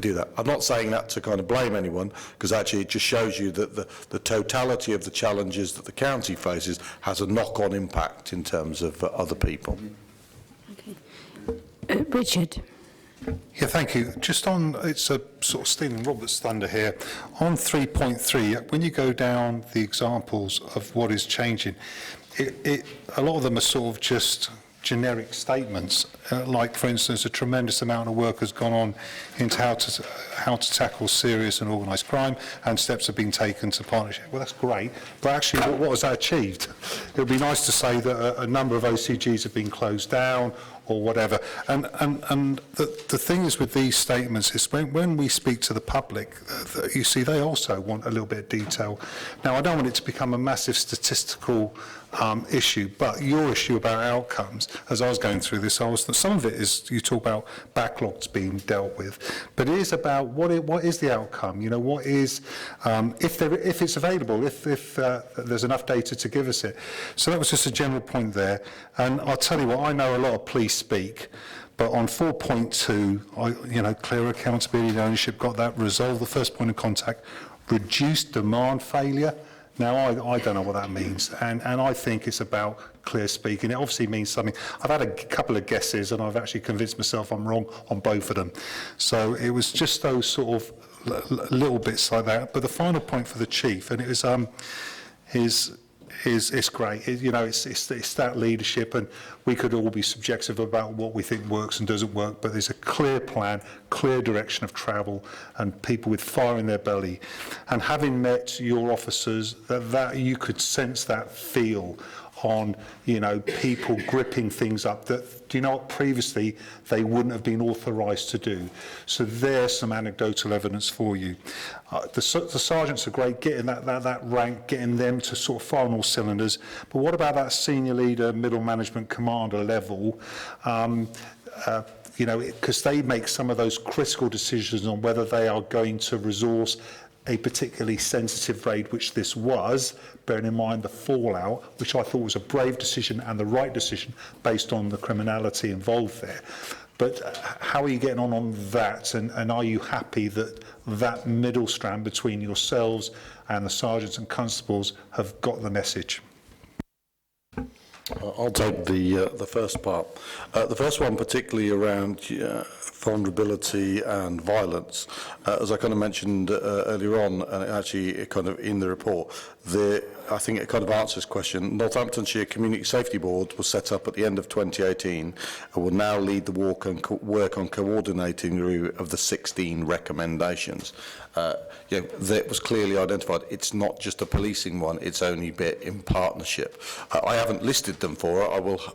do that. I'm not saying that to kind of blame anyone, because actually it just shows you that the totality of the challenges that the county faces has a knock-on impact in terms of other people. Okay. Richard. Yeah, thank you. Just on, it's a sort of stealing Robert's thunder here. On 3.3, when you go down the examples of what is changing, a lot of them are sort of just generic statements. Like, for instance, a tremendous amount of work has gone on into how to tackle serious and organised crime, and steps have been taken to partnership. Well, that's great, but actually, what has that achieved? It would be nice to say that a number of OCGs have been closed down, or whatever. And the thing is with these statements is when we speak to the public, you see, they also want a little bit of detail. Now, I don't want it to become a massive statistical issue, but your issue about outcomes, as I was going through this, some of it is, you talk about backlogs being dealt with, but it is about what is the outcome, you know, what is, if it's available, if there's enough data to give us it. So that was just a general point there. And I'll tell you what, I know a lot of police speak, but on 4.2, clear accountability and ownership, got that, resolve the first point of contact, reduce demand failure. Now, I don't know what that means, and I think it's about clear speaking. It obviously means something. I've had a couple of guesses, and I've actually convinced myself I'm wrong on both of them. So it was just those sort of little bits like that. But the final point for the chief, and it was it's great. It's that leadership, and we could all be subjective about what we think works and doesn't work, but there's a clear plan, clear direction of travel, and people with fire in their belly. And having met your officers, that you could sense that feel on, people gripping things up that, previously they wouldn't have been authorised to do. So there's some anecdotal evidence for you. The sergeants are great, getting that rank, getting them to sort of fire on all cylinders. But what about that senior leader, middle management commander level? Because they make some of those critical decisions on whether they are going to resource a particularly sensitive raid, which this was, bearing in mind the fallout, which I thought was a brave decision and the right decision based on the criminality involved there. But how are you getting on that, and are you happy that that middle strand between yourselves and the sergeants and constables have got the message? I'll take the first part. The first one particularly around vulnerability and violence. As I kind of mentioned earlier on, and actually kind of in the report, I think it kind of answers this question. Northamptonshire Community Safety Board was set up at the end of 2018 and will now lead the work on coordinating the review of the 16 recommendations. That was clearly identified. It's not just a policing one, it's only bit in partnership. I haven't listed them for it.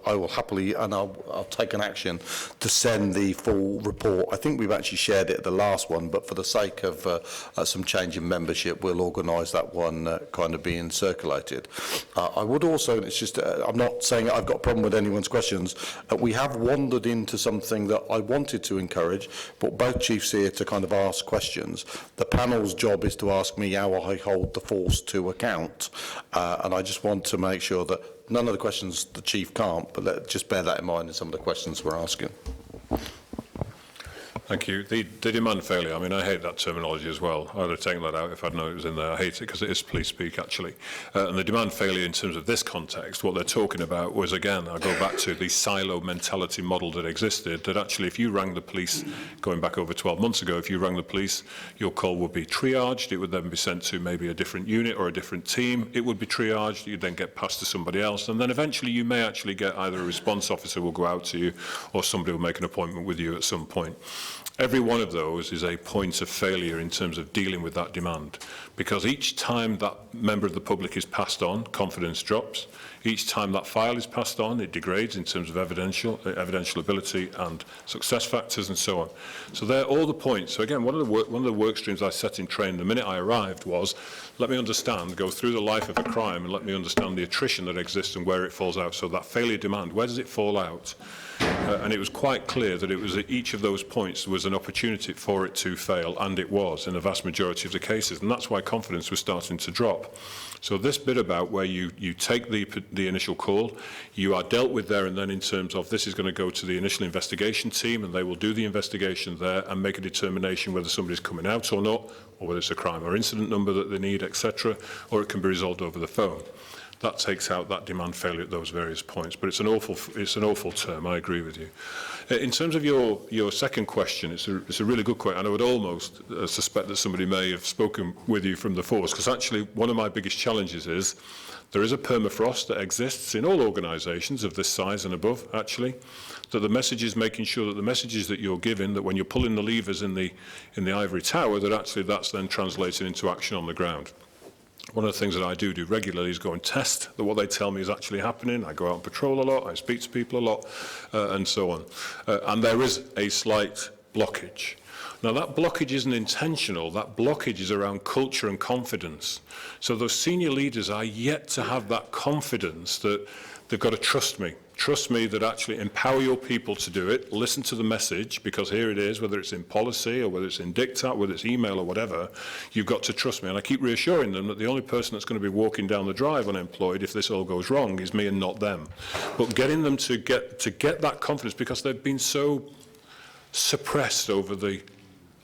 I will happily, and I'll take an action to send the full report. I think we've actually shared it at the last one, but for the sake of some change in membership, we'll organise that one kind of being circulated. I would also, and it's just, I'm not saying I've got a problem with anyone's questions, we have wandered into something that I wanted to encourage, but both chiefs here to kind of ask questions. The panel's job is to ask me how I hold the force to account, and I just want to make sure that none of the questions the chief can't, but just bear that in mind in some of the questions we're asking. Thank you. The demand failure, I mean, I hate that terminology as well. I would have taken that out if I'd known it was in there. I hate it because it is police speak, actually. And the demand failure in terms of this context, what they're talking about was, again, I'll go back to the silo mentality model that existed, that actually if you rang the police, going back over 12 months ago, if you rang the police, your call would be triaged. It would then be sent to maybe a different unit or a different team. It would be triaged. You'd then get passed to somebody else. And then eventually you may actually get either a response officer will go out to you or somebody will make an appointment with you at some point. Every one of those is a point of failure in terms of dealing with that demand, because each time that member of the public is passed on, confidence drops. Each time that file is passed on, it degrades in terms of evidential ability and success factors and so on. So they're all the points. So again, one of the work streams I set in training the minute I arrived was, let me understand, go through the life of a crime and let me understand the attrition that exists and where it falls out. So that failure demand, where does it fall out? And it was quite clear that it was at each of those points there was an opportunity for it to fail, and it was in the vast majority of the cases, and that's why confidence was starting to drop. So this bit about where you take the initial call, you are dealt with there and then in terms of this is going to go to the initial investigation team and they will do the investigation there and make a determination whether somebody's coming out or not, or whether it's a crime or incident number that they need, etc., or it can be resolved over the phone. That takes out that demand failure at those various points. But it's an awful term, I agree with you. In terms of your second question, it's a really good question, and I would almost suspect that somebody may have spoken with you from the force, because actually one of my biggest challenges is there is a permafrost that exists in all organisations of this size and above, actually, that the message is making sure that the messages that you're giving, that when you're pulling the levers in the ivory tower, that actually that's then translated into action on the ground. One of the things that I do regularly is go and test that what they tell me is actually happening. I go out and patrol a lot, I speak to people a lot, and so on. And there is a slight blockage. Now, that blockage isn't intentional. That blockage is around culture and confidence. So those senior leaders are yet to have that confidence that they've got to trust me. Trust me that actually empower your people to do it. Listen to the message, because here it is, whether it's in policy or whether it's in diktat, whether it's email or whatever, you've got to trust me. And I keep reassuring them that the only person that's going to be walking down the drive unemployed if this all goes wrong is me and not them. But getting them to get that confidence, because they've been so suppressed over the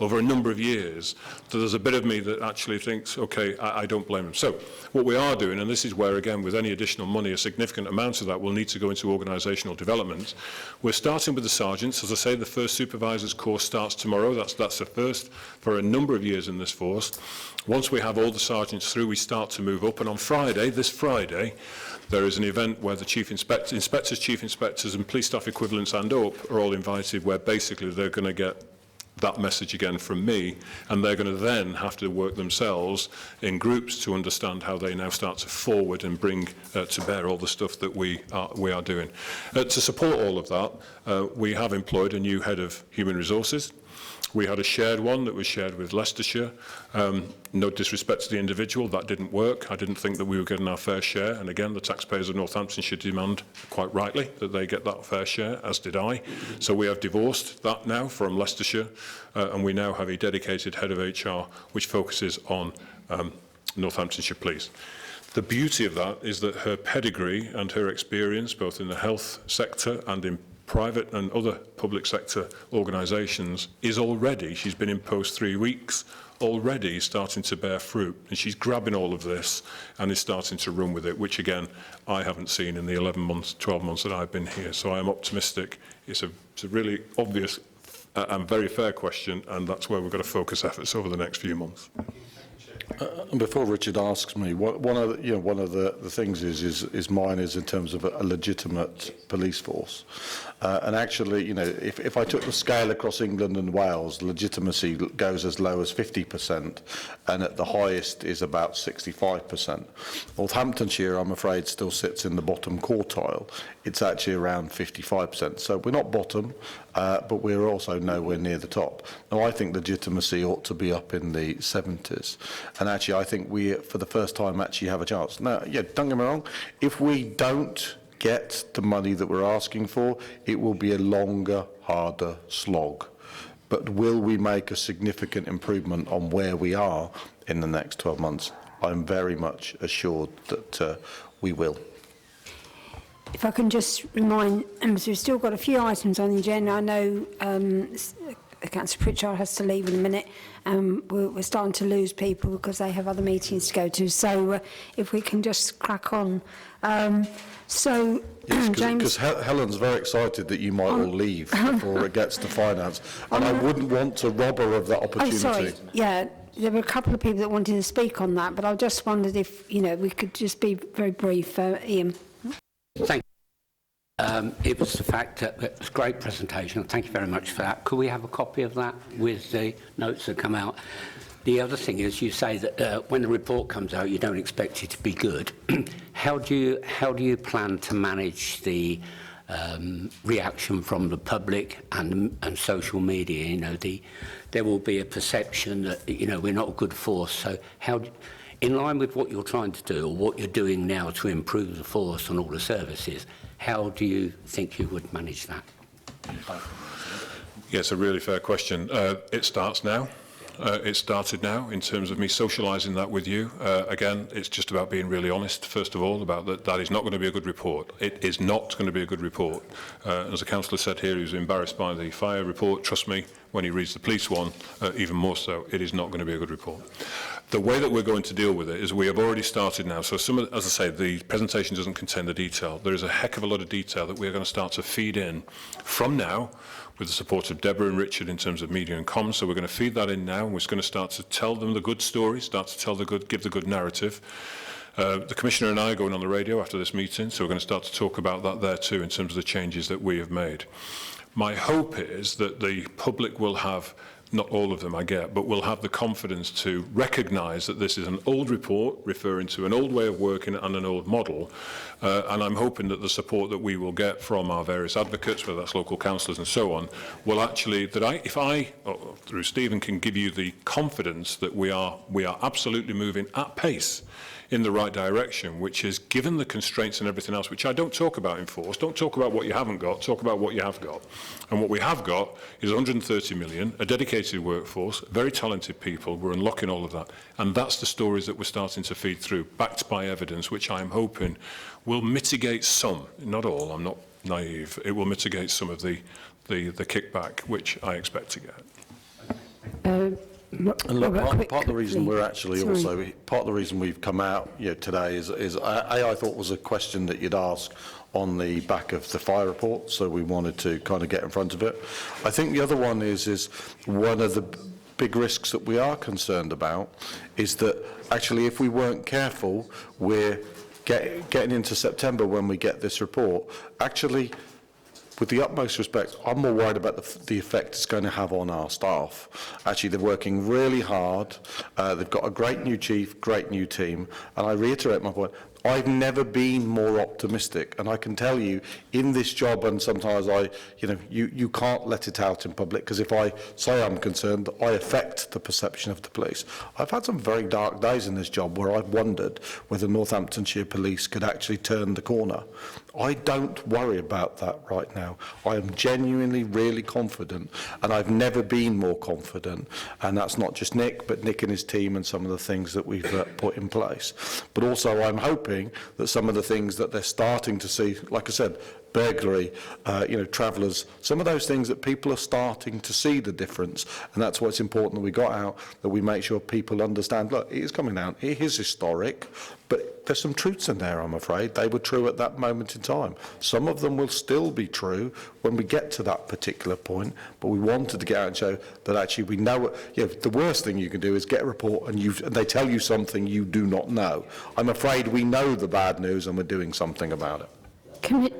over a number of years, that there's a bit of me that actually thinks, okay, I don't blame them. So what we are doing, and this is where, again, with any additional money, a significant amount of that will need to go into organisational development. We're starting with the sergeants. As I say, the first supervisors course starts tomorrow. That's the first for a number of years in this force. Once we have all the sergeants through, we start to move up. And on Friday, this Friday, there is an event where the chief inspectors, chief inspectors and police staff equivalents and up are all invited, where basically they're going to get that message again from me, and they're going to then have to work themselves in groups to understand how they now start to forward and bring to bear all the stuff that we are doing. To support all of that, we have employed a new head of human resources. We had a shared one that was shared with Leicestershire. No disrespect to the individual, that didn't work. I didn't think that we were getting our fair share. And again, the taxpayers of Northamptonshire demand, quite rightly, that they get that fair share, as did I. So we have divorced that now from Leicestershire, and we now have a dedicated head of HR which focuses on Northamptonshire Police. The beauty of that is that her pedigree and her experience, both in the health sector and in private and other public sector organisations, is already, she's been in post 3 weeks, already starting to bear fruit. And she's grabbing all of this and is starting to run with it, which again, I haven't seen in the 11 months, 12 months that I've been here. So I am optimistic. It's a really obvious and very fair question, and that's where we've got to focus efforts over the next few months. And before Richard asks me, one of the things is mine is in terms of a legitimate police force. And actually, if I took the scale across England and Wales, legitimacy goes as low as 50%, and at the highest is about 65%. Northamptonshire, I'm afraid, still sits in the bottom quartile. It's actually around 55%. So we're not bottom, but we're also nowhere near the top. Now, I think legitimacy ought to be up in the 70s. And actually, I think we, for the first time, actually have a chance. Now, yeah, don't get me wrong, if we don't get the money that we're asking for, it will be a longer, harder slog. But will we make a significant improvement on where we are in the next 12 months? I'm very much assured that we will. If I can just remind members, we've still got a few items on the agenda. I know Councillor Pritchard has to leave in a minute. We're starting to lose people because they have other meetings to go to. So if we can just crack on. Yes, James, because Helen's very excited that you might all leave before it gets to finance, and I wouldn't want to rob her of that opportunity. Oh, sorry. Yeah, there were a couple of people that wanted to speak on that, but I just wondered if we could just be very brief. Ian. Thank you. It was the fact that it was a great presentation. Thank you very much for that. Could we have a copy of that with the notes that come out? The other thing is, you say that when the report comes out, you don't expect it to be good. How do you plan to manage the reaction from the public and social media? There will be a perception that we're not a good force. So how, in line with what you're trying to do or what you're doing now to improve the force and all the services, how do you think you would manage that? Yes, a really fair question. It starts now. It started now in terms of me socialising that with you. Again, it's just about being really honest, first of all, about that is not going to be a good report. It is not going to be a good report. As a councillor said here, he was embarrassed by the fire report. Trust me, when he reads the police one, even more so, it is not going to be a good report. The way that we're going to deal with it is we have already started now. So as I say, the presentation doesn't contain the detail. There is a heck of a lot of detail that we're going to start to feed in from now, with the support of Deborah and Richard in terms of media and comms. So we're going to feed that in now, and we're going to start to tell them the good story, start to tell give the good narrative. The Commissioner and I are going on the radio after this meeting, so we're going to start to talk about that there too in terms of the changes that we have made. My hope is that the public will have, not all of them I get, but will have the confidence to recognise that this is an old report referring to an old way of working and an old model. And I'm hoping that the support that we will get from our various advocates, whether that's local councillors and so on, will actually, if I, through Stephen, can give you the confidence that we are absolutely moving at pace in the right direction, which is, given the constraints and everything else, which I don't talk about in force, don't talk about what you haven't got, talk about what you have got. And what we have got is 130 million, a dedicated workforce, very talented people. We're unlocking all of that. And that's the stories that we're starting to feed through, backed by evidence, which I'm hoping will mitigate some, not all, I'm not naive, it will mitigate some of the kickback, which I expect to get. And look, part of the reason we're actually Sorry. part of the reason we've come out today is I thought was a question that you'd ask on the back of the fire report, so we wanted to kind of get in front of it. I think the other one is one of the big risks that we are concerned about is that actually if we weren't careful, we're getting into September when we get this report, actually, with the utmost respect, I'm more worried about the effect it's going to have on our staff. Actually, they're working really hard. They've got a great new chief, great new team. And I reiterate my point, I've never been more optimistic. And I can tell you, in this job, and sometimes you can't let it out in public, because if I say I'm concerned, I affect the perception of the police. I've had some very dark days in this job where I've wondered whether Northamptonshire police could actually turn the corner. I don't worry about that right now. I am genuinely really confident, and I've never been more confident. And that's not just Nick, but Nick and his team and some of the things that we've put in place. But also I'm hoping that some of the things that they're starting to see, like I said, burglary, travellers, some of those things that people are starting to see the difference. And that's why it's important that we got out, that we make sure people understand, look, it is coming down, it is historic, but there's some truths in there, I'm afraid. They were true at that moment in time. Some of them will still be true when we get to that particular point, but we wanted to get out and show that actually we know, the worst thing you can do is get a report and they tell you something you do not know. I'm afraid we know the bad news and we're doing something about it.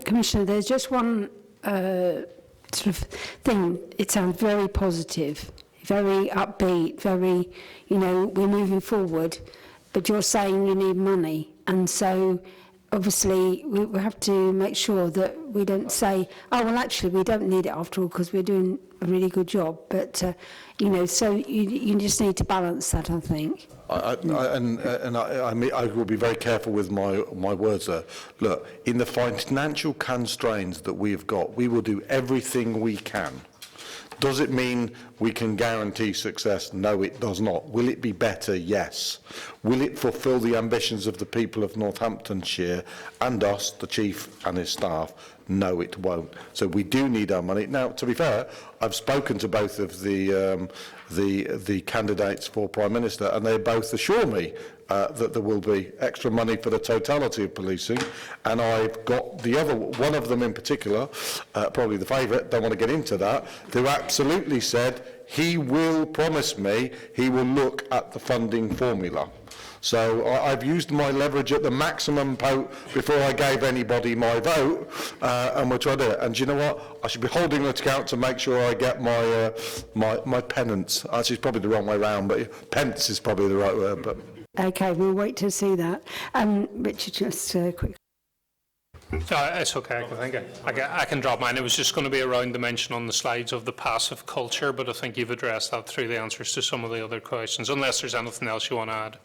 Commissioner, there's just one sort of thing. It sounds very positive, very upbeat, very, we're moving forward, but you're saying you need money. And so, obviously, we have to make sure that we don't say, oh, well, actually, we don't need it after all because we're doing a really good job. But, so you just need to balance that, I think. I will be very careful with my words there. Look, in the financial constraints that we have got, we will do everything we can. Does it mean we can guarantee success? No, it does not. Will it be better? Yes. Will it fulfil the ambitions of the people of Northamptonshire and us, the chief and his staff? No, it won't. So we do need our money. Now, to be fair, I've spoken to both of the candidates for Prime Minister, and they both assure me that there will be extra money for the totality of policing. And I've got the other, one of them in particular, probably the favourite, don't want to get into that, who absolutely said he will promise me he will look at the funding formula. So I've used my leverage at the maximum before I gave anybody my vote, and we're trying to do it. And do you know what? I should be holding it account to make sure I get my my penance. Actually, it's probably the wrong way round, but pence is probably the right word. But okay, we'll wait to see that. Richard, just quick. It's okay, I can drop mine. It was just going to be around the mention on the slides of the passive culture, but I think you've addressed that through the answers to some of the other questions, unless there's anything else you want to add.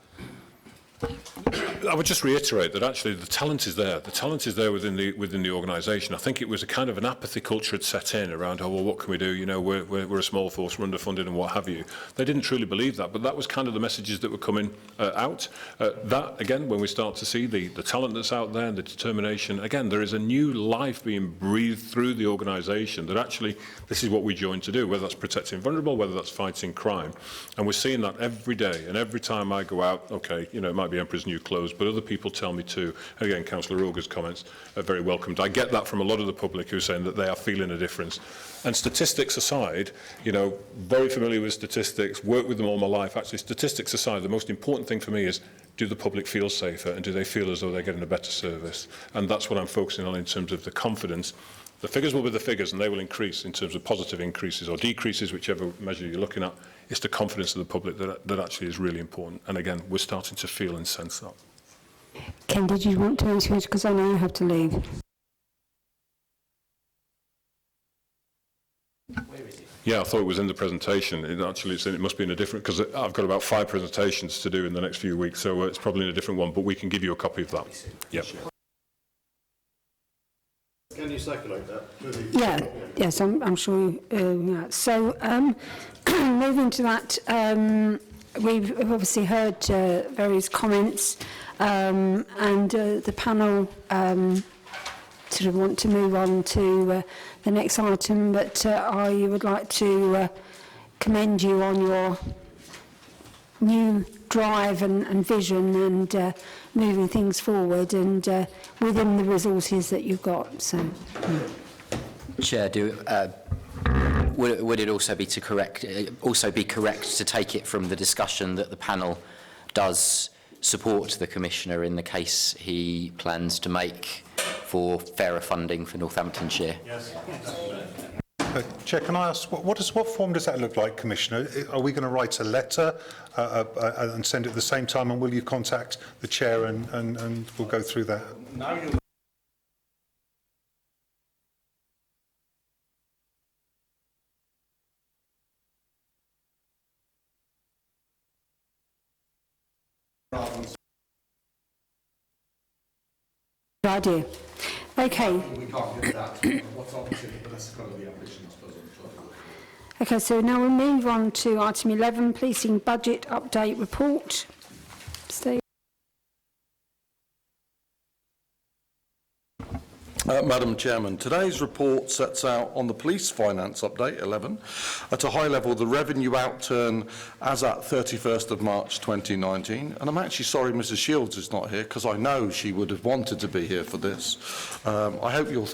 I would just reiterate that actually the talent is there. The talent is there within the organisation. I think it was a kind of an apathy culture had set in around, oh, well, what can we do? You know, we're a small force, we're underfunded and what have you. They didn't truly believe that, but that was kind of the messages that were coming out. That, again, when we start to see the talent that's out there and the determination, again, there is a new life being breathed through the organisation that actually this is what we joined to do, whether that's protecting vulnerable, whether that's fighting crime. And we're seeing that every day. And every time I go out, okay, you know, it might be Emperor's New Clothes, but other people tell me too. And again, Councillor Roger's comments are very welcomed. I get that from a lot of the public who are saying that they are feeling a difference. And statistics aside, you know, very familiar with statistics, worked with them all my life. Actually, statistics aside, the most important thing for me is, do the public feel safer and do they feel as though they're getting a better service? And that's what I'm focusing on in terms of the confidence. The figures will be the figures and they will increase in terms of positive increases or decreases, whichever measure you're looking at. It's the confidence of the public that actually is really important. And again, we're starting to feel and sense that. Ken, did you want to answer it? Because I know you have to leave. Yeah, I thought it was in the presentation. It must be in a different, because I've got about 5 presentations to do in the next few weeks, so it's probably in a different one, but we can give you a copy of that. Yeah. Can you circulate that? Yeah, yes, I'm sure. Yeah. So, moving to that, we've obviously heard various comments, and the panel sort of want to move on to the next item, but I would like to commend you on your new drive and vision and moving things forward and within the resources that you've got. So, Chair, would it also be correct to take it from the discussion that the panel does support the Commissioner in the case he plans to make for fairer funding for Northamptonshire? Yes. Chair, can I ask, what form does that look like, Commissioner? Are we going to write a letter and send it at the same time, and will you contact the Chair and we'll go through that? Now you're idea. Okay. We can't get that. What's opportunity, but that's kind of the ambition, I suppose. Okay, so now we'll move on to item 11, policing budget update report. Steve. Madam Chairman, today's report sets out on the police finance update 11 at a high level the revenue outturn as at 31st of March 2019, and I'm actually sorry Mrs Shields is not here because I know she would have wanted to be here for this. I hope you'll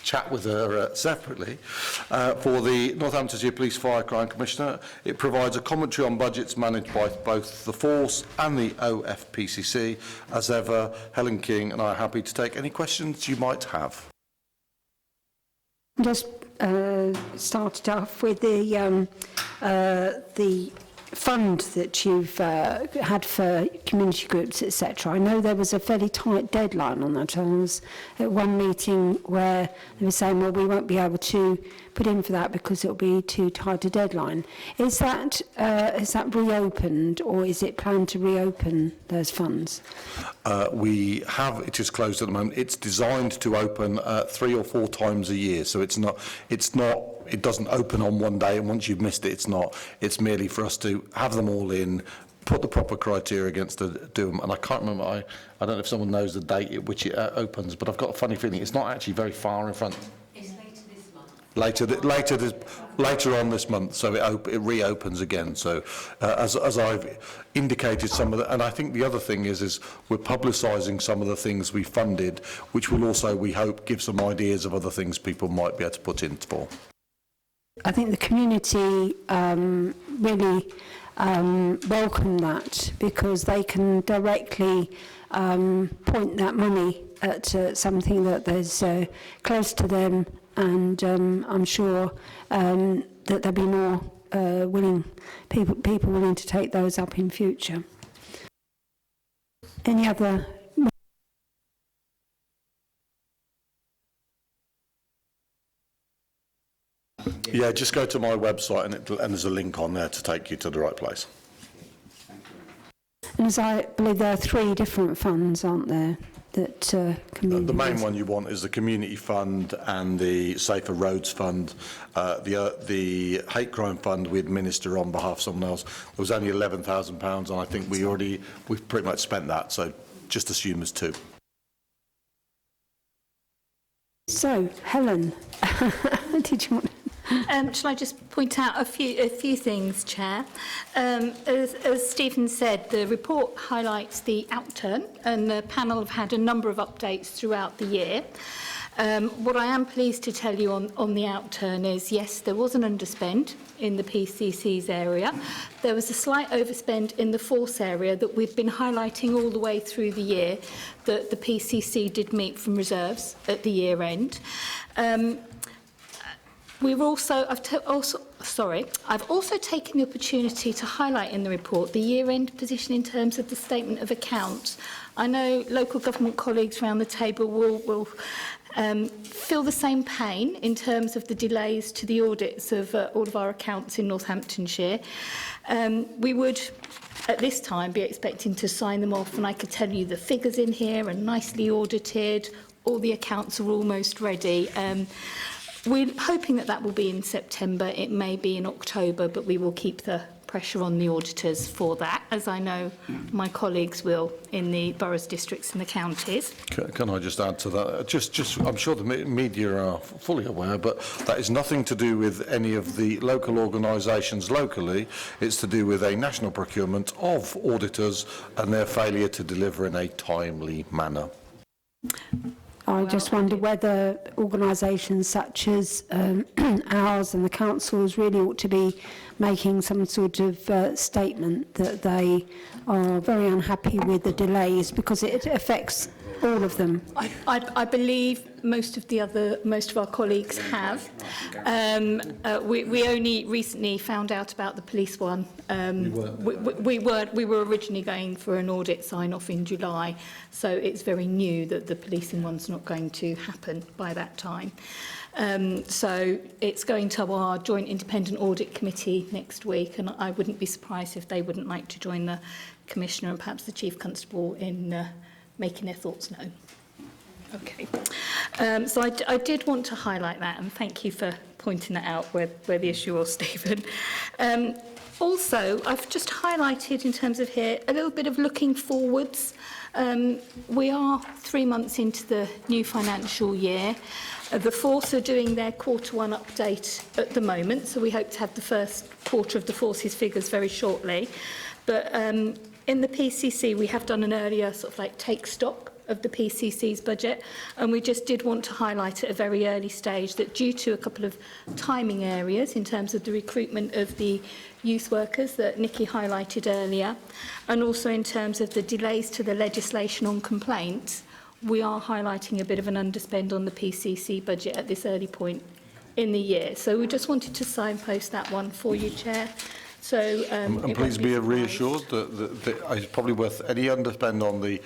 chat with her separately. For the Northamptonshire Police Fire Crime Commissioner, it provides a commentary on budgets managed by both the Force and the OFPCC. As ever, Helen King and I are happy to take any questions you might have. Just started off with the fund that you've had for community groups, etc. I know there was a fairly tight deadline on that. I was at one meeting where they were saying, well, we won't be able to put in for that because it'll be too tight a deadline. Is that reopened, or is it planned to reopen those funds? It is closed at the moment. It's designed to open 3 or 4 times a year, so it doesn't open on one day, and once you've missed it, it's not. It's merely for us to have them all in, put the proper criteria against to do them. And I can't remember, I don't know if someone knows the date at which it opens, but I've got a funny feeling it's not actually very far in front. It's later this month. Later on this month, so it reopens again. So as I've indicated some of the, and I think the other thing is we're publicising some of the things we funded, which will also, we hope, give some ideas of other things people might be able to put in for. I think the community really welcome that because they can directly point that money at something that is close to them, and I'm sure that there'll be more people willing to take those up in future. Any other? Yeah, just go to my website and there's a link on there to take you to the right place. And as I believe there are 3 different funds, aren't there, that can be... The main one you want is the Community Fund and the Safer Roads Fund. The Hate Crime Fund we administer on behalf of someone else. There was only £11,000, and I think we've pretty much spent that, so just assume there's 2. So, Helen, did you want... Shall I just point out a few things, Chair? As Stephen said, the report highlights the outturn, and the panel have had a number of updates throughout the year. What I am pleased to tell you on the outturn is, yes, there was an underspend in the PCC's area. There was a slight overspend in the Force area that we've been highlighting all the way through the year, that the PCC did meet from reserves at the year end. I've also taken the opportunity to highlight in the report the year-end position in terms of the statement of accounts. I know local government colleagues around the table will feel the same pain in terms of the delays to the audits of all of our accounts in Northamptonshire. We would, at this time, be expecting to sign them off, and I could tell you the figures in here are nicely audited, all the accounts are almost ready. We're hoping that will be in September. It may be in October, but we will keep the pressure on the auditors for that, as I know my colleagues will in the boroughs, districts and the counties. Can I just add to that? I'm sure the media are fully aware, but that is nothing to do with any of the local organisations locally. It's to do with a national procurement of auditors and their failure to deliver in a timely manner. I just wonder whether organisations such as ours and the councils really ought to be making some sort of statement that they are very unhappy with the delays, because it affects all of them. I believe most of our colleagues have. We only recently found out about the police one. We were originally going for an audit sign-off in July, so it's very new that the policing one's not going to happen by that time. So it's going to our joint independent audit committee next week, and I wouldn't be surprised if they wouldn't like to join the Commissioner and perhaps the Chief Constable in making their thoughts known. Okay. So I did want to highlight that, and thank you for pointing that out where the issue was, Stephen. Also, I've just highlighted in terms of here a little bit of looking forwards. We are 3 months into the new financial year. The Force are doing their Q1 update at the moment, so we hope to have the first quarter of the Force's figures very shortly. But in the PCC, we have done an earlier sort of like take stock of the PCC's budget, and we just did want to highlight at a very early stage that due to a couple of timing areas in terms of the recruitment of the youth workers that Nikki highlighted earlier, and also in terms of the delays to the legislation on complaints, we are highlighting a bit of an underspend on the PCC budget at this early point in the year. So we just wanted to signpost that one for you, Chair. So, and please be reassured that it's probably worth any underspend on the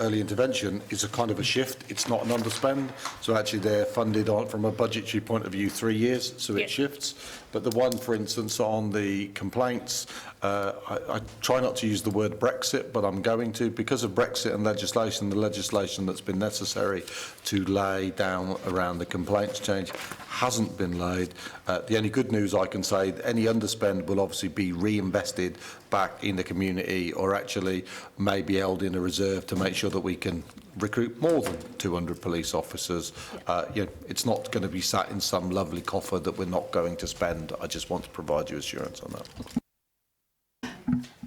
early intervention is a kind of a shift. It's not an underspend. So actually they're funded on from a budgetary point of view 3 years, so it shifts. But the one, for instance, on the complaints, I try not to use the word Brexit, but I'm going to, because of Brexit and legislation, the legislation that's been necessary to lay down around the complaints change hasn't been laid. The only good news I can say, any underspend will obviously be reinvested back in the community, or actually may be held in a reserve to make sure that we can recruit more than 200 police officers. It's not going to be sat in some lovely coffer that we're not going to spend. I just want to provide you assurance on that.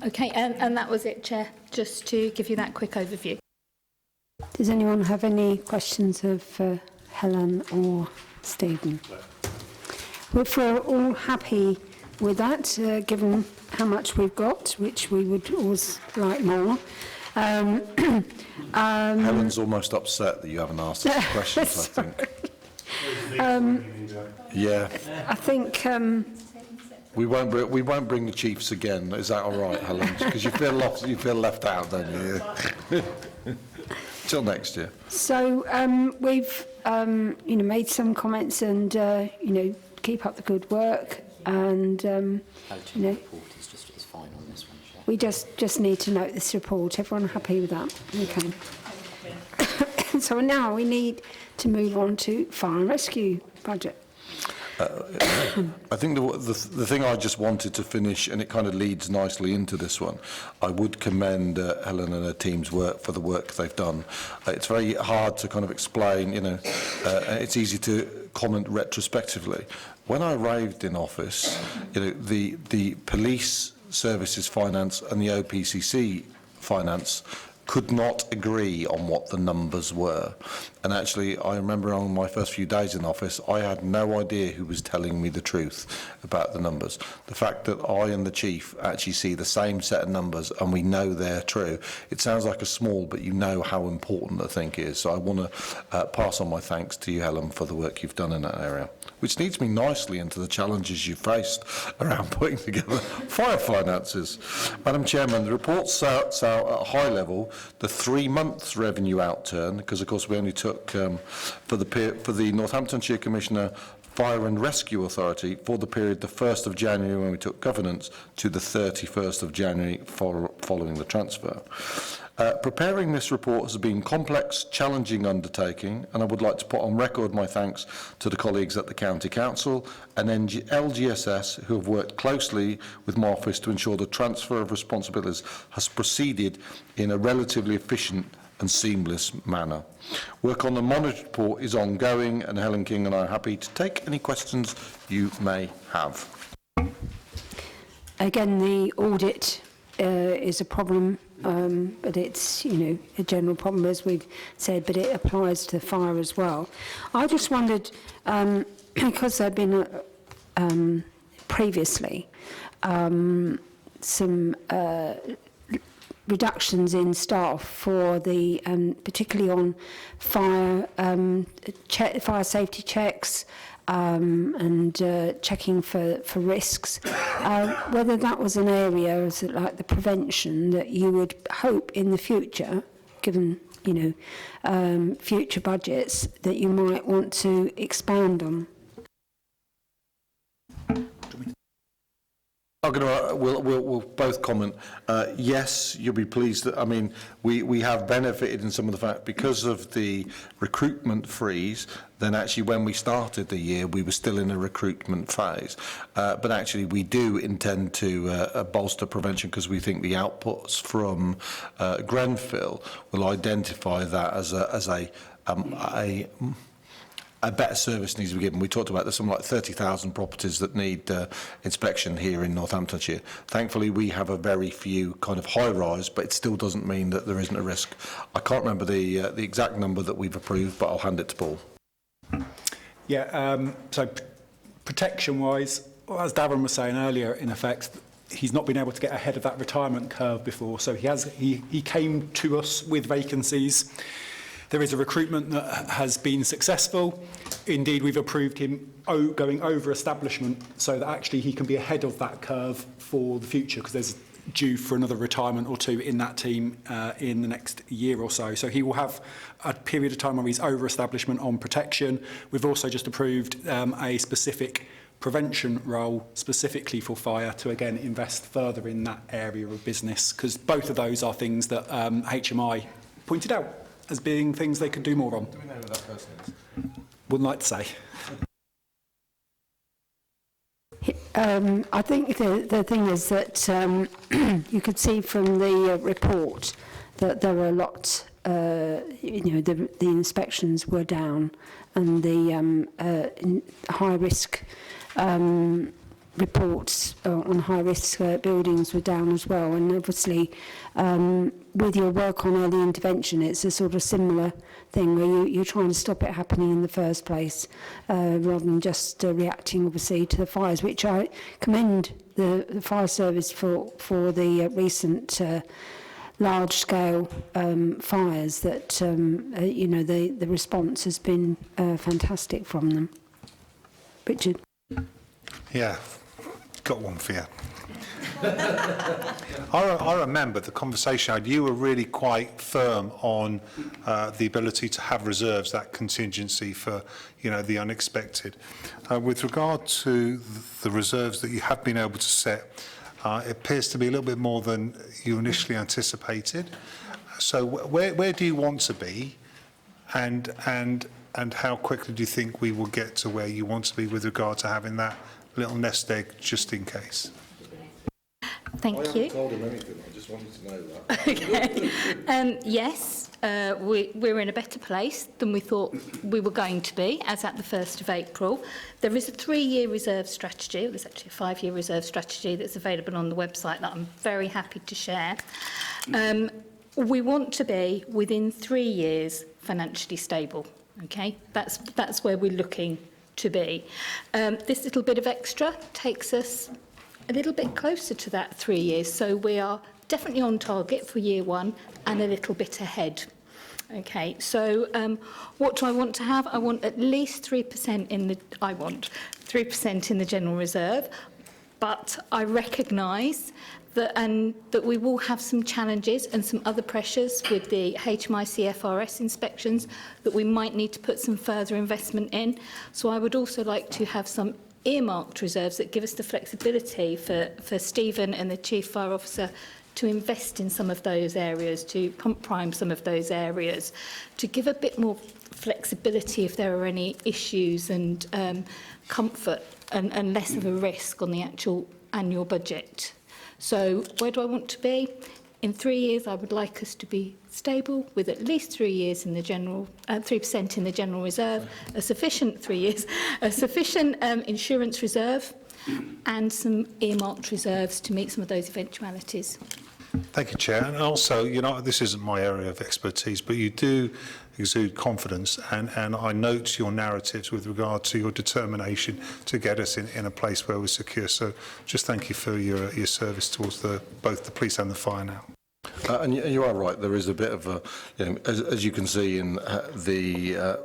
Okay, and that was it, Chair, just to give you that quick overview. Does anyone have any questions of Helen or Stephen? Well, if we're all happy with that, given how much we've got, which we would always like more. Helen's almost upset that you haven't asked us questions, I think. Yeah. I think we won't bring the chiefs again. Is that all right, Helen? Because you feel left out, don't you? Till next year. So we've made some comments, and keep up the good work, and It's fine on this one, Chair. we just need to note this report. Everyone happy with that? Okay. So now we need to move on to fire and rescue budget. I think the thing I just wanted to finish, and it kind of leads nicely into this one, I would commend Helen and her team's work for the work they've done. It's very hard to kind of explain, it's easy to comment retrospectively. When I arrived in office, the police services finance and the OPCC finance could not agree on what the numbers were. And actually, I remember on my first few days in office, I had no idea who was telling me the truth about the numbers. The fact that I and the chief actually see the same set of numbers and we know they're true, it sounds like a small, but you know how important the thing is. So I want to pass on my thanks to you, Helen, for the work you've done in that area, which leads me nicely into the challenges you faced around putting together fire finances. Madam Chairman, the report sets out at a high level the 3 months revenue outturn, because of course we only took for the Northamptonshire Commissioner Fire and Rescue Authority for the period the 1st of January when we took governance to the 31st of January following the transfer. Preparing this report has been a complex, challenging undertaking, and I would like to put on record my thanks to the colleagues at the County Council and LGSS who have worked closely with my office to ensure the transfer of responsibilities has proceeded in a relatively efficient and seamless manner. Work on the monitor report is ongoing, and Helen King and I are happy to take any questions you may have. Again, the audit is a problem, but it's, you know, a general problem, as we've said, but it applies to the fire as well. I just wondered, because there have been previously some reductions in staff for the, particularly on fire safety checks, and checking for risks, whether that was an area, as like the prevention, that you would hope in the future, given, you know, future budgets, that you might want to expand on. We'll both comment. Yes, you'll be pleased that, I mean, we have benefited in some of the fact, because of the recruitment freeze, then actually when we started the year, we were still in a recruitment phase. But actually we do intend to bolster prevention, because we think the outputs from Grenfell will identify that as a better service needs to be given. We talked about there's something like 30,000 properties that need inspection here in Northamptonshire. Thankfully, we have a very few kind of high-rise, but it still doesn't mean that there isn't a risk. I can't remember the exact number that we've approved, but I'll hand it to Paul. Yeah, so protection-wise, well, as Darren was saying earlier, in effect, he's not been able to get ahead of that retirement curve before. So he came to us with vacancies. There is a recruitment that has been successful. Indeed, we've approved him going over establishment so that actually he can be ahead of that curve for the future, because there's due for another retirement or two in that team in the next year or so. So he will have a period of time where he's over establishment on protection. We've also just approved a specific prevention role specifically for fire to again invest further in that area of business, because both of those are things that HMI pointed out as being things they could do more on. Do we know who that person is? Wouldn't like to say. I think the thing is that you could see from the report that there were a lot, you know, the inspections were down, and the high risk reports on high risk buildings were down as well. And obviously with your work on early intervention, it's a sort of similar thing where you're trying to stop it happening in the first place, rather than just reacting obviously to the fires, which I commend the fire service for the recent large scale fires that you know, the response has been fantastic from them. Richard. Yeah, got one for you. I remember the conversation I had. You were really quite firm on the ability to have reserves, that contingency for, you know, the unexpected. With regard to the reserves that you have been able to set, it appears to be a little bit more than you initially anticipated. So where do you want to be, and how quickly do you think we will get to where you want to be with regard to having that little nest egg just in case? Thank you. I haven't told him anything, I just wanted to know that. Okay. Yes, we're in a better place than we thought we were going to be, as at the 1st of April. There is a 3-year reserve strategy. There's actually a 5-year reserve strategy that's available on the website that I'm very happy to share. We want to be, within 3 years, financially stable. Okay, that's where we're looking to be. This little bit of extra takes us a little bit closer to that 3 years, so we are definitely on target for year 1 and a little bit ahead. Okay, so what do I want to have? I want at least 3% in the 3% in the general reserve, but I recognise that we will have some challenges and some other pressures with the HMI CFRS inspections that we might need to put some further investment in. So I would also like to have some earmarked reserves that give us the flexibility for Stephen and the Chief Fire Officer to invest in some of those areas, to pump prime some of those areas, to give a bit more flexibility if there are any issues and comfort and less of a risk on the actual annual budget. So where do I want to be? In 3 years, I would like us to be stable with at least 3 years in the general, 3% in the general reserve, a sufficient 3 years, a sufficient insurance reserve, and some earmarked reserves to meet some of those eventualities. Thank you, Chair. And also, you know, this isn't my area of expertise, but you do exude confidence, and I note your narratives with regard to your determination to get us in a place where we're secure. So just thank you for your service towards both the police and the fire now. And you are right, there is a bit of a, you know, as you can see in the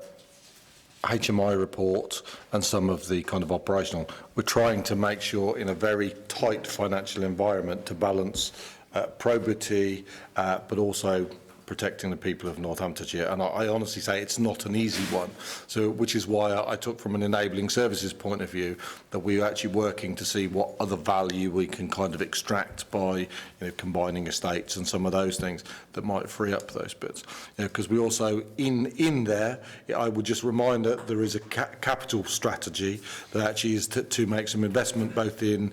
HMI report and some of the kind of operational, we're trying to make sure in a very tight financial environment to balance probity, but also protecting the people of Northamptonshire. And I honestly say it's not an easy one. So, which is why I took from an enabling services point of view that we're actually working to see what other value we can kind of extract by, you know, combining estates and some of those things that might free up those bits. You know, because we also in there, I would just remind that there is a capital strategy that actually is to make some investment both in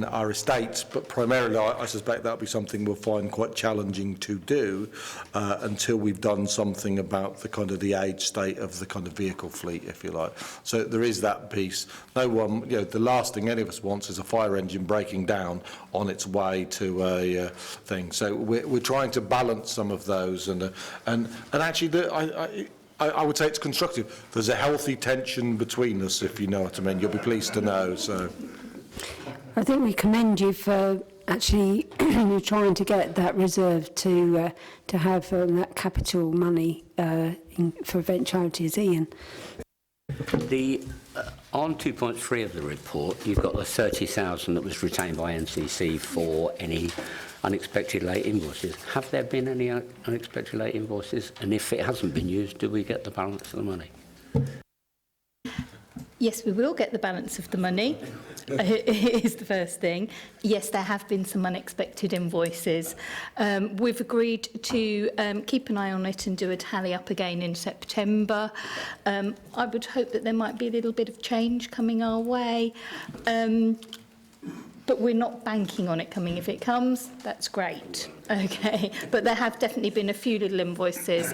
our estates, but primarily I suspect that'll be something we'll find quite challenging to do until we've done something about the kind of the age state of the kind of vehicle fleet, if you like. So there is that piece. No one, you know, the last thing any of us wants is a fire engine breaking down on its way to a thing. So we're trying to balance some of those, and actually I would say it's constructive. There's a healthy tension between us, if you know what I mean. You'll be pleased to know. So I think we commend you for actually trying to get that reserve to have that capital money for eventualities, Ian. On 2.3 of the report, you've got the 30,000 that was retained by NCC for any unexpected late invoices. Have there been any unexpected late invoices? And if it hasn't been used, do we get the balance of the money? Yes, we will get the balance of the money, is the first thing. Yes, there have been some unexpected invoices. We've agreed to keep an eye on it and do a tally up again in September. I would hope that there might be a little bit of change coming our way, but we're not banking on it coming. If it comes, that's great. Okay, but there have definitely been a few little invoices.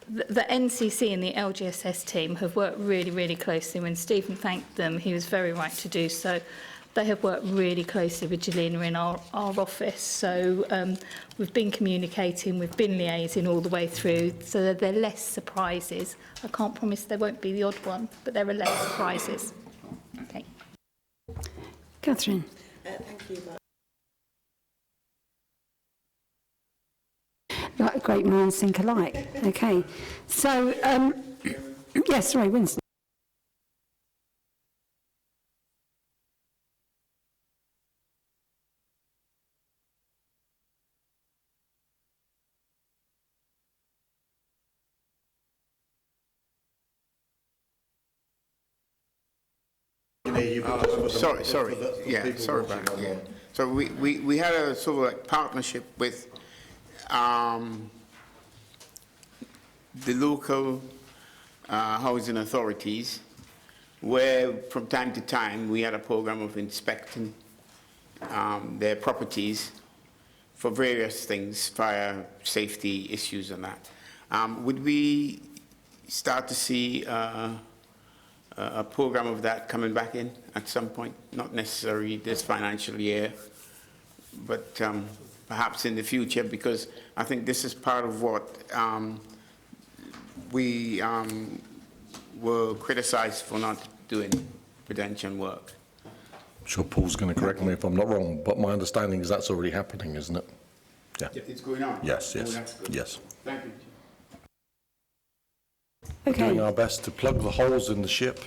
The NCC and the LGSS team have worked really, really closely. When Stephen thanked them, he was very right to do so. They have worked really closely with Jelena in our office. So we've been communicating, we've been liaising all the way through, so that there are less surprises. I can't promise there won't be the odd one, but there are less surprises. Okay. Catherine. Thank you. Like great minds think alike. Okay. So, yes, sorry, Winston. Sorry. Yeah, sorry about that. Yeah. So we had a sort of like partnership with the local housing authorities, where from time to time we had a program of inspecting their properties for various things, fire, safety issues and that. Would we start to see a program of that coming back in at some point? Not necessarily this financial year, but perhaps in the future, because I think this is part of what we were criticized for not doing prevention work. I'm sure Paul's going to correct me if I'm not wrong, but my understanding is that's already happening, isn't it? Yeah. It's going on? Yes, Oh, yes, that's good. yes. Thank you. Okay. We're doing our best to plug the holes in the ship.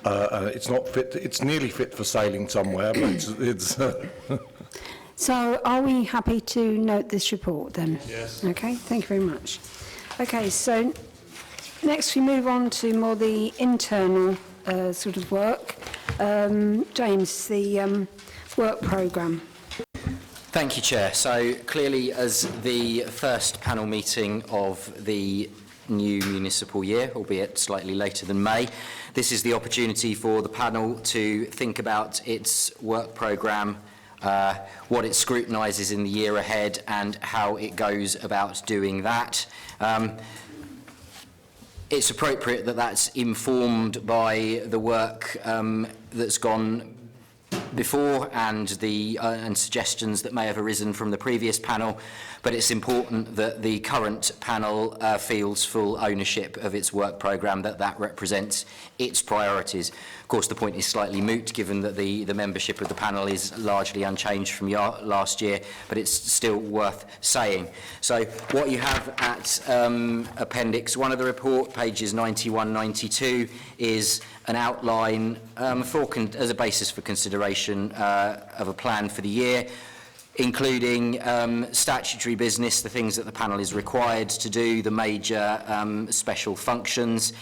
It's not fit. It's nearly fit for sailing somewhere, but it's So, are we happy to note this report then? Yes. Okay, thank you very much. Okay, so next we move on to more the internal sort of work. James, the work programme. Thank you, Chair. So clearly, as the first panel meeting of the new municipal year, albeit slightly later than May, this is the opportunity for the panel to think about its work programme, what it scrutinises in the year ahead and how it goes about doing that. It's appropriate that that's informed by the work that's gone before and the suggestions that may have arisen from the previous panel, but it's important that the current panel feels full ownership of its work programme, that represents its priorities. Of course, the point is slightly moot given that the membership of the panel is largely unchanged from last year, but it's still worth saying. So what you have at Appendix 1 of the report, pages 91, 92, is an outline as a basis for consideration of a plan for the year, including statutory business, the things that the panel is required to do, the major special functions,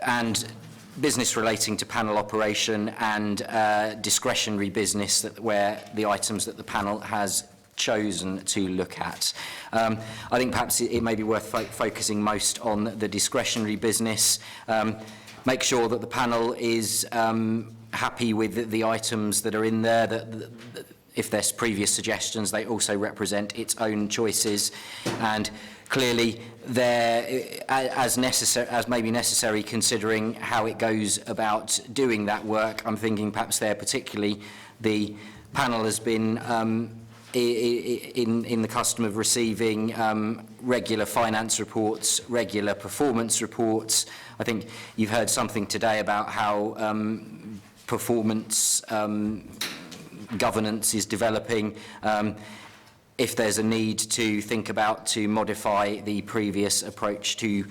and business relating to panel operation and discretionary business where the items that the panel has chosen to look at. I think perhaps it may be worth focusing most on the discretionary business. Make sure that the panel is happy with the items that are in there, that if there's previous suggestions, they also represent its own choices, and clearly there, as may be necessary, considering how it goes about doing that work. I'm thinking perhaps there particularly the panel has been in the custom of receiving regular finance reports, regular performance reports. I think you've heard something today about how performance governance is developing. If there's a need to think about to modify the previous approach to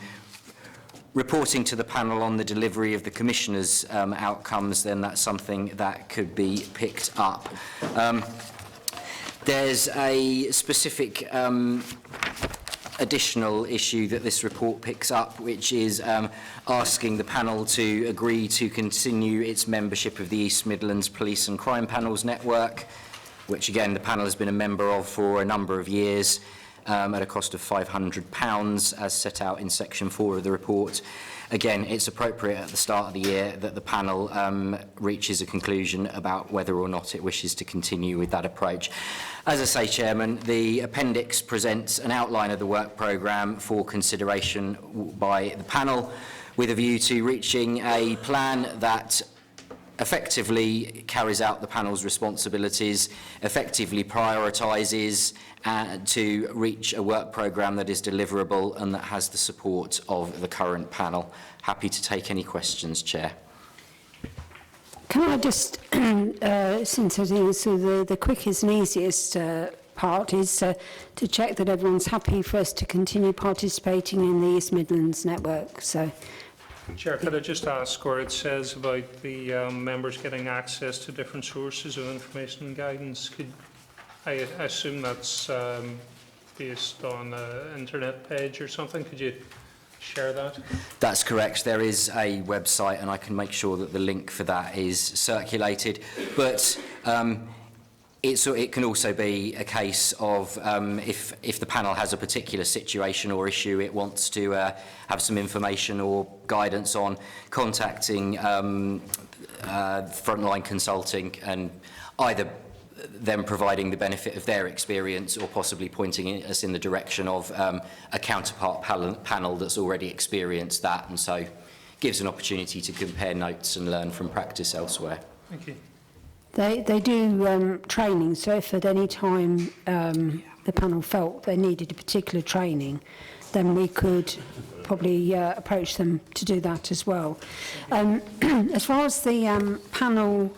reporting to the panel on the delivery of the Commissioner's outcomes, then that's something that could be picked up. There's a specific additional issue that this report picks up, which is asking the panel to agree to continue its membership of the East Midlands Police and Crime Panels Network, which again the panel has been a member of for a number of years at a cost of £500 as set out in section 4 of the report. Again, it's appropriate at the start of the year that the panel reaches a conclusion about whether or not it wishes to continue with that approach. As I say, Chairman, the appendix presents an outline of the work programme for consideration by the panel with a view to reaching a plan that effectively carries out the panel's responsibilities, effectively prioritises to reach a work programme that is deliverable and that has the support of the current panel. Happy to take any questions, Chair. Can I just, since I think so the quickest and easiest part is to check that everyone's happy for us to continue participating in the East Midlands network. So, Chair, could I just ask where it says about the members getting access to different sources of information and guidance? I assume that's based on an internet page or something. Could you share that? That's correct. There is a website, and I can make sure that the link for that is circulated. But it can also be a case of if the panel has a particular situation or issue it wants to have some information or guidance on, contacting Frontline Consulting and either them providing the benefit of their experience or possibly pointing us in the direction of a counterpart panel that's already experienced that, and so gives an opportunity to compare notes and learn from practice elsewhere. Thank you. they do training, so if at any time the panel felt they needed a particular training, then we could probably approach them to do that as well. As far as the panel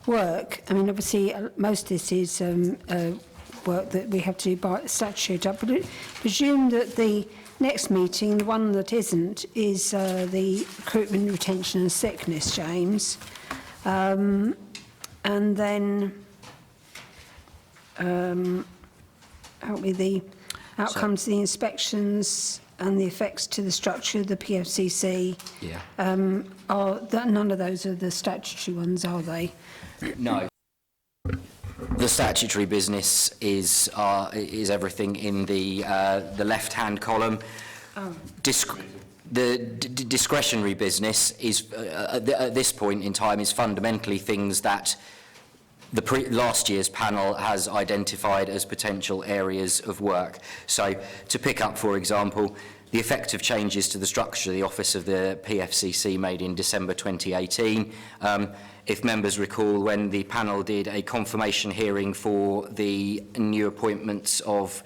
work, I mean, obviously most of this is work that we have to do by statute. I presume that the next meeting, the one that isn't, is the recruitment, retention and sickness, James. And then help me, the outcomes of the inspections and the effects to the structure of the PFCC. Yeah. None of those are the statutory ones, are they? No. The statutory business is everything in the left-hand column. The discretionary business is at this point in time is fundamentally things that last year's panel has identified as potential areas of work. So to pick up, for example, the effective changes to the structure of the office of the PFCC made in December 2018. If members recall, when the panel did a confirmation hearing for the new appointments of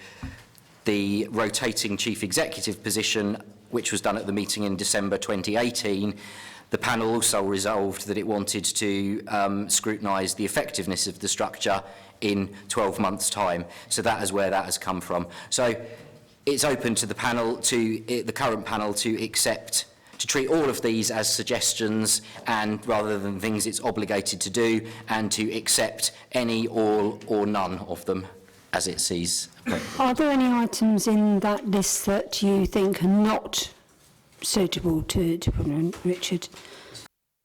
the rotating chief executive position, which was done at the meeting in December 2018, the panel also resolved that it wanted to scrutinise the effectiveness of the structure in 12 months' time. So that is where that has come from. So it's open to the panel, the current panel, to treat all of these as suggestions, and rather than things it's obligated to do, and to accept any, all, or none of them as it sees. Are there any items in that list that you think are not suitable to put in, Richard?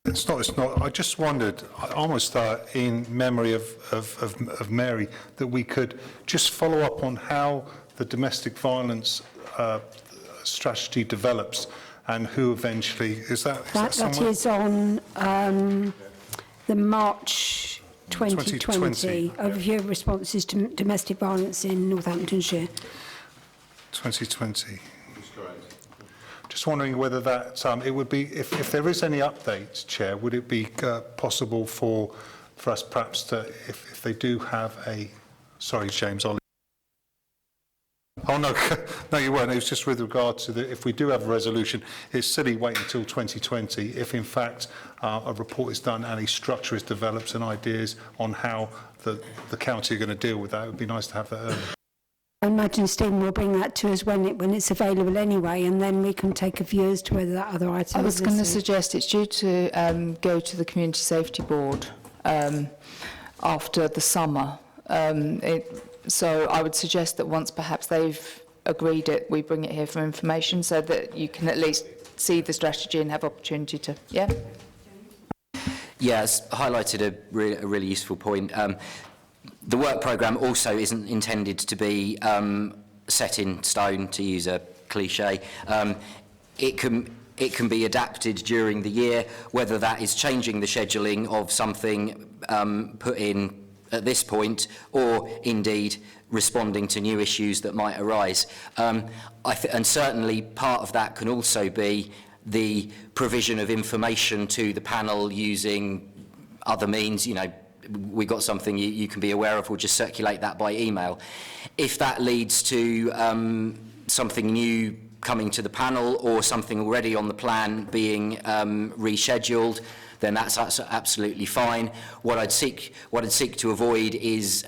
It's not. I just wondered, almost in memory of Mary, that we could just follow up on how the domestic violence strategy develops, and who eventually is that? That is on the March 2020 overview of responses to domestic violence in Northamptonshire. 2020. Just wondering whether that it would be, if there is any updates, Chair, would it be possible for us perhaps to, if they do have a, sorry James, I'll. Oh no, no you weren't. It was just with regard to if we do have a resolution, it's silly waiting until 2020 if in fact a report is done and a structure is developed and ideas on how the county are going to deal with that. It would be nice to have that early. I imagine Stephen will bring that to us when it's available anyway, and then we can take a view as to whether that other item. I was going to suggest it's due to go to the Community Safety Board after the summer. So I would suggest that once perhaps they've agreed it, we bring it here for information so that you can at least see the strategy and have opportunity to, yeah? Yes, highlighted a really useful point. The work programme also isn't intended to be set in stone, to use a cliche. It can be adapted during the year, whether that is changing the scheduling of something put in at this point, or indeed responding to new issues that might arise. And certainly part of that can also be the provision of information to the panel using other means. You know, we got something you can be aware of, we'll just circulate that by email. If that leads to something new coming to the panel, or something already on the plan being rescheduled, then that's absolutely fine. What I'd seek to avoid is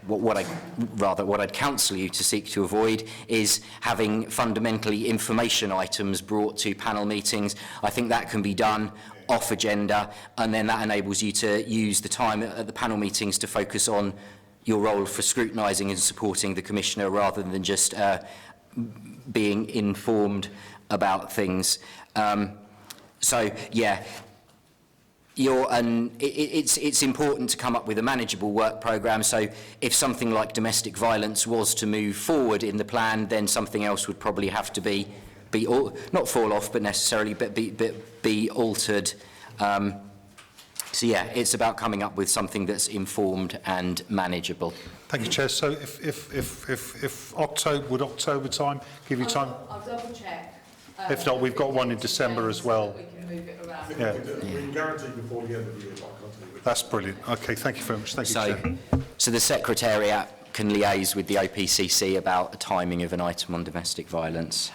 what I'd counsel you to seek to avoid is having fundamentally information items brought to panel meetings. I think that can be done off agenda, and then that enables you to use the time at the panel meetings to focus on your role for scrutinising and supporting the Commissioner, rather than just being informed about things. So yeah, it's important to come up with a manageable work programme. So if something like domestic violence was to move forward in the plan, then something else would probably have to be not fall off, but necessarily be altered. So yeah, it's about coming up with something that's informed and manageable. Thank you, Chair. So if October, would October time give you time? I'll double check. If not, we've got one in December as well. We can move it around. Yeah. We can guarantee before the end of the year, but I can't tell you. That's brilliant. Okay, thank you very much. Thank you, Chair. So the Secretariat can liaise with the OPCC about the timing of an item on domestic violence.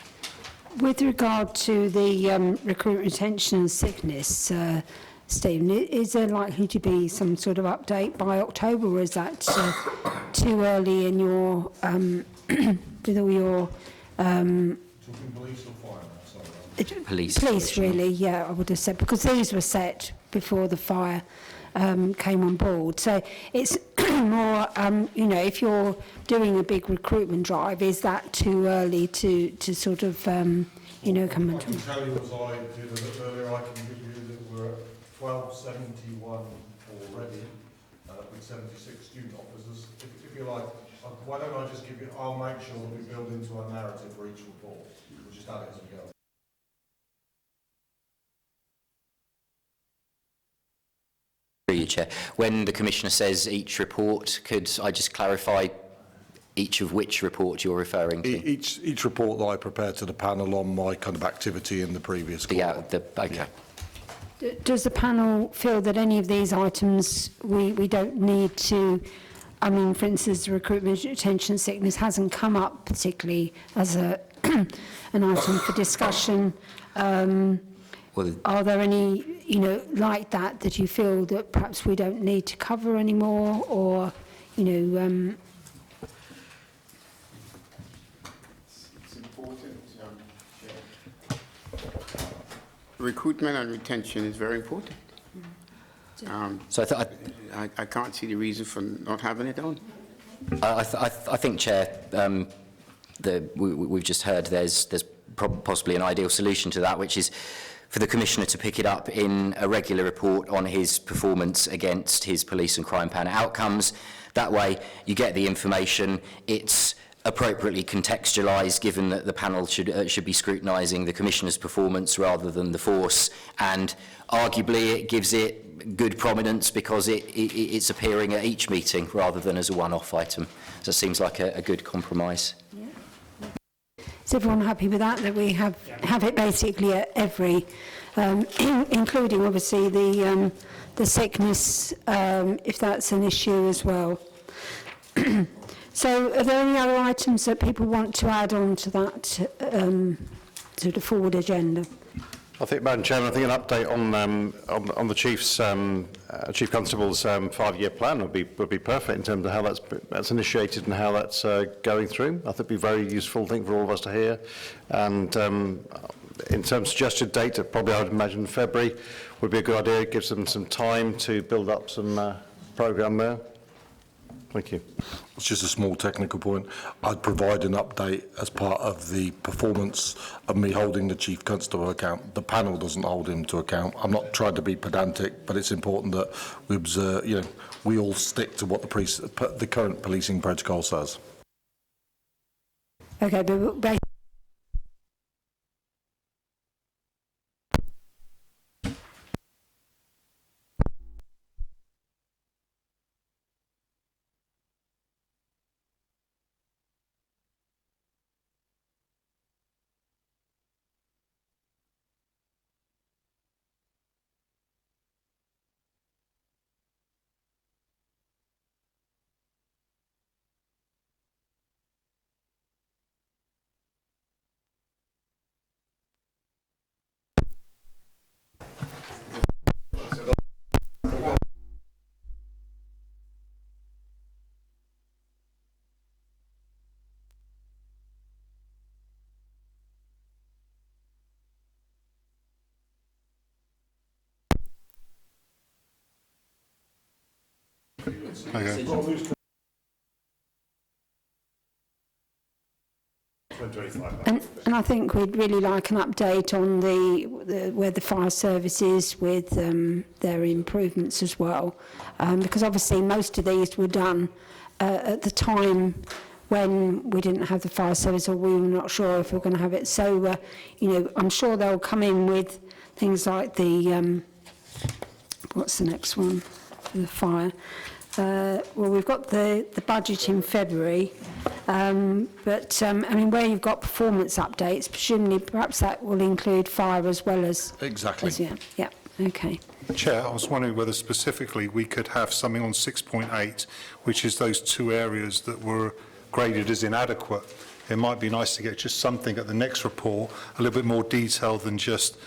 With regard to the recruitment, retention and sickness, Stephen, is there likely to be some sort of update by October, or is that too early in your, with all your... Police or fire? Police, really, yeah, I would have said, because these were set before the fire came on board. So it's more, you know, if you're doing a big recruitment drive, is that too early to sort of, you know, come into... I can tell you, as I did a little earlier, I can give you that we're at 1271 already. and 76 student officers. If you like, why don't I just give you, I'll make sure that we build into our narrative for each report. We'll just add it as we go. Through you, Chair. When the Commissioner says each report, could I just clarify each of which report you're referring to? Each report that I prepare to the panel on my kind of activity in the previous quarter. Okay. Does the panel feel that any of these items we don't need to, I mean, for instance, recruitment, retention, sickness hasn't come up particularly as a an item for discussion. Are there any, you know, like that you feel that perhaps we don't need to cover anymore, or, you know, It's important. Recruitment and retention is very important. So I can't see the reason for not having it on. I think, Chair, we've just heard there's possibly an ideal solution to that, which is for the Commissioner to pick it up in a regular report on his performance against his police and crime plan outcomes. That way you get the information, it's appropriately contextualised, given that the panel should be scrutinising the Commissioner's performance rather than the force, and arguably it gives it good prominence because it's appearing at each meeting rather than as a one-off item. So it seems like a good compromise. is everyone happy with that we have it basically at every, including obviously the sickness, if that's an issue as well. So are there any other items that people want to add on to that, to the forward agenda? I think, Madam Chairman, I think an update on the Chief's Chief Constable's 5-year plan would be perfect in terms of how that's initiated and how that's going through. I think it'd be a very useful thing for all of us to hear. And in terms of suggested date, probably I would imagine February would be a good idea. It gives them some time to build up some programme there. Thank you. It's just a small technical point. I'd provide an update as part of the performance of me holding the Chief Constable account. The panel doesn't hold him to account. I'm not trying to be pedantic, but it's important that we observe, you know, we all stick to what the current policing protocol says. Okay, but And I think we'd really like an update on where the fire service is with their improvements as well, because obviously most of these were done at the time when we didn't have the fire service, or we were not sure if we were going to have it. So, you know, I'm sure they'll come in with things like the what's the next one for the fire? Well, we've got the budget in February, but I mean, where you've got performance updates, presumably perhaps that will include fire as well as... Exactly. Yeah, okay. Chair, I was wondering whether specifically we could have something on 6.8, which is those two areas that were graded as inadequate. It might be nice to get just something at the next report, a little bit more detail than just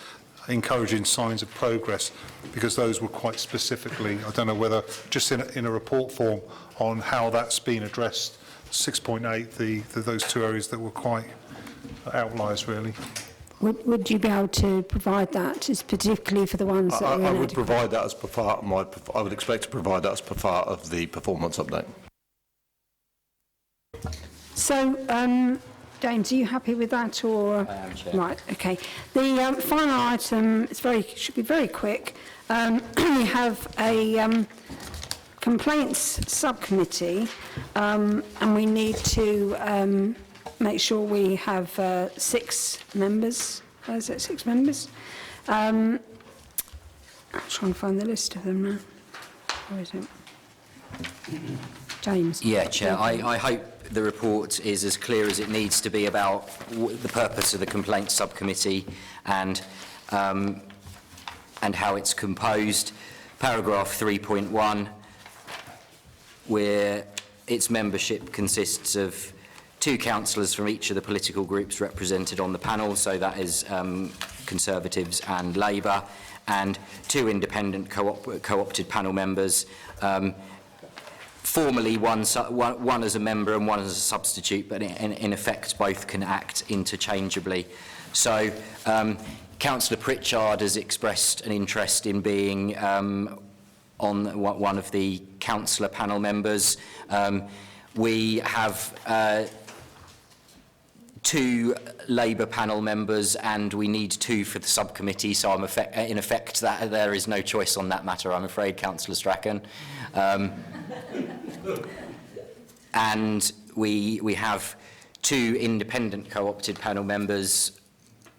encouraging signs of progress, because those were quite specifically, I don't know whether just in a report form on how that's been addressed. 6.8, those two areas that were quite outliers really. Would you be able to provide that, just particularly for the ones that are inadequate? I would provide that as part of my, I would expect to provide that as part of the performance update. So, James, are you happy with that, or? I am, Chair. Right, okay. The final item should be very quick. We have a complaints subcommittee, and we need to make sure we have 6 members. Is it 6 members? I'm trying to find the list of them now. Where is it? James. Yeah, Chair. I hope the report is as clear as it needs to be about the purpose of the complaints subcommittee and how it's composed. Paragraph 3.1, where its membership consists of 2 councillors from each of the political groups represented on the panel, so that is Conservatives and Labour, and 2 independent co-opted panel members, formally one as a member and one as a substitute, but in effect both can act interchangeably. So Councillor Pritchard has expressed an interest in being on one of the councillor panel members. We have 2 Labour panel members and we need 2 for the subcommittee, so in effect that there is no choice on that matter, I'm afraid, Councillor Strachan. And we have 2 independent co-opted panel members.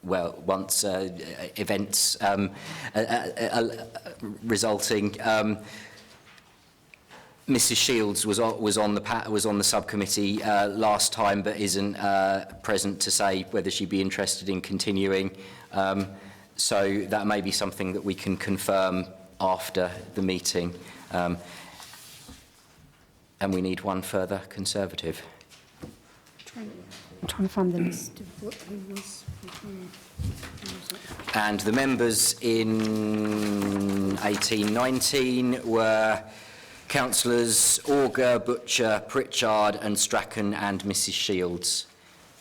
Well, once events resulting. Mrs. Shields was on the subcommittee last time, but isn't present to say whether she'd be interested in continuing. So that may be something that we can confirm after the meeting. And we need 1 further Conservative. I'm trying to find the list of who was. And the members in 1819 were Councillors Auger, Butcher, Pritchard and Strachan and Mrs. Shields.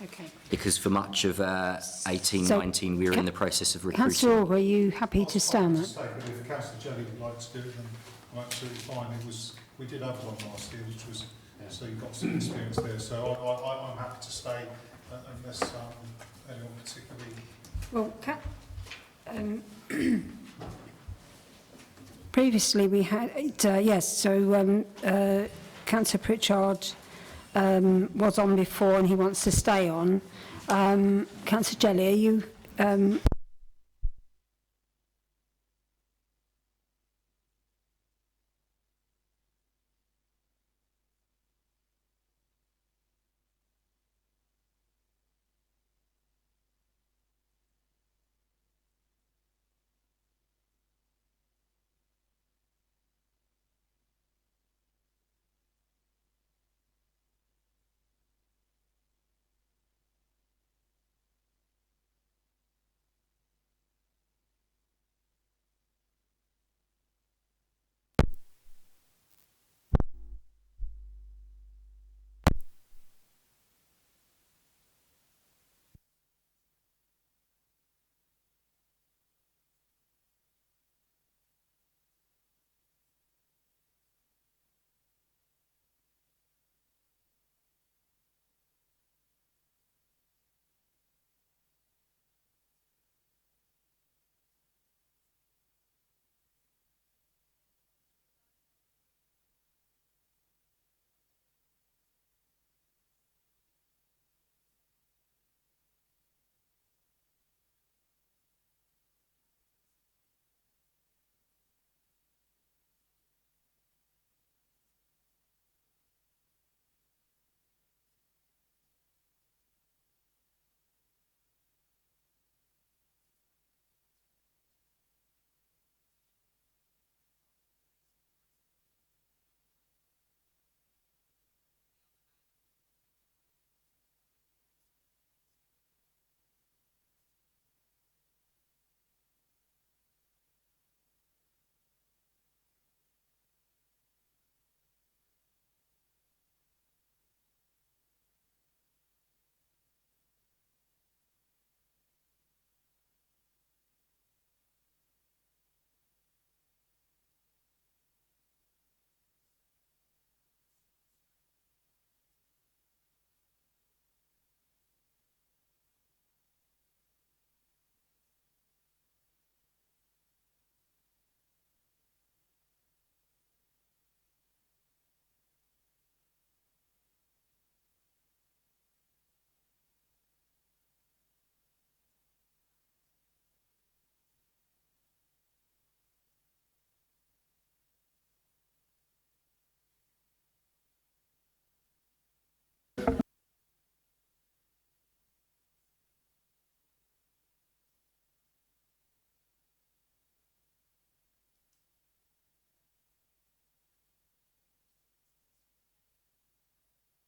Okay. Because for much of 1819 we were in the process of recruiting. Councillor Auger, are you happy to stay on that? If Councillor Jelly would like to do it, then I'm absolutely fine. We did have one last year, which was, so you got some experience there. So I'm happy to stay unless anyone particularly. Well, previously we had, yes, so Councillor Pritchard was on before and he wants to stay on. Councillor Jelly, are you